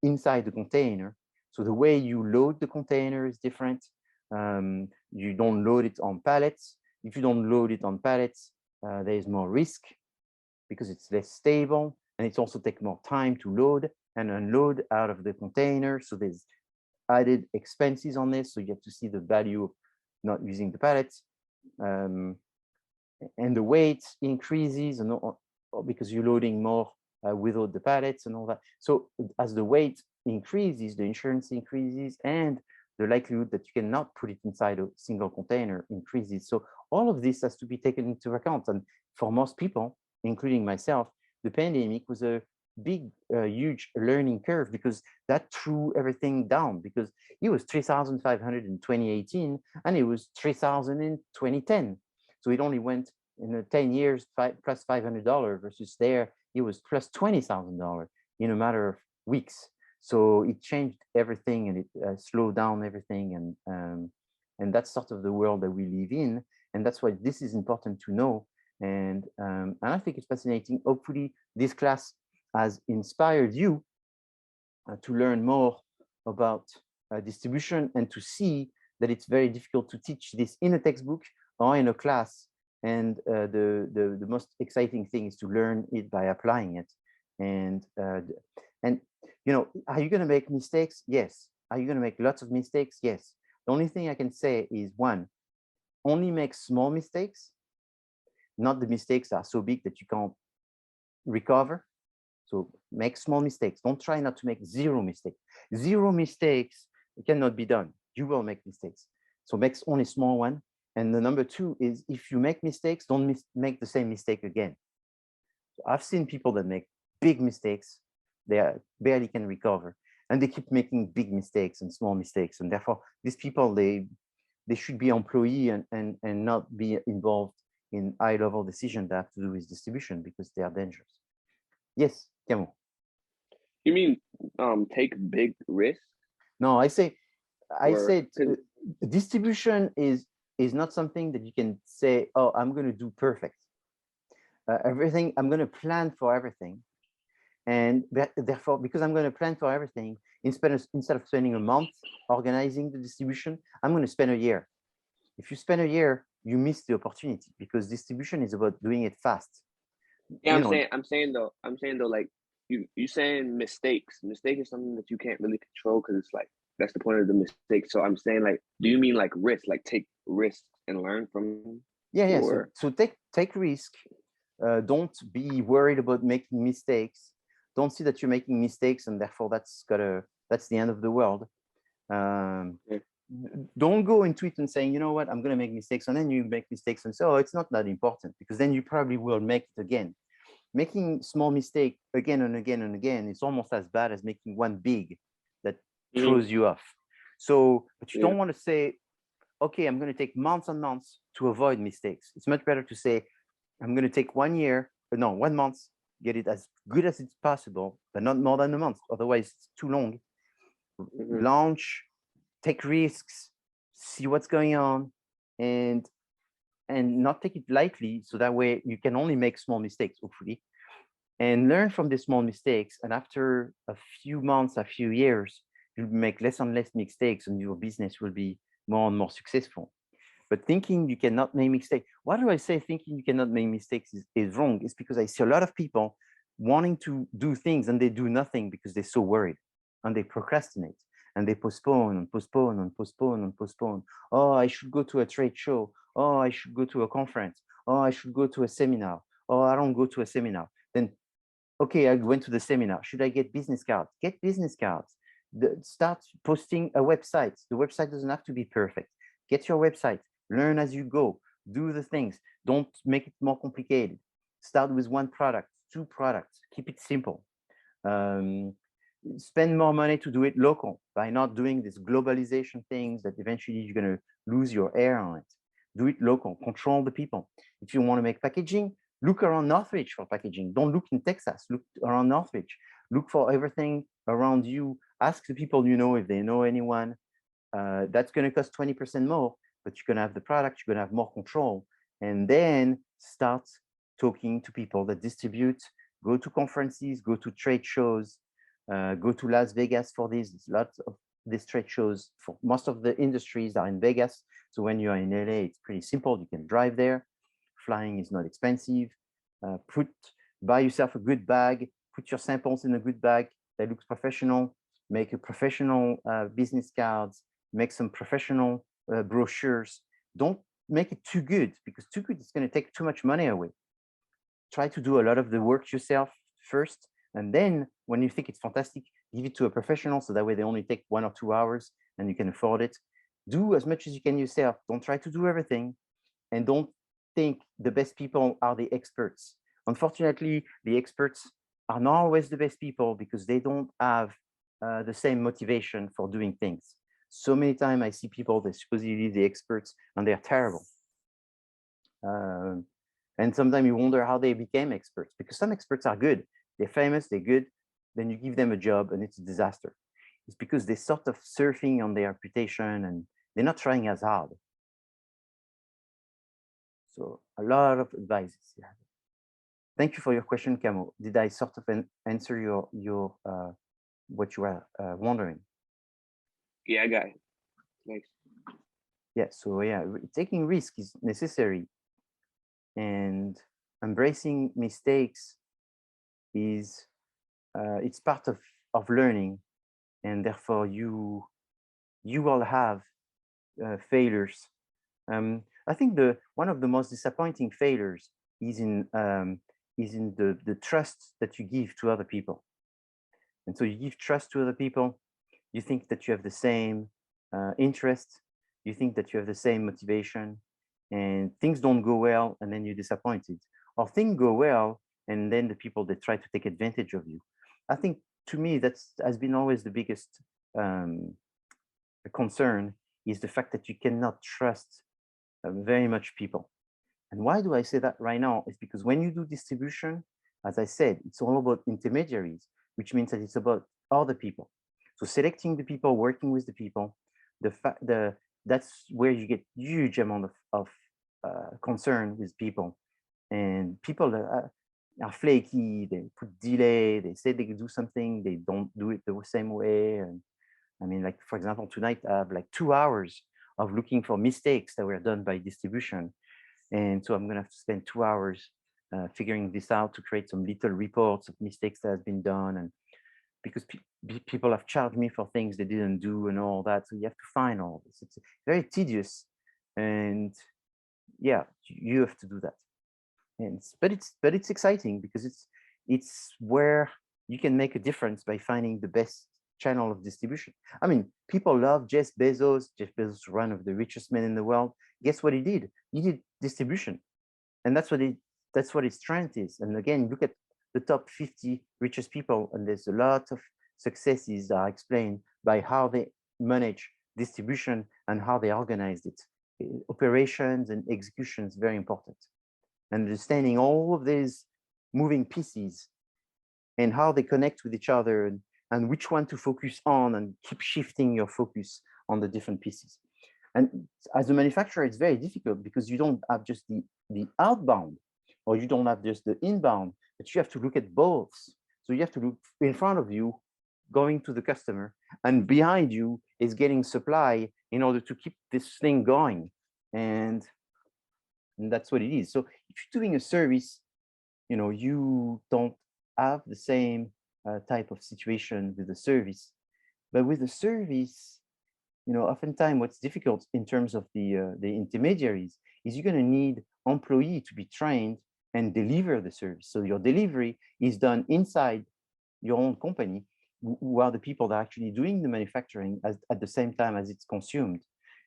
inside the container. So the way you load the container is different. You don't load it on pallets. If you don't load it on pallets, there is more risk, because it's less stable, and it also takes more time to load and unload out of the container. So there's added expenses on this. So you have to see the value of not using the pallets. And the weight increases, and because you're loading more without the pallets and all that. So as the weight increases, the insurance increases, and the likelihood that you cannot put it inside a single container increases. So all of this has to be taken into account. And for most people, including myself, the pandemic was a big, huge learning curve, because that threw everything down, because it was 3,500 in 2018 and it was 3,000 in 2010. So it only went in 10 years plus $500 versus there it was plus $20,000 in a matter of weeks. So it changed everything, and it slowed down everything, and that's sort of the world that we live in, and that's why this is important to know. And I think it's fascinating. Hopefully this class has inspired you to learn more about distribution, and to see that it's very difficult to teach this in a textbook or in a class. And the most exciting thing is to learn it by applying it. And you know, are you going to make mistakes? Yes. Are you going to make lots of mistakes? Yes. The only thing I can say is, one, only make small mistakes, not the mistakes that are so big that you can't recover. So make small mistakes. Don't try not to make zero mistakes. Zero mistakes cannot be done. You will make mistakes. So make only small one. And the number two is, if you make mistakes, don't make the same mistake again. So I've seen people that make big mistakes, they barely can recover, and they keep making big mistakes and small mistakes. And therefore, these people, they should be employee and not be involved in high-level decisions that have to do with distribution, because they are dangerous. Yes, Camo. You mean take big risks? No, I said distribution is not something that you can say, oh, I'm going to do perfect. Everything, I'm going to plan for everything. And therefore, because I'm going to plan for everything, instead of spending a month organizing the distribution, I'm going to spend a year. If you spend a year, you miss the opportunity, because distribution is about doing it fast. Yeah, I'm saying though, like you saying mistakes. Mistake is something that you can't really control, because it's like, that's the point of the mistake. So I'm saying, like, do you mean like risk, like take risks and learn from them? Yeah. So take risk. Don't be worried about making mistakes. Don't see that you're making mistakes and therefore that's the end of the world. Don't go into it and saying, you know what, I'm going to make mistakes, and then you make mistakes and say, oh, it's not that important, because then you probably will make it again. Making small mistake again and again and again is almost as bad as making one big that throws you off. So, but you don't want to say, okay, I'm going to take months and months to avoid mistakes. It's much better to say, I'm going to take 1 month, get it as good as it's possible, but not more than a month. Otherwise, it's too long. Launch, take risks, see what's going on, and not take it lightly. So that way you can only make small mistakes, hopefully, and learn from the small mistakes. And after a few months, a few years, you'll make less and less mistakes, and your business will be more and more successful. But thinking you cannot make mistakes, why do I say thinking you cannot make mistakes is wrong? It's because I see a lot of people wanting to do things and they do nothing because they're so worried, and they procrastinate and they postpone and postpone and postpone and postpone. Oh, I should go to a trade show. Oh, I should go to a conference. Oh, I should go to a seminar. Oh, I don't go to a seminar. Then, okay, I went to the seminar. Should I get business cards? Get business cards. Start posting a website. The website doesn't have to be perfect. Get your website. Learn as you go. Do the things. Don't make it more complicated. Start with 1 product, 2 products. Keep it simple. Spend more money to do it local by not doing this globalization things that eventually you're going to lose your air on it. Do it local. Control the people. If you want to make packaging, look around Northridge for packaging. Don't look in Texas. Look around Northridge. Look for everything around you. Ask the people you know if they know anyone. That's going to cost 20% more, but you're going to have the product. You're going to have more control. And then start talking to people that distribute. Go to conferences. Go to trade shows. Go to Las Vegas for this. There's lots of these trade shows. For most of the industries are in Vegas. So when you're in LA, it's pretty simple. You can drive there. Flying is not expensive. Buy yourself a good bag. Put your samples in a good bag that looks professional. Make a professional business cards. Make some professional brochures. Don't make it too good, because too good is going to take too much money away. Try to do a lot of the work yourself first. And then when you think it's fantastic, give it to a professional, so that way they only take 1 or 2 hours and you can afford it. Do as much as you can yourself. Don't try to do everything. and don't think the best people are the experts. Unfortunately, the experts are not always the best people because they don't have the same motivation for doing things. So many times I see people that supposedly the experts and they're terrible. And sometimes you wonder how they became experts, because some experts are good. They're famous, they're good. Then you give them a job and it's a disaster. It's because they're sort of surfing on their reputation and they're not trying as hard. So a lot of advice. Yeah. Thank you for your question, Camo. Did I sort of answer your what you were wondering? Yeah, I got it. Thanks. Yeah, so yeah, taking risk is necessary, and embracing mistakes is it's part of learning, and therefore you will have failures. I think one of the most disappointing failures is in the trust that you give to other people. And so you give trust to other people, you think that you have the same interest, you think that you have the same motivation, and things don't go well, and then you're disappointed. Or things go well, and then the people that try to take advantage of you. I think, to me, that has been always the biggest concern, is the fact that you cannot trust very much people. And why do I say that right now? It's because when you do distribution, as I said, it's all about intermediaries, which means that it's about other people. So selecting the people, working with the people, that's where you get huge amount of concern with people. And people that are flaky, they put delay, they say they can do something, they don't do it the same way. And I mean, like, for example, tonight I have like 2 hours of looking for mistakes that were done by distribution. And so I'm gonna have to spend 2 hours figuring this out to create some little reports of mistakes that has been done. And because people have charged me for things they didn't do and all that. So you have to find all this. It's very tedious. And yeah, you have to do that. And but it's exciting, because it's where you can make a difference by finding the best channel of distribution. I mean, people love Jeff Bezos. Jeff Bezos, one of the richest men in the world. Guess what he did? He did distribution, and that's what his strength is. And again, look at the top 50 richest people, and there's a lot of successes that are explained by how they manage distribution and how they organized it. Operations and execution is very important. Understanding all of these moving pieces and how they connect with each other, and which one to focus on, and keep shifting your focus on the different pieces. And as a manufacturer, it's very difficult, because you don't have just the outbound, or you don't have just the inbound, but you have to look at both. So you have to look in front of you, going to the customer, and behind you is getting supply in order to keep this thing going. And that's what it is. So if you're doing a service, you don't have the same type of situation with the service. But with the service, oftentimes what's difficult in terms of the intermediaries is you're going to need employee to be trained and deliver the service. So your delivery is done inside your own company, who are the people that are actually doing the manufacturing at the same time as it's consumed.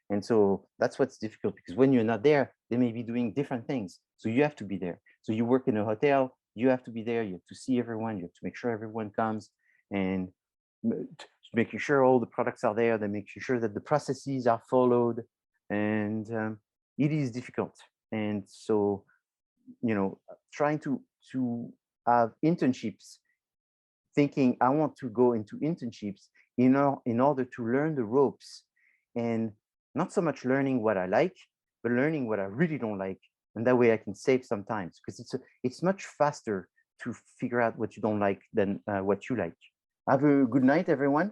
And so that's what's difficult, because when you're not there, they may be doing different things. So you have to be there. So you work in a hotel, you have to be there, you have to see everyone, you have to make sure everyone comes, and making sure all the products are there, then making sure that the processes are followed. And it is difficult. And so, trying to have internships, thinking I want to go into internships in order to learn the ropes, and not so much learning what I like, but learning what I really don't like. And that way I can save some time, because it's much faster to figure out what you don't like than what you like. Have a good night, everyone.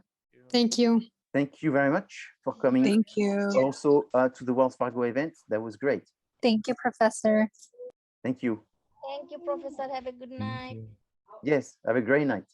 Thank you. Thank you very much for coming. Thank you. Also to the Wells Fargo event. That was great. Thank you, Professor. Thank you. Thank you, Professor. Have a good night. Yes, have a great night.